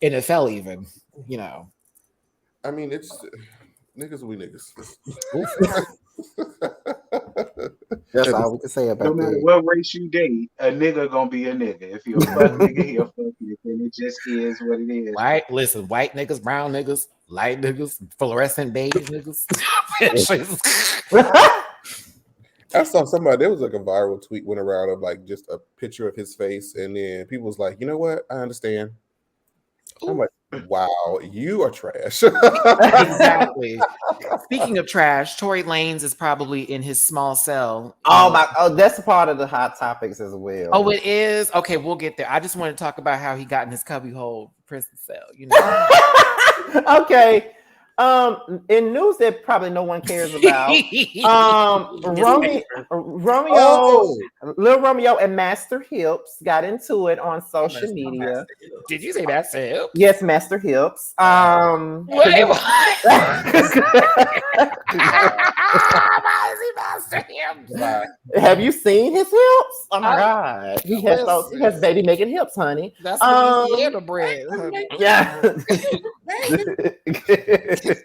NFL even. You know. I mean, it's niggas. We niggas. That's all we can say no about matter that. what race you date, a nigga gonna be a nigga. If you're a fuck nigga, he a fuck nigga, and it just is what it is. White niggas, brown niggas, light niggas, fluorescent beige niggas. I saw somebody. There was like a viral tweet went around of like just a picture of his face, and then people was like, "You know what? I understand." I'm like, "Wow, you are trash." Exactly. Speaking of trash, Tory Lanez is probably in his small cell. That's a part of the hot topics as well. Oh, it is? Okay, we'll get there. I just want to talk about how he got in his cubbyhole prison cell. You know. Okay. In news that probably no one cares about. Lil Romeo and Master Hips got into it on social media. Did you say Master Hips? Yes, Master Hips. Wait, what? Why is he Master Hips? Have you seen his hips? Oh my I- God, he has baby making hips, honey. That's Louisiana bread. Yeah.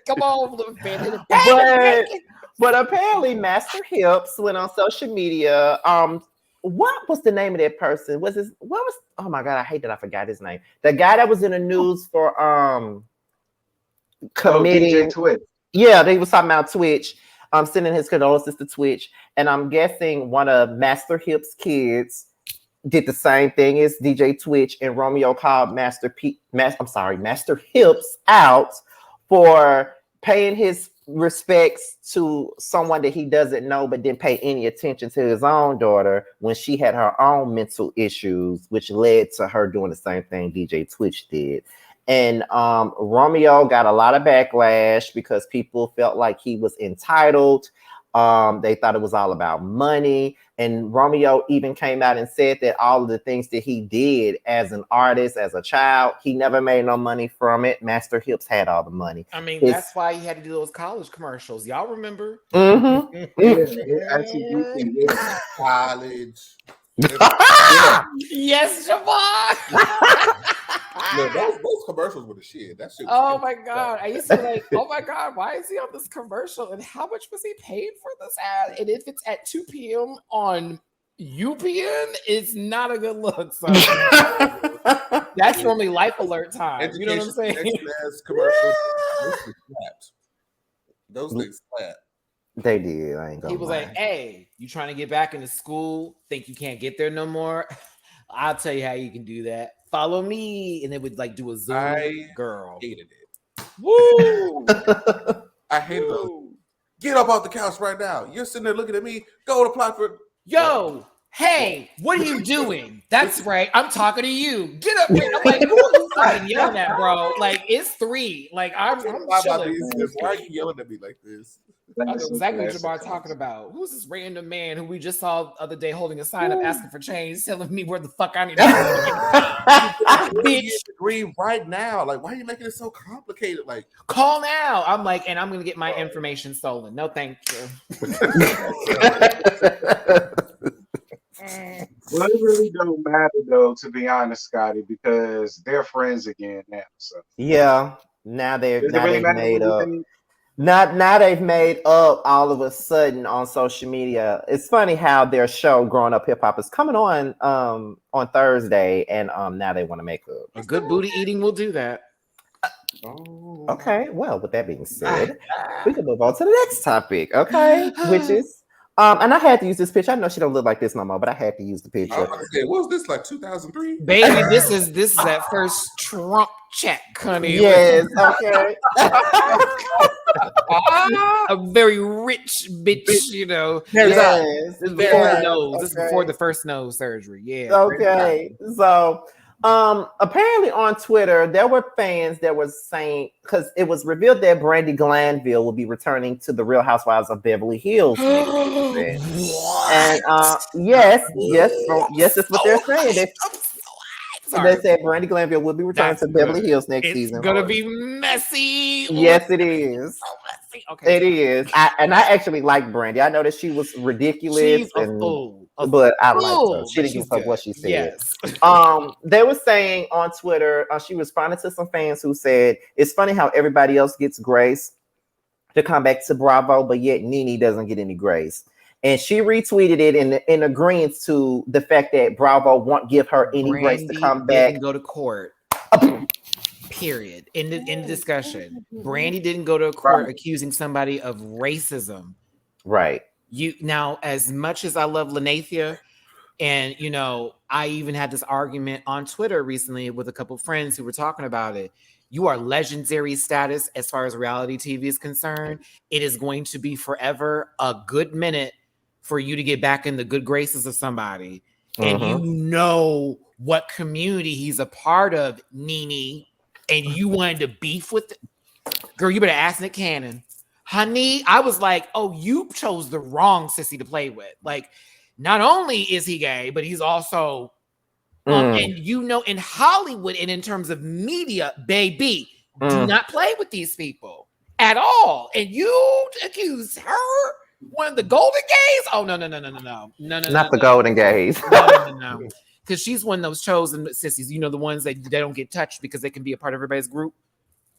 Come on, little baby. But apparently, Master Hips went on social media. What was the name of that person? Oh my God, I hate that I forgot his name. The guy that was in the news for committing. DJ Twitch. Yeah, they was talking about Twitch. Sending his condolences to Twitch, and I'm guessing one of Master Hips' kids did the same thing as DJ Twitch, and Romeo called Master Hips out for paying his respects to someone that he doesn't know, but didn't pay any attention to his own daughter when she had her own mental issues, which led to her doing the same thing DJ Twitch did. And Romeo got a lot of backlash because people felt like he was entitled. They thought it was all about money. And Romeo even came out and said that all of the things that he did as an artist, as a child, he never made no money from it. Master Hips had all the money. I mean, that's why he had to do those college commercials. Y'all remember? Mm-hmm. College. Yes, Javon. Look, those commercials were the shit. That shit. Oh my god! I used to be like, oh my god, why is he on this commercial? And how much was he paid for this ad? And if it's at 2 p.m. on UPN, it's not a good look. So that's normally Life Alert time. You know what I'm saying? Commercials. Those things slap. They did. I ain't gonna He was lie. like, hey, you trying to get back into school? Think you can't get there no more? I'll tell you how you can do that. Follow me. And they would like do a Zoom. Girl. Hated it. Woo! I hated those. Get up off the couch right now. You're sitting there looking at me. Go and apply for. Yo, hey, what are you doing? That's right. I'm talking to you. Get up here. I'm like, who are you fucking yelling at, bro? Like, it's 3. Like, I'm chilling. Why are you yelling at me like this? I know exactly what Jamar talking about. Who's this random man who we just saw the other day holding a sign up asking for change, telling me where the fuck I need to go? Bitch, Agree right now. Like, why are you making it so complicated? Like, call now. I'm like, and I'm gonna get my information stolen. No, thank you. Well, it really don't matter though, to be honest, Scotty, because they're friends again now. So Yeah. Now does it they've really matter made up. anything? Now they've made up all of a sudden on social media. It's funny how their show Growing Up Hip Hop is coming on Thursday, and now they want to make up. A good booty eating will do that. oh, Okay, well, with that being said, we can move on to the next topic, okay? Which is and I had to use this picture. I know she don't look like this no more, but I had to use the I picture. was about to say, what was this, like 2003? Baby, this is that first Trump check, honey. Yes, okay. A very rich bitch, you know. Yes. This is before the yes, nose. This is before okay. the first nose surgery. Yeah. Okay, so apparently on Twitter there were fans that were saying, because it was revealed that Brandi Glanville will be returning to the Real Housewives of Beverly Hills next season. And yes, that's what they're saying. They said Brandi Glanville will be returning That's to Beverly good. Hills next It's season. gonna be messy. Yes, it is. So messy. Okay. It is. I actually like Brandi. I know that she was ridiculous, She's a and fool. but I liked her. Fool, She didn't but give a fuck she's what she said. Yes. They were saying on Twitter, she responded to some fans who said, it's funny how everybody else gets grace to come back to Bravo, but yet Nene doesn't get any grace. And she retweeted it in agreement to the fact that Bravo won't give her any grace to come back. Didn't go to court. Period. In the discussion, Brandi didn't go to court accusing somebody of racism. Right. You now, as much as I love Lanathia, and you know, I even had this argument on Twitter recently with a couple of friends who were talking about it. You are legendary status as far as reality TV is concerned. It is going to be forever a good minute for you to get back in the good graces of somebody. And you know what community he's a part of, Nene, and you wanted to beef with it. Girl, you better ask Nick Cannon. Honey, I was like, oh, you chose the wrong sissy to play with. Like, not only is he gay, but he's also, and you know, in Hollywood and in terms of media, baby, do not play with these people at all. And you accuse her, one of the Golden Gays? Oh, no. Not the Golden Gays. No. Because she's one of those chosen sissies, you know, the ones that they don't get touched because they can be a part of everybody's group.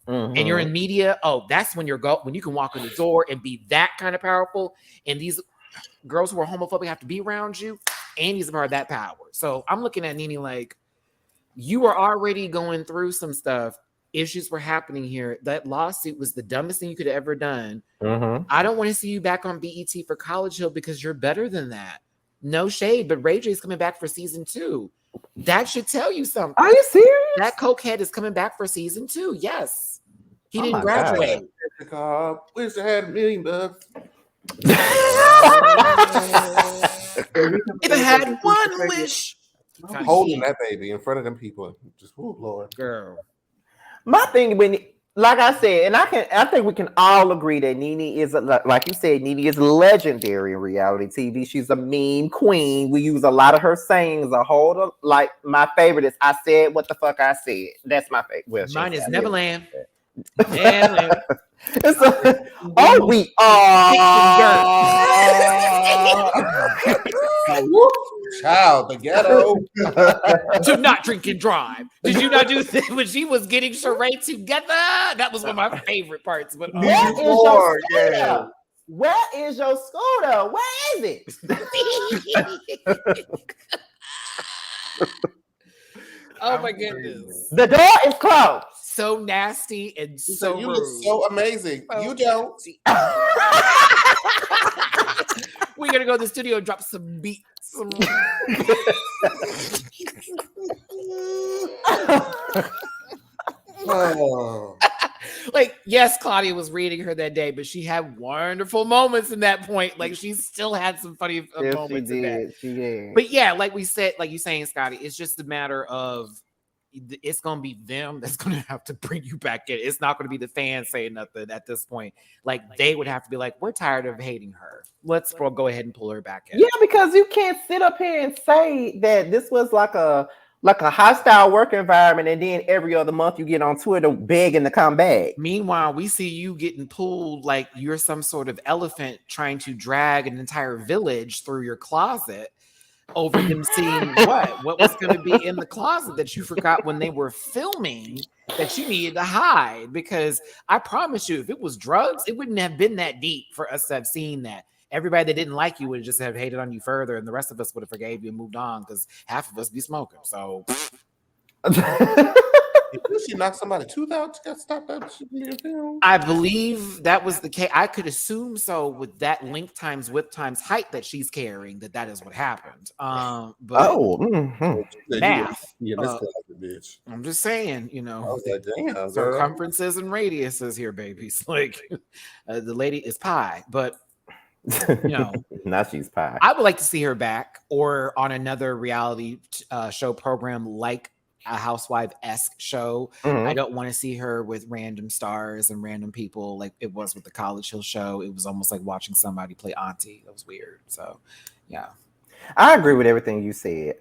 And you're in media. Oh, that's when when you can walk in the door and be that kind of powerful. And these girls who are homophobic have to be around you. And he's a part of that power. So I'm looking at Nene like, you were already going through some stuff. Issues were happening here. That lawsuit was the dumbest thing you could have ever done. I don't want to see you back on BET for College Hill because you're better than that. No shade, but Ray J is coming back for season 2. That should tell you something. Are you serious? That cokehead is coming back for season 2. Yes. He Oh didn't my graduate. Wish I had $1 million. If I had one wish. Holding that baby in front of them people. Just, oh, Lord. Girl. My thing, like I said, and I think we can all agree that Nene is, like you said, Nene is legendary in reality TV. She's a meme queen. We use a lot of her sayings. Like my favorite is, I said what the fuck I said. That's my favorite. Well, Mine is said, Neverland. Neverland. We are. Child, the ghetto. To not drink and drive. Did you not do that when she was getting Sheree together? That was one of my favorite parts. But Where is your Lord, scooter? yeah. Where is your scooter? Where is it? oh my goodness. The door is closed. So nasty and She so said, you rude. look so amazing. So You don't. We're gonna go to the studio and drop some beats. Oh. Like, yes, Claudia was reading her that day, but she had wonderful moments in that point. Like, she still had some funny Yes, moments in that. She did. But yeah, like we said, like you saying, Scotty, it's just a matter of it's gonna be them that's gonna have to bring you back in. It's not gonna be the fans saying nothing at this point. Like they would have to be like, we're tired of hating her. Let's go ahead and pull her back in. Yeah, because you can't sit up here and say that this was like a hostile work environment, and then every other month you get on Twitter begging to come back. Meanwhile, we see you getting pulled like you're some sort of elephant trying to drag an entire village through your closet over them seeing what was going to be in the closet that you forgot when they were filming that you needed to hide. Because I promise you, if it was drugs, it wouldn't have been that deep for us to have seen that. Everybody that didn't like you would just have hated on you further, and the rest of us would have forgave you and moved on because half of us be smoking. So Did she knock somebody's tooth out? She got stopped that shit from being filmed? I believe that was the case. I could assume so with that length times width times height that she's carrying, that is what happened. But math. Yeah, this bitch. I'm just saying, I was like, damn, girl. circumferences and radiuses here, babies. Like the lady is pie, but now she's pie. I would like to see her back or on another reality show program like a housewife-esque show. I don't want to see her with random stars and random people like it was with the College Hill show. It was almost like watching somebody play auntie. That was weird. So yeah, I agree with everything you said.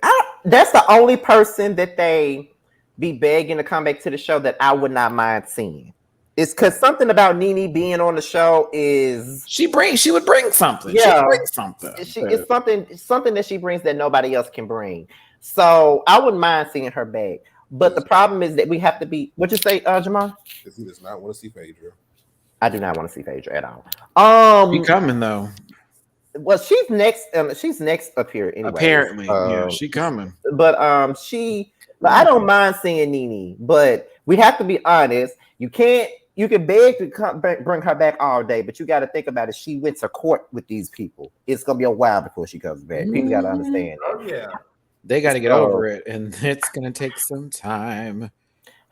That's the only person that they be begging to come back to the show that I would not mind seeing. It's because something about Nene being on the show is she would bring something. Yeah. She brings something. It's something that she brings that nobody else can bring. So I wouldn't mind seeing her back. But the problem is that we have to be. What you say, Jamal? Because he does not want to see Phaedra. I do not want to see Phaedra at all. She coming though. Well, she's next. She's next up here anyway. Apparently, yeah, she coming. But I don't mind seeing Nene, but we have to be honest. You can beg to come back, bring her back all day, but you got to think about it. She went to court with these people. It's gonna be a while before she comes back. People got to understand. Oh yeah. They got to get over it, and it's gonna take some time.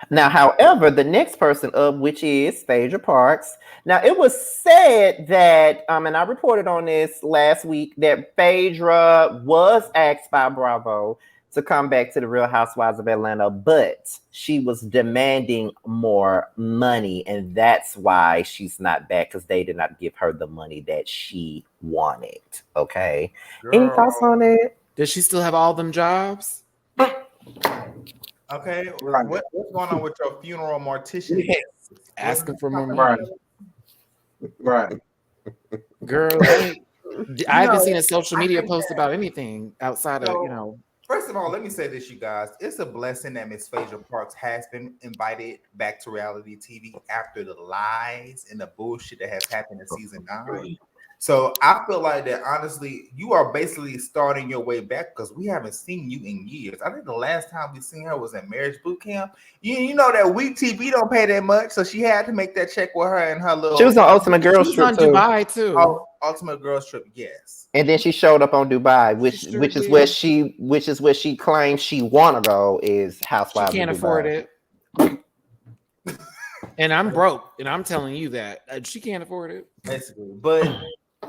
Now, however, the next person up, which is Phaedra Parks. Now, it was said that, and I reported on this last week, that Phaedra was asked by Bravo to come back to the Real Housewives of Atlanta, but she was demanding more money, and that's why she's not back, because they did not give her the money that she wanted. Okay. Girl. Any thoughts on it? Does she still have all them jobs? Okay, what's going on with your funeral mortician? Asking for more money. Right. Girl, I haven't seen a social media post about anything outside of, First of all, let me say this, you guys. It's a blessing that Miss Phaedra Parks has been invited back to reality TV after the lies and the bullshit that has happened in season 9. So I feel like that, honestly, you are basically starting your way back because we haven't seen you in years. I think the last time we seen her was at Marriage Boot Camp. You know that Week TV don't pay that much, so she had to make that check with her and her little. She was on Ultimate Girls Trip on too. Dubai too. Oh, Ultimate Girls Trip, yes. And then she showed up on Dubai, which is where she claims she want to go, is Housewives. She can't afford it. And I'm broke, and I'm telling you that she can't afford it. Basically, but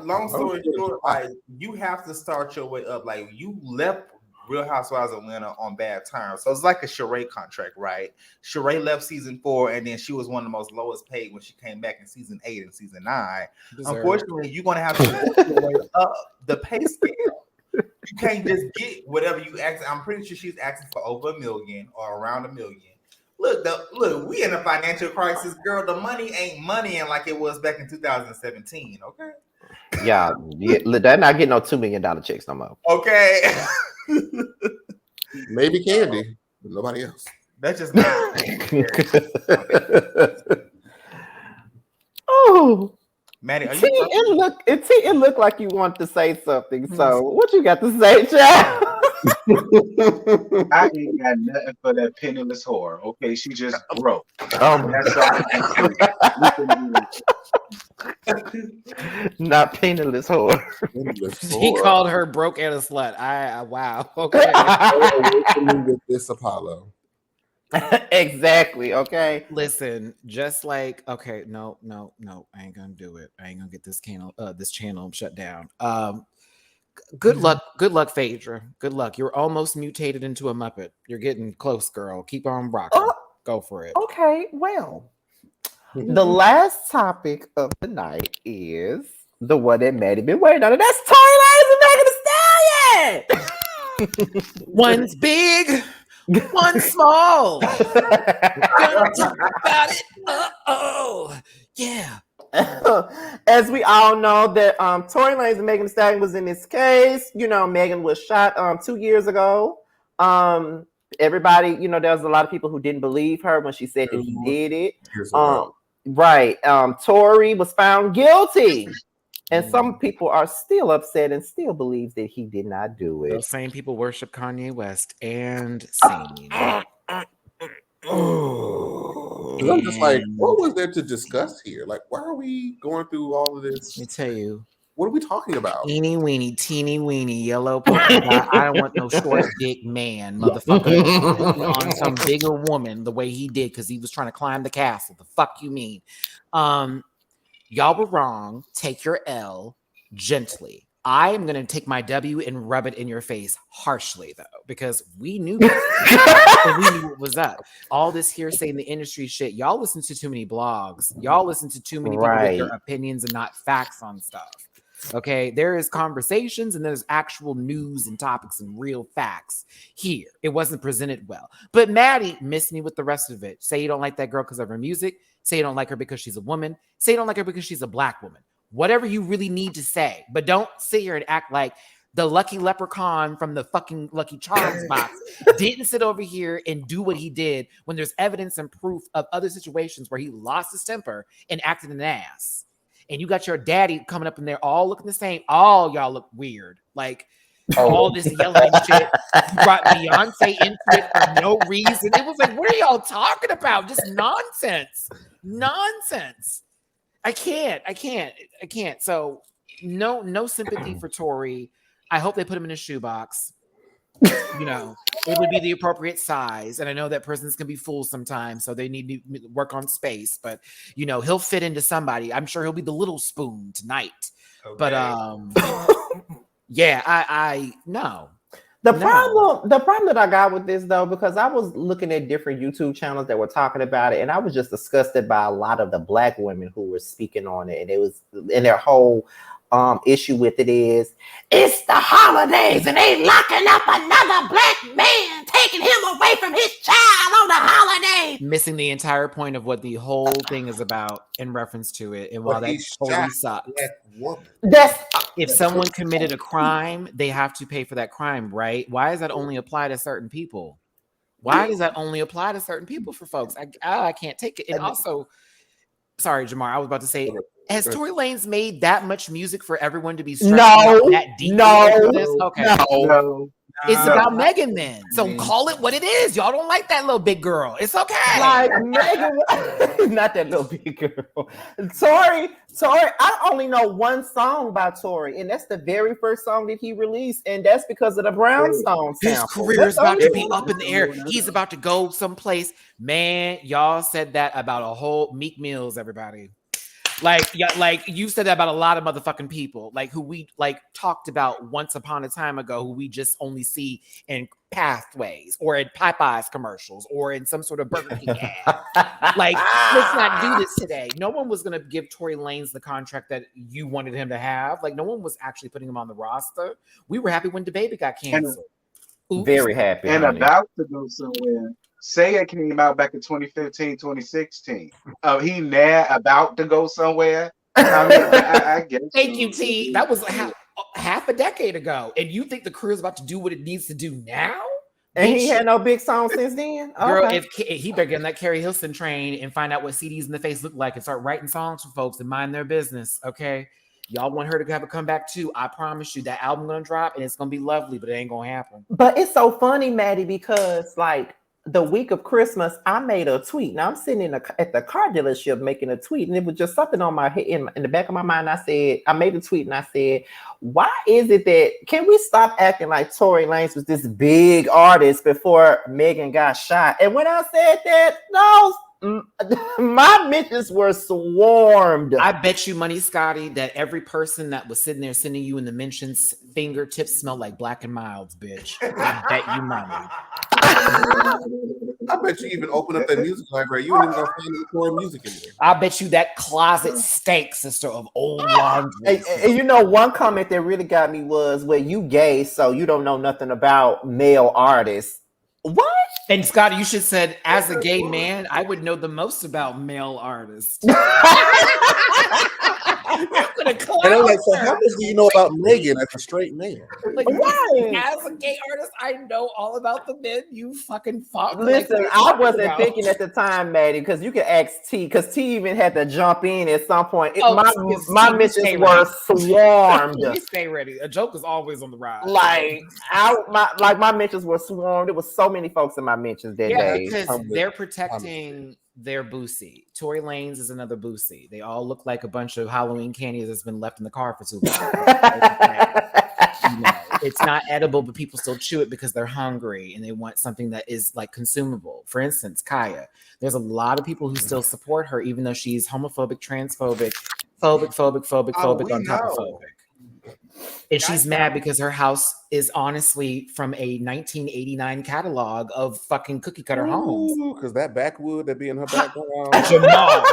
long story short, like you have to start your way up. Like you left Real Housewives of Atlanta on bad terms, so it's like a Sheree contract, right? Sheree left season 4, and then she was one of the most lowest paid when she came back in season 8 and season 9. Unfortunately, you're gonna have to work your way up the pay scale. You can't just get whatever you ask. I'm pretty sure she's asking for over $1 million or around $1 million. Look, we in a financial crisis, girl. The money ain't money, and like it was back in 2017. Okay. Yeah, they're not getting no $2 million checks no more. Okay. Maybe Candy, but nobody else. That's just not. Oh, Maddie, are T, you? it looked like you want to say something. So what you got to say, child? I ain't got nothing for that penniless whore. Okay, she just broke. Oh, That's all. not penniless whore. He called her broke and a slut. Wow. Okay. With this Apollo. Exactly. Okay. Listen, just like no, I ain't gonna do it. I ain't gonna get this channel shut down. Good luck, Phaedra. Good luck. You're almost mutated into a Muppet. You're getting close, girl. Keep on rocking. Go for it. Okay. Well, the last topic of the night is the one that Maddie been waiting on, and that's Tory Lanez and Megan Thee Stallion. One's big, one's small. Gonna talk about it. Yeah. As we all know, that Tory Lanez and Megan Thee Stallion was in this case. You know, Megan was shot 2 years ago. Everybody, you know, there was a lot of people who didn't believe her when she said that he did it. Right. Tory was found guilty. And some people are still upset and still believe that he did not do it. Those same people worship Kanye West and sing. I'm just like, what was there to discuss here? Like, why are we going through all of this? Let me tell you. What are we talking about? Teeny weeny, teeny weeny, yellow polka dot. I don't want no short dick man, motherfucker, on some bigger woman the way he did because he was trying to climb the castle. The fuck you mean? Y'all were wrong. Take your L gently. I am gonna take my W and rub it in your face harshly, though, because we knew what was up. All this hearsay in the industry shit. Y'all listen to too many blogs. Y'all listen to too many people with their opinions and not facts on stuff. Okay, there is conversations and there's actual news and topics and real facts here. It wasn't presented well. But Maddie missed me with the rest of it. Say you don't like that girl because of her music. Say you don't like her because she's a woman. Say you don't like her because she's a black woman. Whatever you really need to say. But don't sit here and act like the lucky leprechaun from the fucking Lucky Charms box didn't sit over here and do what he did when there's evidence and proof of other situations where he lost his temper and acted an ass. And you got your daddy coming up in there all looking the same. All y'all look weird. Like all this yelling and shit. You brought Beyonce into it for no reason. It was like, what are y'all talking about? Just nonsense. Nonsense. I can't. So no sympathy for Tory. I hope they put him in a shoebox. You know, it would be the appropriate size. And I know that prisons can be full sometimes, so they need to work on space. But, you know, he'll fit into somebody. I'm sure he'll be the little spoon tonight. Okay. But, yeah, I no. The problem that I got with this, though, because I was looking at different YouTube channels that were talking about it, and I was just disgusted by a lot of the black women who were speaking on it. And it was, and their whole issue with it is, it's the holidays and they locking up another black man, taking him away from his child on the holidays. Missing the entire point of what the whole thing is about in reference to it. And while that totally sucks, if someone committed a crime, they have to pay for that crime, right? Why does that only apply to certain people? Why does that only apply to certain people for folks? I can't take it. And also, sorry, Jamar, I was about to say, has Tory Lanez made that much music for everyone to be that deep? No. It's about Megan then. So call it what it is. Y'all don't like that little big girl. It's okay. Like Megan, not that little big girl. Tory, I only know one song by Tory, and that's the very first song that he released, and that's because of the Brownstone sample. His career is about to be up in the air. He's about to go someplace. Man, y'all said that about a whole Meek Mills, everybody. Like you said that about a lot of motherfucking people, like who we like talked about once upon a time ago, who we just only see in Pathways or in Popeyes commercials or in some sort of Burger King ad. Like, let's not do this today. No one was going to give Tory Lanez the contract that you wanted him to have. Like, no one was actually putting him on the roster. We were happy when DaBaby got canceled. Very happy. And about to go somewhere. Saya came out back in 2015, 2016. He now about to go somewhere. I mean, I guess. Thank you, T. That was half a decade ago. And you think the career is about to do what it needs to do now? And he Bitch. had no big song since then. Girl, Okay. if he better get on that Carrie Hilson train and find out what CDs in the face look like and start writing songs for folks and mind their business, okay? Y'all want her to have a comeback too. I promise you that album gonna drop and it's gonna be lovely, but it ain't gonna happen. But it's so funny, Maddie, because like the week of Christmas, I made a tweet. Now I'm sitting at the car dealership making a tweet, and it was just something on my head in the back of my mind. I made a tweet and I said, why is it that can we stop acting like Tory Lanez was this big artist before Megan got shot? And when I said that, my mentions were swarmed. I bet you money, Scotty, that every person that was sitting there sending you in the mentions fingertips smell like Black and Milds, bitch. I bet you money. I bet you even open up that music library. You ain't even gonna find any Tory music in there. I bet you that closet stinks, sister, of old laundry. And you know, one comment that really got me was, well, you gay, so you don't know nothing about male artists. What? And Scotty, you should have said, as a gay man, I would know the most about male artists. And I'm like, so how much do you know about Megan as a straight man? Like, Why? as a gay artist, I know all about the men you fucking fuck. Listen, like, I wasn't thinking at the time, Maddie, because you could ask T, because T even had to jump in at some point. My mentions were swarmed. You stay ready. A joke is always on the rise. My mentions were swarmed. There was so many folks in my mentions that day. Because they're protecting their Boosie. Tory Lanez is another Boosie. They all look like a bunch of Halloween candies that's been left in the car for too long. It's not edible, but people still chew it because they're hungry and they want something that is like consumable. For instance, Kaya. There's a lot of people who still support her, even though she's homophobic, transphobic, phobic on top of phobic. And she's mad because her house is honestly from a 1989 catalog of fucking cookie cutter homes. Because that backwood that be in her background. Jamal.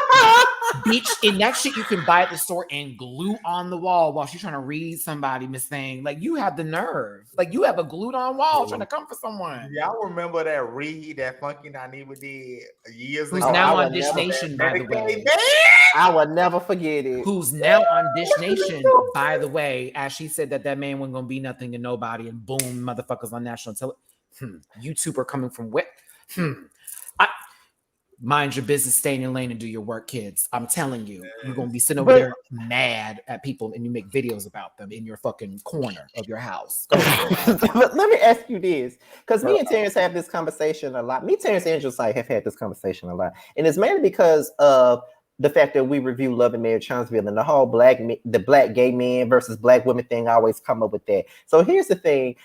Bitch, and that shit you can buy at the store and glue on the wall while she's trying to read somebody, Miss Thing. Like, you have the nerve. Like, you have a glued on wall trying to come for someone. Y'all remember that read that Funky Dineva did years Who's ago? now on Dish Nation, by the way. I will never forget it. Who's now on Dish Nation, by the way, as she said that man wasn't going to be nothing to nobody, and boom, motherfuckers on national television. YouTuber coming from where? Mind your business, stay in your lane and do your work, kids. I'm telling you, you're going to be sitting over there mad at people and you make videos about them in your fucking corner of your house. But let me ask you this, because me and Terrence have this conversation a lot. Me, Terrence, and Angel Site have had this conversation a lot. And it's mainly because of the fact that we review Love and Marriage Huntsville and the whole black gay men versus black women thing. I always come up with that. So here's the thing.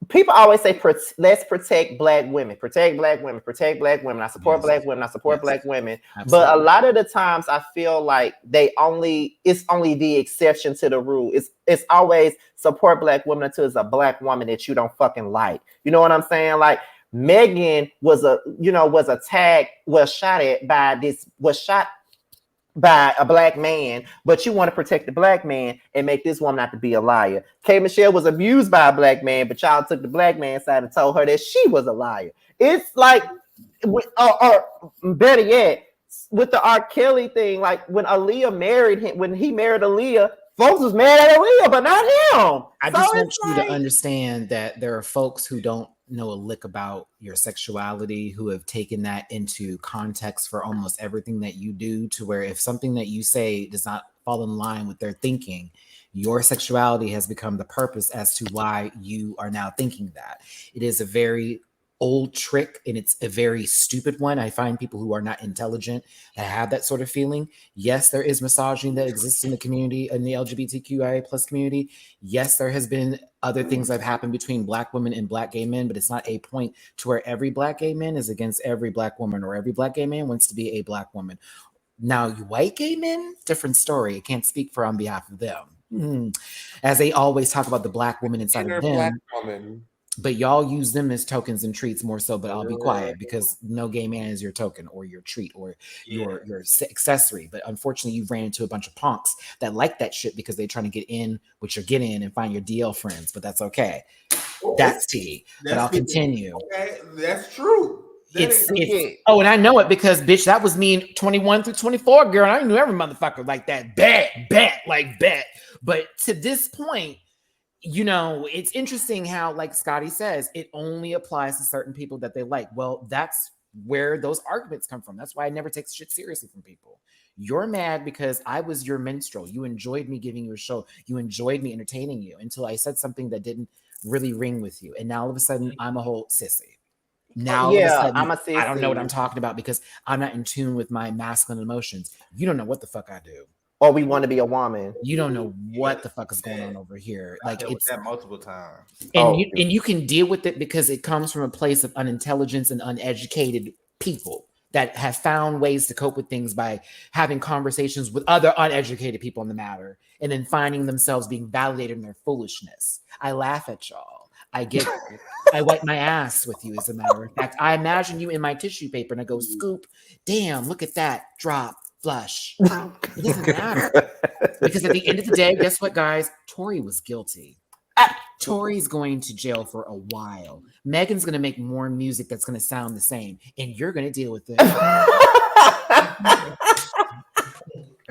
People always say, let's protect black women, protect black women, protect black women. I support black women. I support black women. Absolutely. But a lot of the times I feel like it's only the exception to the rule. It's always support black women until it's a black woman that you don't fucking like. You know what I'm saying? Like Megan was shot by a black man, but you want to protect the black man and make this woman not to be a liar. K. Michelle was abused by a black man, but y'all took the black man's side and told her that she was a liar. It's like, or better yet, with the R. Kelly thing, like when Aaliyah married him, when he married Aaliyah, folks was mad at Aaliyah, but not him. I just want you to understand that there are folks who don't know a lick about your sexuality, who have taken that into context for almost everything that you do, to where if something that you say does not fall in line with their thinking, your sexuality has become the purpose as to why you are now thinking that. It is a very old trick, and it's a very stupid one. I find people who are not intelligent that have that sort of feeling. Yes, there is misogyny that exists in the community, in the LGBTQIA plus community. Yes, there has been other things that have happened between black women and black gay men, but it's not a point to where every black gay man is against every black woman, or every black gay man wants to be a black woman. Now, white gay men, different story. I can't speak for on behalf of them. As they always talk about the black woman inside of them. Black woman. But y'all use them as tokens and treats more so, but I'll be quiet because no gay man is your token or your treat or your accessory. But unfortunately, you've ran into a bunch of punks that like that shit because they're trying to get in what you're getting in and find your DL friends, but that's okay. That's T. But I'll continue. Okay, that's true. Oh, and I know it because, bitch, that was me in 21 through 24, girl. I knew every motherfucker like that. Bet. But to this point, you know, it's interesting how, like Scotty says, it only applies to certain people that they like. Well, that's where those arguments come from. That's why I never take shit seriously from people. You're mad because I was your minstrel. You enjoyed me giving you a show. You enjoyed me entertaining you until I said something that didn't really ring with you. And now all of a sudden, I'm a whole sissy. Now, all of a sudden, I'm a sissy. I don't know what I'm talking about because I'm not in tune with my masculine emotions. You don't know what the fuck I do. Or we want to be a woman. You don't know what the fuck is going on over here. Like, it's that multiple times. And you can deal with it because it comes from a place of unintelligence and uneducated people that have found ways to cope with things by having conversations with other uneducated people on the matter and then finding themselves being validated in their foolishness. I laugh at y'all. I get it. I wipe my ass with you, as a matter of fact. I imagine you in my tissue paper and I go, scoop, damn, look at that, drop, flush. It doesn't matter. Because at the end of the day, guess what, guys? Tori was guilty. Tori's going to jail for a while. Megan's going to make more music that's going to sound the same, and you're going to deal with it.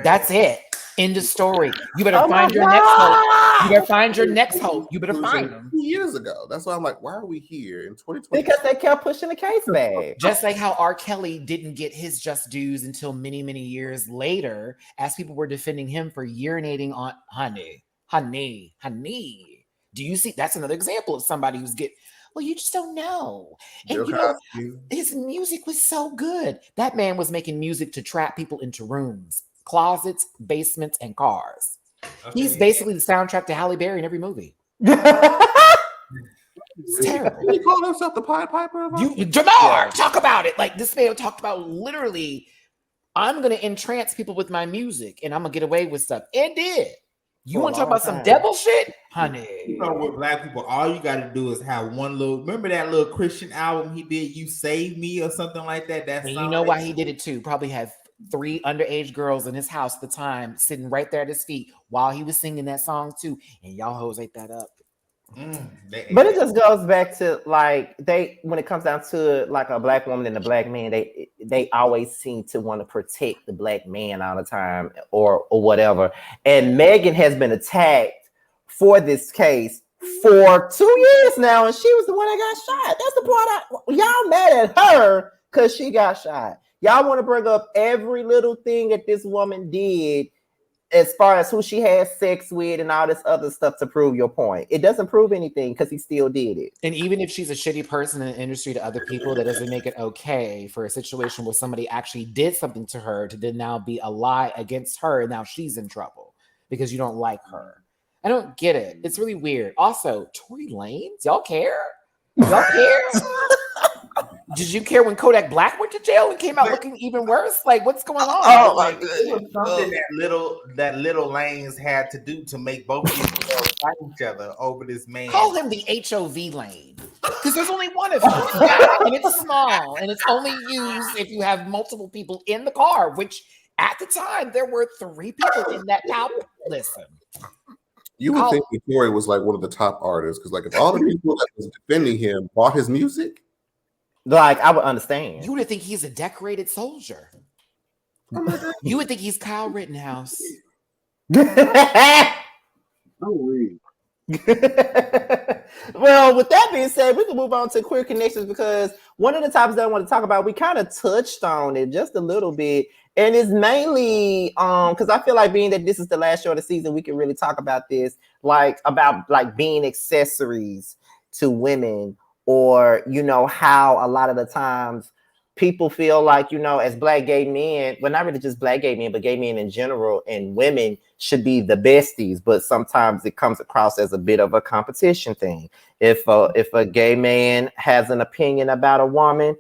That's it. End of story. You better find your next hope. You better find your next hope. You better find them. 2 years ago. That's why I'm like, why are we here in 2020? Because they kept pushing the case back. Just like how R. Kelly didn't get his just dues until many, many years later, as people were defending him for urinating on honey. Do you see? That's another example of somebody who's well, you just don't know. And you know, his music was so good. That man was making music to trap people into rooms, closets, basements, and cars. Okay. He's basically the soundtrack to Halle Berry in every movie. It's terrible. He called himself the Pied Piper. Jamar, talk about it. Like, this man talked about literally, I'm going to entrance people with my music and I'm going to get away with stuff. And did. You want to talk about some devil shit? Honey. You know, with black people, all you got to do is have one little, remember that little Christian album he did, You Save Me or something like that? And you know why he did it too? Probably had 3 underage girls in his house at the time sitting right there at his feet while he was singing that song too. And y'all hoes ate that up. But it just goes back to, like, when it comes down to like a black woman and a black man, they always seem to want to protect the black man all the time or whatever. And Megan has been attacked for this case for 2 years now, and she was the one that got shot. That's the part y'all mad at her because she got shot. Y'all want to bring up every little thing that this woman did as far as who she had sex with and all this other stuff to prove your point. It doesn't prove anything because he still did it. And even if she's a shitty person in the industry to other people, that doesn't make it okay for a situation where somebody actually did something to her to then now be a lie against her, and now she's in trouble because you don't like her. I don't get it. It's really weird. Also, Tory Lanez, y'all care? Y'all care? Did you care when Kodak Black went to jail and came out looking even worse? Like, what's going on? Oh, like, it was something that little Lanes had to do to make both of them fight each other over this man. Call him the HOV lane, because there's only one of them, and it's small, and it's only used if you have multiple people in the car. Which at the time there were 3 people in that car. Listen. You would think that Tory was like one of the top artists, because like if all the people that was defending him bought his music, like I would understand. You would think he's a decorated soldier. You would think he's Kyle Rittenhouse. Well, with that being said, we can move on to queer connections, because one of the topics that I want to talk about, we kind of touched on it just a little bit, and it's mainly because I feel like, being that this is the last show of the season, we can really talk about this, like about like being accessories to women, or you know how a lot of the times people feel like, you know, as Black gay men, well, not really just Black gay men, but gay men in general and women should be the besties, but sometimes it comes across as a bit of a competition thing. If a gay man has an opinion about a woman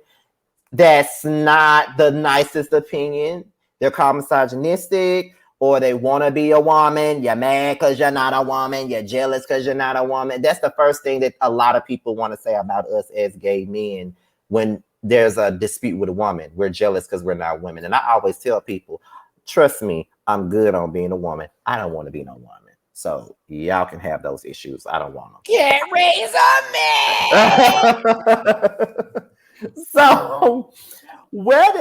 that's not the nicest opinion, they're called misogynistic, or they want to be a woman, you're mad because you're not a woman, you're jealous because you're not a woman. That's the first thing that a lot of people want to say about us as gay men when there's a dispute with a woman. We're jealous because we're not women. And I always tell people, trust me, I'm good on being a woman. I don't want to be no woman. So y'all can have those issues. I don't want them. Can't raise a man. So where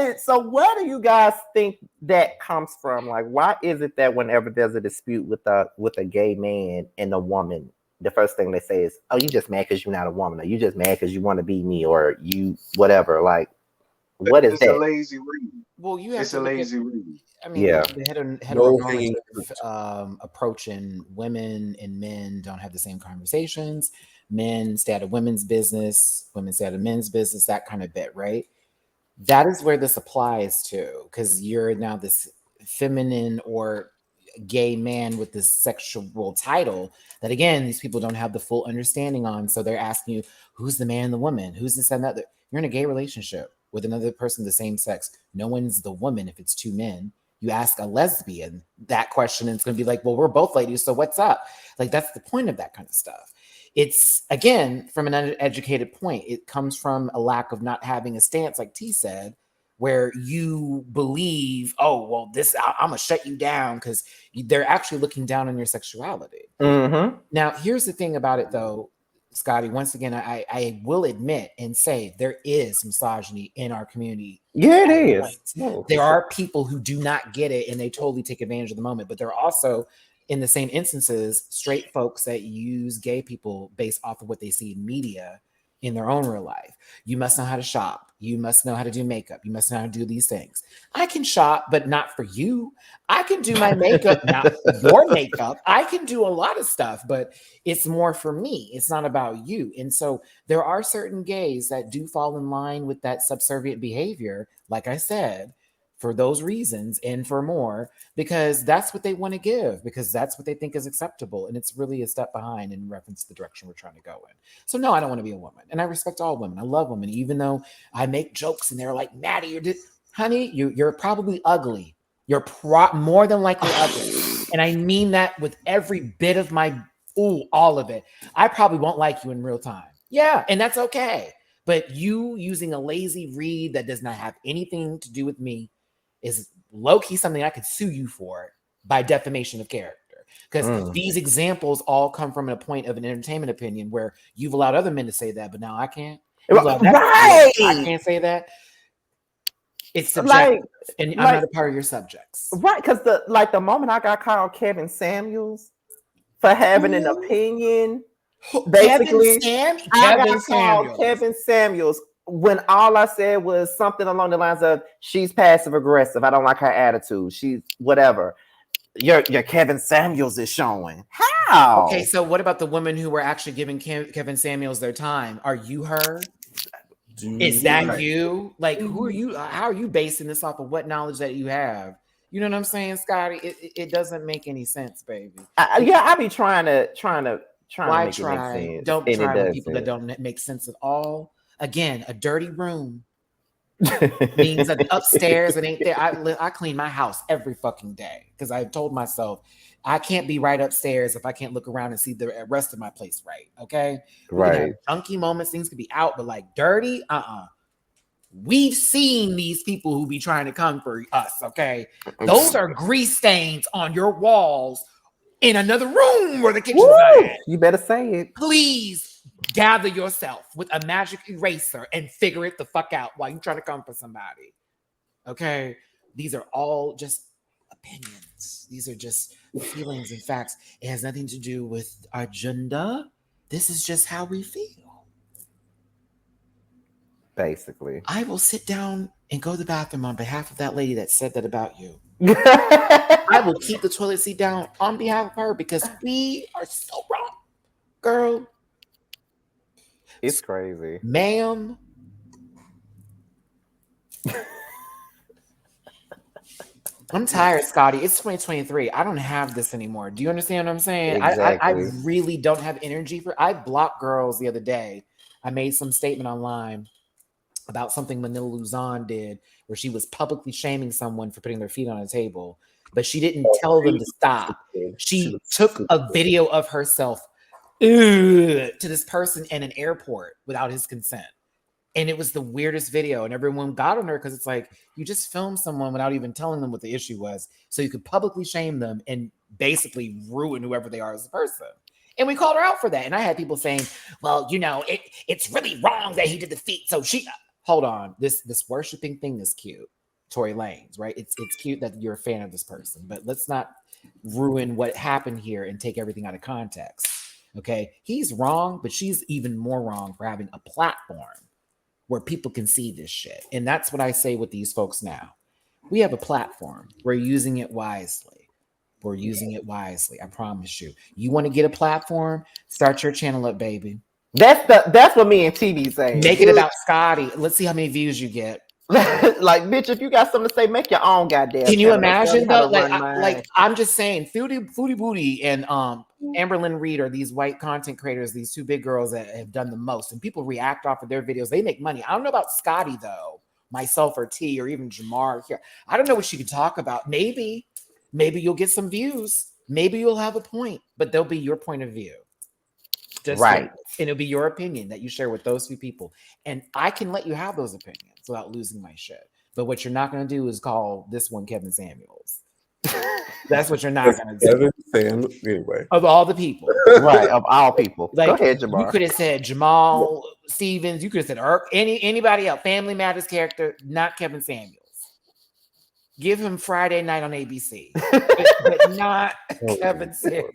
do you guys think that comes from? Like, why is it that whenever there's a dispute with a gay man and a woman, the first thing they say is, "Oh, you just mad because you're not a woman, or you just mad because you want to be me, or you whatever." Like, what is It's a that? lazy read. Well, you have It's to a look at. lazy read. I mean, Yeah. the No hanging heteronormative approach in women and men don't have the same conversations. Men stay out of women's business, women stay out of men's business, that kind of bit, right? That is where this applies to, because you're now this feminine or gay man with this sexual title that, again, these people don't have the full understanding on. So they're asking you, who's the man, the woman, who's this and that? You're in a gay relationship with another person of the same sex. No one's the woman if it's two men. You ask a lesbian that question, and it's going to be like, well, we're both ladies, so what's up? Like, that's the point of that kind of stuff. It's, again, from an uneducated point, it comes from a lack of not having a stance, like T said, where you believe, oh, well, I'm going to shut you down, because they're actually looking down on your sexuality. Mm-hmm. Now, here's the thing about it, though, Scotty. Once again, I will admit and say there is misogyny in our community. Yeah, it is. No, There are people who do not get it, and they totally take advantage of the moment. But there are also, in the same instances, straight folks that use gay people based off of what they see in media in their own real life. You must know how to shop. You must know how to do makeup. You must know how to do these things. I can shop, but not for you. I can do my makeup, not for your makeup. I can do a lot of stuff, but it's more for me. It's not about you. And so there are certain gays that do fall in line with that subservient behavior, like I said, for those reasons and for more, because that's what they want to give, because that's what they think is acceptable. And it's really a step behind in reference to the direction we're trying to go in. So no, I don't want to be a woman. And I respect all women. I love women, even though I make jokes and they're like, Maddie, honey, you're probably ugly. You're more than likely ugly. And I mean that with every bit of my, all of it. I probably won't like you in real time. Yeah, and that's okay. But you using a lazy read that does not have anything to do with me is low-key something I could sue you for by defamation of character. Because these examples all come from a point of an entertainment opinion where you've allowed other men to say that, but now I can't. Right. I can't say that. It's subjective, and I'm not a part of your subjects. Right, because the moment I got called Kevin Samuels for having an opinion, basically, Kevin Samuels, when all I said was something along the lines of, she's passive aggressive, I don't like her attitude, she's whatever. Your Kevin Samuels is showing. How? Okay, so what about the women who were actually giving Kevin Samuels their time? Are you her? Is that you? Like, who are you? How are you basing this off of what knowledge that you have? You know what I'm saying, Scotty? It doesn't make any sense, baby. I be trying to Why make try? it make sense. Don't try with people that don't make sense at all. Again, a dirty room means that upstairs it ain't there. I clean my house every fucking day because I've told myself I can't be right upstairs if I can't look around and see the rest of my place right. Okay, right. Junky moments, things could be out, but like dirty, We've seen these people who be trying to come for us. Okay, those are grease stains on your walls in another room where the kitchen's not at. You better say it. Please gather yourself with a magic eraser and figure it the fuck out while you're trying to come for somebody. Okay? These are all just opinions. These are just feelings and facts. It has nothing to do with our agenda. This is just how we feel. Basically. I will sit down and go to the bathroom on behalf of that lady that said that about you. I will keep the toilet seat down on behalf of her because we are so wrong, girl. It's crazy. Ma'am. I'm tired, Scotty. It's 2023. I don't have this anymore. Do you understand what I'm saying? Exactly. I really don't have energy for. I blocked girls the other day. I made some statement online about something Manila Luzon did where she was publicly shaming someone for putting their feet on a table, but she didn't tell them to stop. She took a video of herself to this person in an airport without his consent. And it was the weirdest video. And everyone got on her because it's like, you just filmed someone without even telling them what the issue was. So you could publicly shame them and basically ruin whoever they are as a person. And we called her out for that. And I had people saying, well, you know, it's really wrong that he did the feet. So hold on, this worshiping thing is cute. Tory Lanez, right? It's cute that you're a fan of this person, but let's not ruin what happened here and take everything out of context. Okay, he's wrong, but she's even more wrong for having a platform where people can see this shit. And that's what I say with these folks now. We have a platform. We're using it wisely. We're using it wisely. I promise you. You want to get a platform? Start your channel up, baby. That's what me and TV say. Make it about Scotty. Let's see how many views you get. Like, bitch, if you got something to say, make your own goddamn. Can you channel. imagine Tell though? me how to run mine. Like I'm just saying, Foodie Booty and Amberlynn Reed are these white content creators, these two big girls that have done the most, and people react off of their videos. They make money. I don't know about Scotty though, myself or T or even Jamar here. I don't know what she can talk about. Maybe you'll get some views. Maybe you'll have a point, but they'll be your point of view. Just right. and it'll be your opinion that you share with those few people. And I can let you have those opinions without losing my shit. But what you're not going to do is call this one Kevin Samuels. That's what you're not going to do. Kevin anyway. Of all the people. Right, of all people. Like, go ahead, Jamar. You could have said Jamal Stevens. You could have said anybody else. Family Matters character, not Kevin Samuels. Give him Friday night on ABC. but not Kevin Samuels.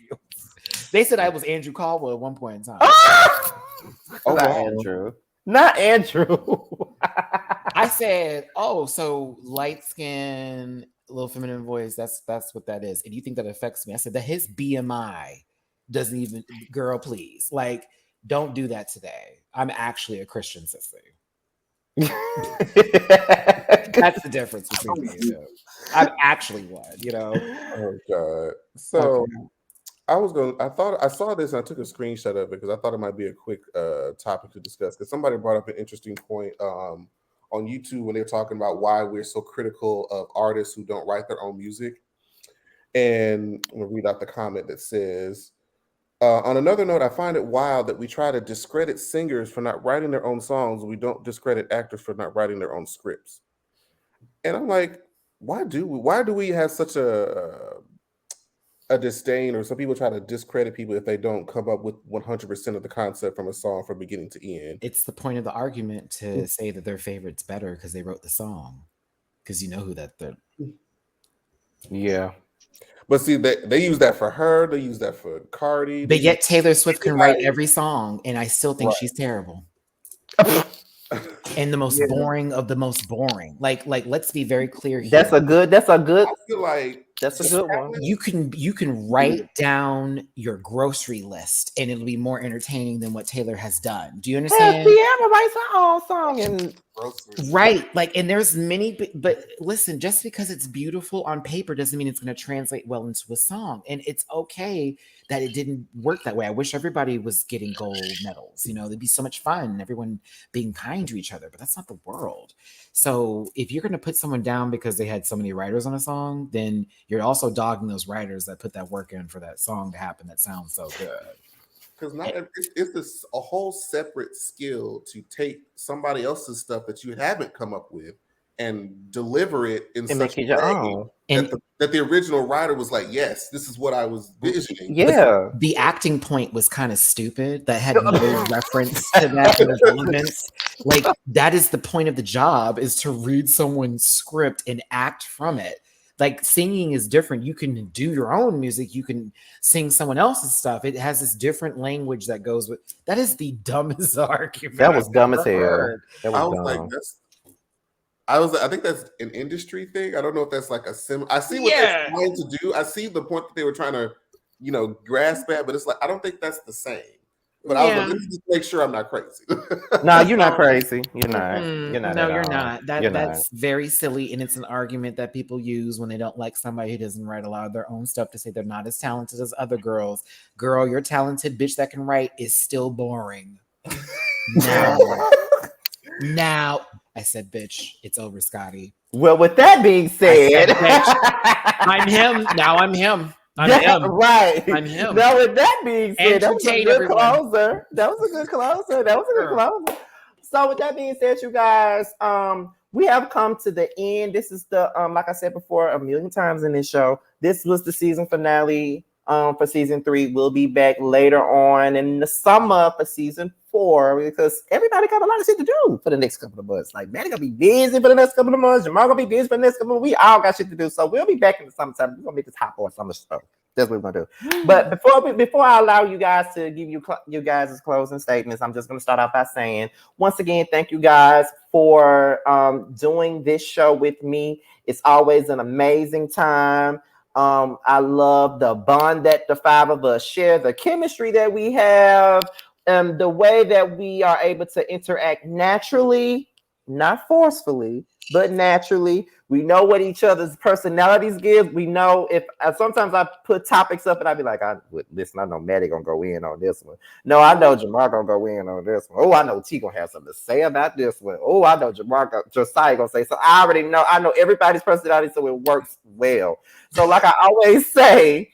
They said I was Andrew Caldwell at one point in time. Not Andrew. Not Andrew. I said, oh, so light skin, little feminine voice. That's what that is. And you think that affects me? I said that his BMI doesn't even, girl, please. Like, don't do that today. I'm actually a Christian sissy. That's the difference between me and you. I'm actually one, you know. Oh God. So okay. I saw this and I took a screenshot of it because I thought it might be a quick topic to discuss. Because somebody brought up an interesting point on YouTube when they were talking about why we're so critical of artists who don't write their own music. And I'm gonna read out the comment that says, on another note, I find it wild that we try to discredit singers for not writing their own songs. We don't discredit actors for not writing their own scripts. And I'm like, why do we have such a disdain, or some people try to discredit people if they don't come up with 100% of the concept from a song from beginning to end? It's the point of the argument to say that their favorite's better because they wrote the song, because you know who that they're. Yeah. But see, they use that for her. They use that for Cardi. But yet Taylor Swift can write every song, and I still think she's terrible. And the most boring of the most boring. Like, let's be very clear here. That's a good. I feel like that's a good one. You can write down your grocery list, and it'll be more entertaining than what Taylor has done. Do you understand? Tiana writes her own song and right. Like, and there's many, but listen, just because it's beautiful on paper doesn't mean it's going to translate well into a song. And it's okay that it didn't work that way. I wish everybody was getting gold medals. You know, it'd be so much fun, everyone being kind to each other, but that's not the world. So if you're going to put someone down because they had so many writers on a song, then you're also dogging those writers that put that work in for that song to happen that sounds so good. Because it's a whole separate skill to take somebody else's stuff that you haven't come up with and deliver it in such a way that the original writer was like, yes, this is what I was visioning. Yeah. The acting point was kind of stupid. That had no reference to that in the elements. Like, that is the point of the job, is to read someone's script and act from it. Like, singing is different. You can do your own music. You can sing someone else's stuff. It has this different language that goes with. That is the dumbest argument. That was dumb as hell. I think that's an industry thing. I don't know if that's like a I see what they're trying to do. I see the point that they were trying to, grasp at, but it's like, I don't think that's the same. But I was like, let me just make sure I'm not crazy. No, you're not crazy. You're not. You're not. No, you're not. That's very silly, and it's an argument that people use when they don't like somebody who doesn't write a lot of their own stuff to say they're not as talented as other girls. Girl, you're talented. Bitch that can write is still boring. Now, I said, bitch, it's over, Scotty. Well, with that being said, I'm him. Now I'm him. Right. I'm him. Now, with that being said, that was a good closer. That was a good closer. So, with that being said, you guys, we have come to the end. This is the like I said before a million times in this show, this was the season finale. for season 3. We'll be back later on in the summer for season 4 because everybody got a lot of shit to do for the next couple of months. Like, man, gonna be busy for the next couple of months. Jamal gonna be busy for the next couple of months. We all got shit to do. So we'll be back in the summertime. We're gonna make this hot boy summer show. That's what we're gonna do. But before I allow you guys to give you guys' closing statements, I'm just gonna start out by saying, once again, thank you guys for doing this show with me. It's always an amazing time. I love the bond that the 5 of us share, the chemistry that we have, the way that we are able to interact naturally, not forcefully, but naturally. We know what each other's personalities give. We know if sometimes I put topics up and I be like, listen, I know Maddie gonna go in on this one. No, I know Jamar gonna go in on this one. Oh, I know T gonna have something to say about this one. Oh, I know Josiah gonna say. So I already know. I know everybody's personality, so it works well. So like I always say,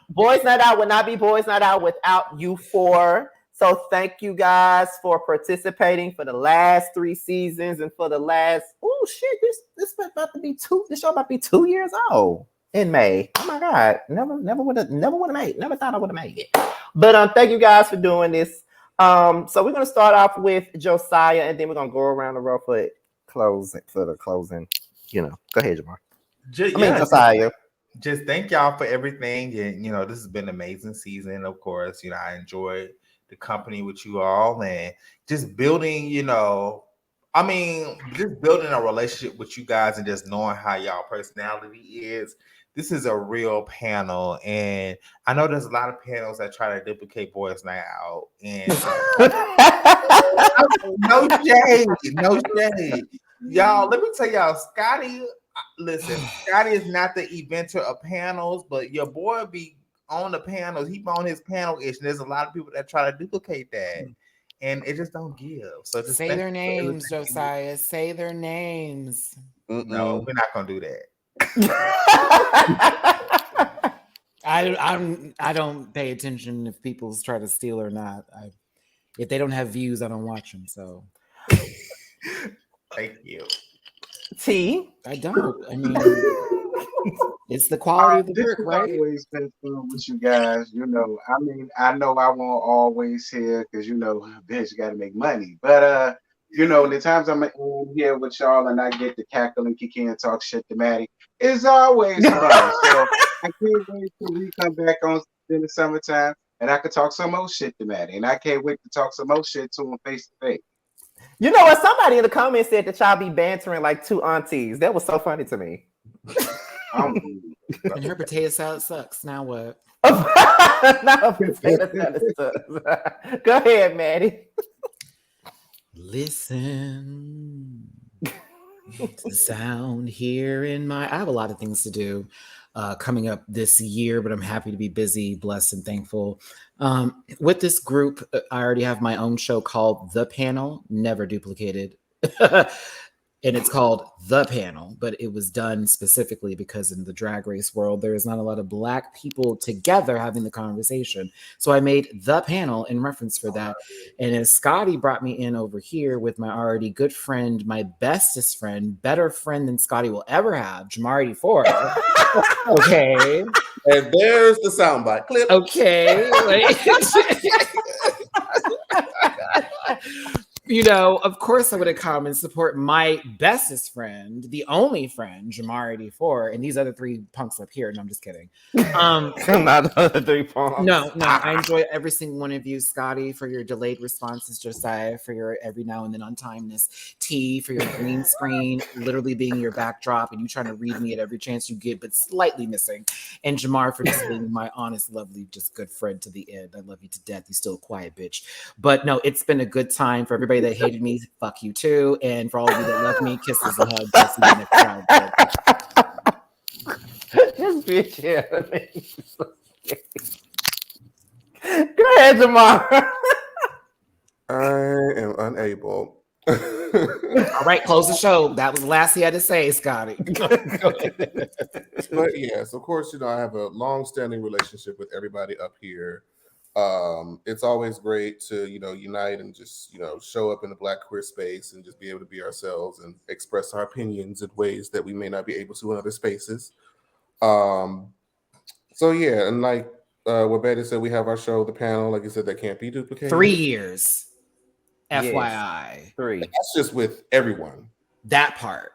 Boys Night Out would not be Boys Night Out without you 4. So thank you guys for participating for the last 3 seasons and for the last this about to be 2. This show about to be 2 years old in May. Oh my God, never thought I would have made it. But thank you guys for doing this. So we're gonna start off with Josiah, and then we're gonna go around the row for the closing. Go ahead, Jamar. Josiah. Just thank y'all for everything, and this has been an amazing season. Of course, I enjoyed the company with you all and just building, just building a relationship with you guys and just knowing how y'all personality is. This is a real panel. And I know there's a lot of panels that try to duplicate Boys Night Out. And no shade. Y'all, let me tell y'all, Scotty is not the inventor of panels, but your boy be on the panels, he on his panel ish, and there's a lot of people that try to duplicate that, and it just don't give. So just say their names, Josiah. Say their names. No, we're not gonna do that. I don't pay attention if people try to steal or not. If they don't have views, I don't watch them. So thank you. T. I don't. I mean, it's the quality of the work, right? Always been fun with you guys. I know I won't always hear because bitch got to make money. But the times I'm in here with y'all and I get to cackle and kick in and talk shit to Maddie, it's always fun. So I can't wait till we come back on in the summertime and I can talk some more shit to Maddie, and I can't wait to talk some more shit to him face to face. You know what? Somebody in the comments said that y'all be bantering like 2 aunties. That was so funny to me. And her potato salad sucks. Now what? Go ahead, Maddie. Listen to the sound here in my. I have a lot of things to do coming up this year, but I'm happy to be busy, blessed, and thankful. With this group, I already have my own show called The Panel, never duplicated. And it's called The Panel, but it was done specifically because in the Drag Race world, there is not a lot of Black people together having the conversation. So I made The Panel in reference for that. And as Scotty brought me in over here with my already good friend, my bestest friend, better friend than Scotty will ever have, Jamari Ford. Okay. And there's the soundbite clip. Okay. Of course I would have come and support my bestest friend, the only friend, Jamari D4, and these other 3 punks up here. No, I'm just kidding. Not the other 3 punks. No, I enjoy every single one of you. Scotty, for your delayed responses. Josiah, for your every now and then untimeness. T, for your green screen, literally being your backdrop, and you trying to read me at every chance you get, but slightly missing. And Jamar for just being my honest, lovely, just good friend to the end. I love you to death. You're still a quiet bitch. But no, it's been a good time. For everybody that hated me, fuck you too. And for all of you that love me, kisses and hugs. I'll see you next time. This bitch, yeah. Go ahead, Jamar. I am unable. All right, close the show. That was the last he had to say, Scotty. But yes, of course, I have a long-standing relationship with everybody up here. It's always great to, unite and just, show up in the Black queer space and just be able to be ourselves and express our opinions in ways that we may not be able to in other spaces. So yeah, and like what Betty said, we have our show, the panel. Like you said, that can't be duplicated. 3 years. Yes. FYI. 3. That's just with everyone. That part.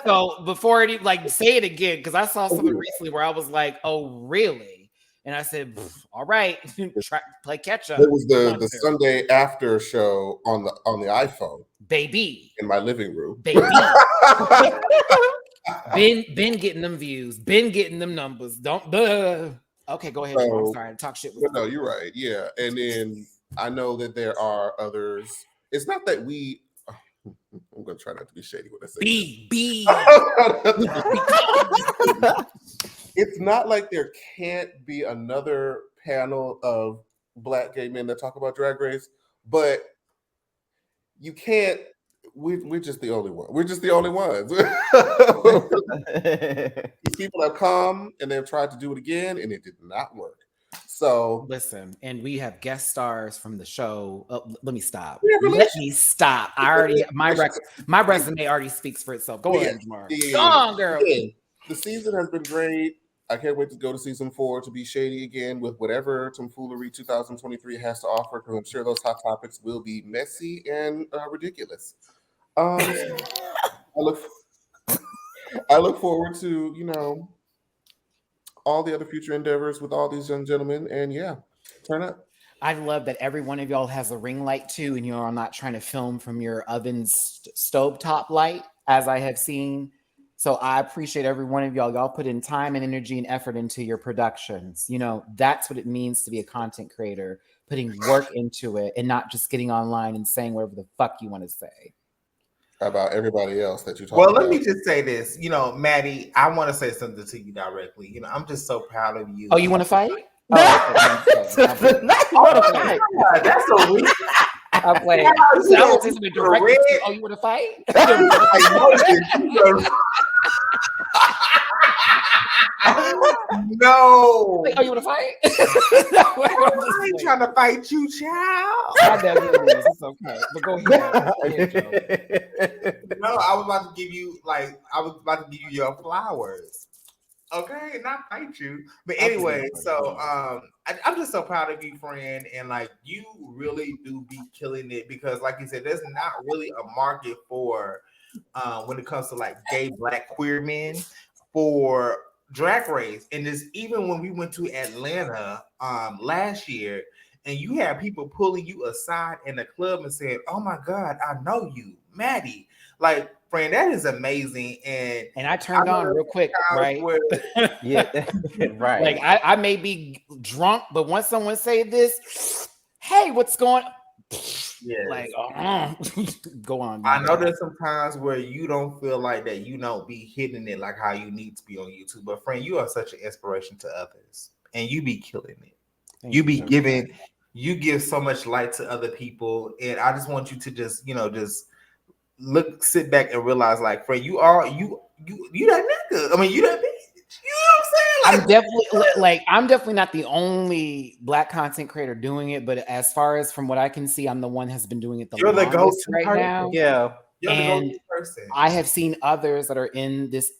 So before it, like, say it again, because I saw something recently where I was like, "Oh, really?" And I said, "All right, play catch up." It was the Sunday after show on the iPhone, baby, in my living room, baby. been getting them views, been getting them numbers. Don't. Okay, go ahead. I'm sorry, talk shit. No, you're right. Yeah, and then I know that there are others. It's not that we. I'm gonna try not to be shady when I say It's not like there can't be another panel of Black gay men that talk about Drag Race, but you can't. We're just the only one. We're just the only ones. People have come and they've tried to do it again, and it did not work. So listen, and we have guest stars from the show. Let me stop. Let me stop. I already my resume already speaks for itself. Go ahead, Jamar. Go on, girl. The season has been great. I can't wait to go to season 4 to be shady again with whatever tomfoolery 2023 has to offer, because I'm sure those hot topics will be messy and ridiculous. I look forward to all the other future endeavors with all these young gentlemen, and yeah, turn up. I love that every one of y'all has a ring light too, and you're not trying to film from your oven's stovetop light, as I have seen. So I appreciate every one of y'all. Y'all put in time and energy and effort into your productions. That's what it means to be a content creator, putting work into it and not just getting online and saying whatever the fuck you want to say. About everybody else that you talk about. Well, let me just say this. Maddie, I want to say something to you directly. I'm just so proud of you. Oh, you want to fight? That's a weak. I'm playing. I was just directly. Oh, you want to fight? No. Oh, you want to fight? I ain't trying to fight you, child. I know it is. It's okay. But go ahead. No, I was about to give you your flowers. Okay, not fight you. But anyway, so I'm just so proud of you, friend, and you really do be killing it, because like you said, there's not really a market for when it comes to gay Black queer men for Drag Race. And this, even when we went to Atlanta last year, and you had people pulling you aside in the club and saying, "Oh my God, I know you, Maddie." Friend, that is amazing. And I turned on real quick, right? Yeah, right. I may be drunk, but once someone say this, hey, what's going? Yeah, go on. I know there's some times where you don't feel like that, be hitting it like how you need to be on YouTube. But friend, you are such an inspiration to others, and you be killing it. You give so much light to other people, and I just want you to just sit back and realize, friend, you that nigga. I mean, you that bitch. You know what I'm saying? I'm definitely not the only Black content creator doing it, but as far as from what I can see, I'm the one has been doing it the longest right now. Yeah, and I have seen others that are in this,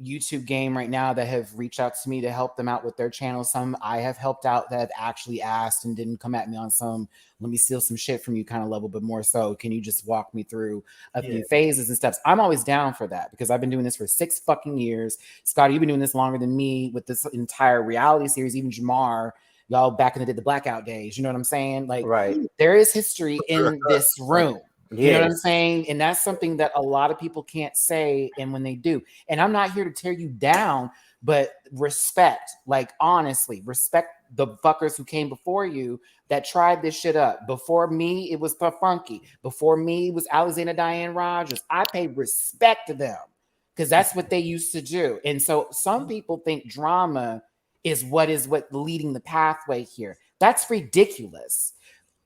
YouTube game right now that have reached out to me to help them out with their channel. Some I have helped out that have actually asked and didn't come at me on some let me steal some shit from you kind of level, but more so, can you just walk me through a few phases and steps? I'm always down for that, because I've been doing this for 6 fucking years. Scotty, you've been doing this longer than me with this entire reality series. Even Jamar, y'all back in the day, the blackout days. You know what I'm saying? Right. There is history in this room. Yes. You know what I'm saying? And that's something that a lot of people can't say. And when they do, and I'm not here to tear you down, but respect, honestly, respect the fuckers who came before you that tried this shit up. Before me, it was the Funky. Before me, it was Alexander Diane Rogers. I pay respect to them because that's what they used to do. And so some people think drama is what leading the pathway here. That's ridiculous.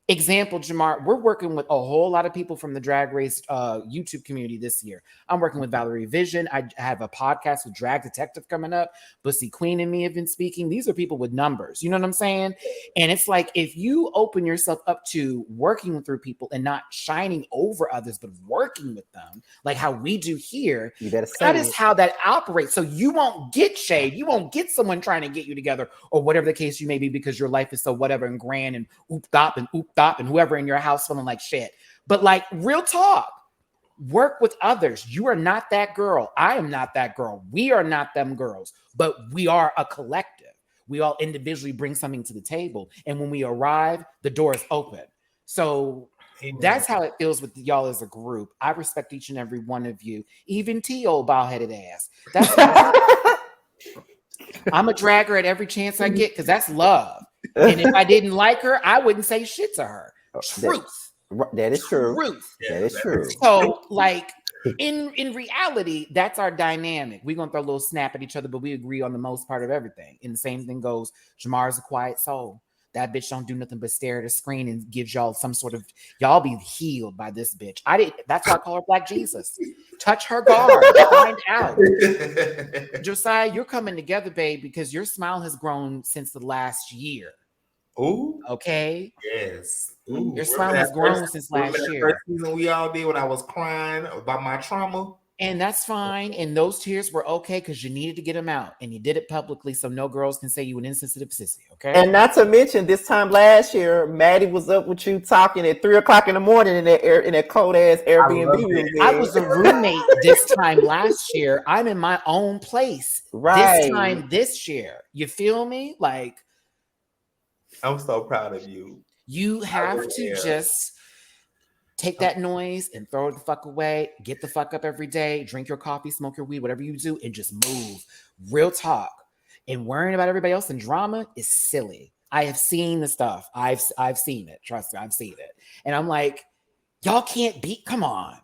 Example, Jamar, we're working with a whole lot of people from the Drag Race YouTube community this year. I'm working with Valerie Vision. I have a podcast with Drag Detective coming up. Bussy Queen and me have been speaking. These are people with numbers. You know what I'm saying? And it's like, if you open yourself up to working through people and not shining over others, but working with them, like how we do here, You better say that it. is how that operates. So you won't get shade. You won't get someone trying to get you together or whatever the case you may be, because your life is so whatever and grand and ooped up and whoever in your house feeling like shit. But like, real talk, work with others. You are not that girl. I am not that girl. We are not them girls, but we are a collective. We all individually bring something to the table. And when we arrive, the door is open. So that's how it feels with y'all as a group. I respect each and every one of you, even T, old bald-headed ass. That's I'm a drag her at every chance I get, because that's love. And if I didn't like her, I wouldn't say shit to her. Truth. That is true. Truth. That is true. So, like, in reality, that's our dynamic. We're gonna throw a little snap at each other, but we agree on the most part of everything. And the same thing goes, Jamar's a quiet soul. That bitch don't do nothing but stare at a screen and gives y'all some sort of, y'all be healed by this bitch. That's why I call her Black Jesus. Touch her guard, find out. Josiah, you're coming together, babe, because your smile has grown since the last year. Ooh, Okay? yes. Ooh, Your smile has grown since last year. First season we all did when I was crying about my trauma. And that's fine. And those tears were okay because you needed to get them out. And you did it publicly so no girls can say you an insensitive sissy, okay? And not to mention, this time last year, Maddie was up with you talking at 3:00 in the morning in that cold ass Airbnb room. I was a roommate this time last year. I'm in my own place this time this year. You feel me? Like, I'm so proud of you. You have to just take that noise and throw it the fuck away. Get the fuck up every day. Drink your coffee, smoke your weed, whatever you do, and just move. Real talk. And worrying about everybody else in drama is silly. I have seen the stuff. I've seen it. Trust me, I've seen it. And I'm like, y'all can't beat. Come on.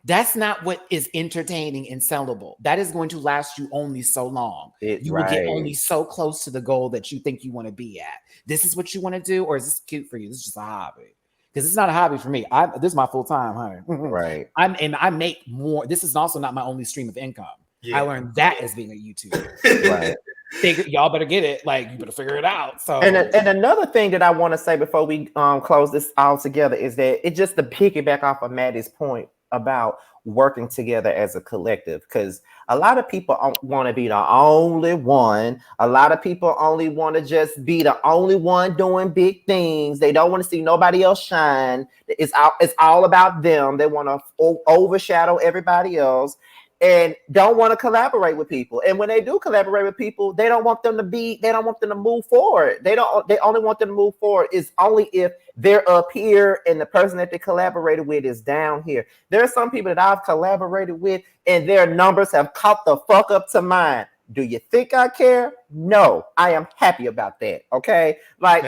That's not what is entertaining and sellable. That is going to last you only so long. You will get only so close to the goal that you think you want to be at. This is what you want to do, or is this cute for you? This is just a hobby. Because it's not a hobby for me. This is my full time, honey. Right. I make more. This is also not my only stream of income. Yeah. I learned that as being a YouTuber. Right. Y'all better get it. Like, you better figure it out. So, and another thing that I want to say before we close this all together is that it just to piggyback off of Maddie's point about working together as a collective, because a lot of people want to be the only one. A lot of people only want to just be the only one doing big things. They don't want to see nobody else shine. It's all about them. They want to overshadow everybody else and don't want to collaborate with people. And when they do collaborate with people, they don't want them to move forward. They only want them to move forward is only if they're up here and the person that they collaborated with is down here. There are some people that I've collaborated with and their numbers have caught the fuck up to mine. Do you think I care? No, I am happy about that. Okay. Like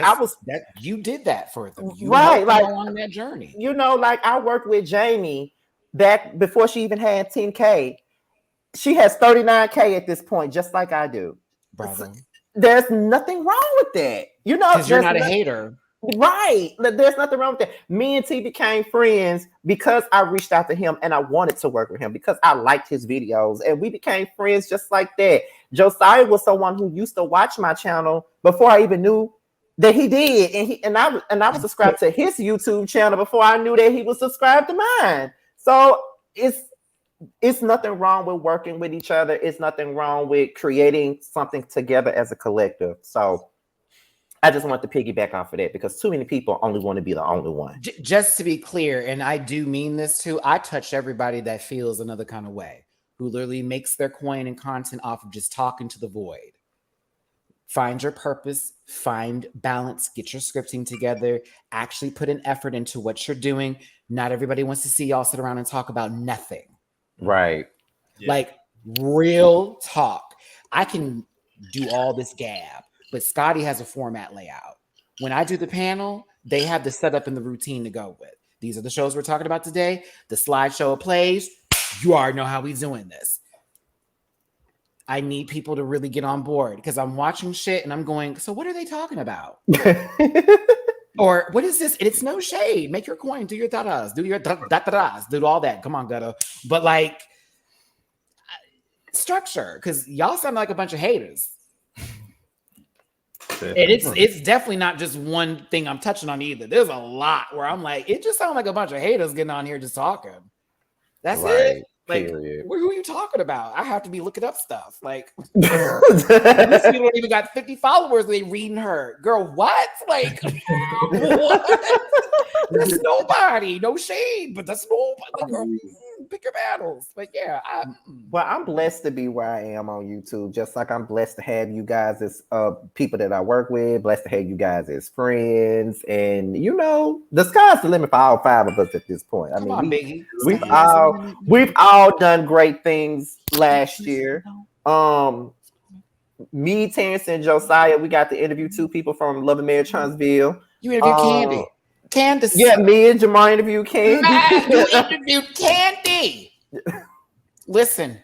you did that for them. You right. Like on that journey. You know, like I worked with Jamie back before she even had 10K. She has 39K at this point, just like I do. Bravo. There's nothing wrong with that. You know, because you're not a hater. Right. There's nothing wrong with that. Me and T became friends because I reached out to him and I wanted to work with him because I liked his videos and we became friends just like that. Josiah was someone who used to watch my channel before I even knew that he did. And I was subscribed to his YouTube channel before I knew that he was subscribed to mine. So it's nothing wrong with working with each other. It's nothing wrong with creating something together as a collective. So I just want to piggyback off of that because too many people only want to be the only one. Just to be clear, and I do mean this too, I touch everybody that feels another kind of way, who literally makes their coin and content off of just talking to the void. Find your purpose, find balance, get your scripting together, actually put an effort into what you're doing. Not everybody wants to see y'all sit around and talk about nothing. Right. Yeah. Like real talk. I can do all this gab, but Scotty has a format layout. When I do the panel, they have the setup and the routine to go with. These are the shows we're talking about today. The slideshow plays. You already know how we're doing this. I need people to really get on board because I'm watching shit and I'm going, so what are they talking about? Or what is this? It's no shade. Make your coin. Do your da-das. Do your da-da-das. Do all that. Come on, Ghetto. But like structure, because y'all sound like a bunch of haters. And it's definitely not just one thing I'm touching on either. There's a lot where I'm like, it just sounds like a bunch of haters getting on here just talking. That's it. Like, who are you talking about? I have to be looking up stuff. Like, these people don't even got 50 followers. They reading her, girl. What? Like, what? That's nobody. No shade, but that's nobody. Like, girl, pick your battles. But yeah, well, I'm blessed to be where I am on YouTube. Just like I'm blessed to have you guys as people that I work with. Blessed to have you guys as friends, and you know, the sky's the limit for all 5 of us at this point. I mean, we've all done great things last year. Me, Terrence, and Josiah, we got to interview 2 people from Love and Marriage Huntsville. You interviewed Candace. Yeah, me and Jamar interviewed Candy. You interviewed Candy. Listen,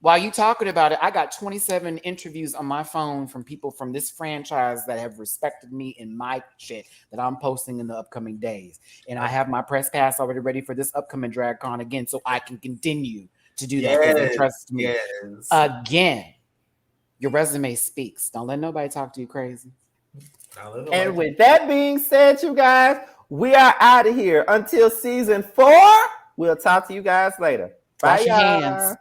while you talking about it, I got 27 interviews on my phone from people from this franchise that have respected me in my shit that I'm posting in the upcoming days. And I have my press pass already ready for this upcoming DragCon again, so I can continue to do that because they trust me. Again, your resume speaks. Don't let nobody talk to you crazy. And with that being said, you guys, we are out of here until season 4. We'll talk to you guys later. Bye, Wash your hands.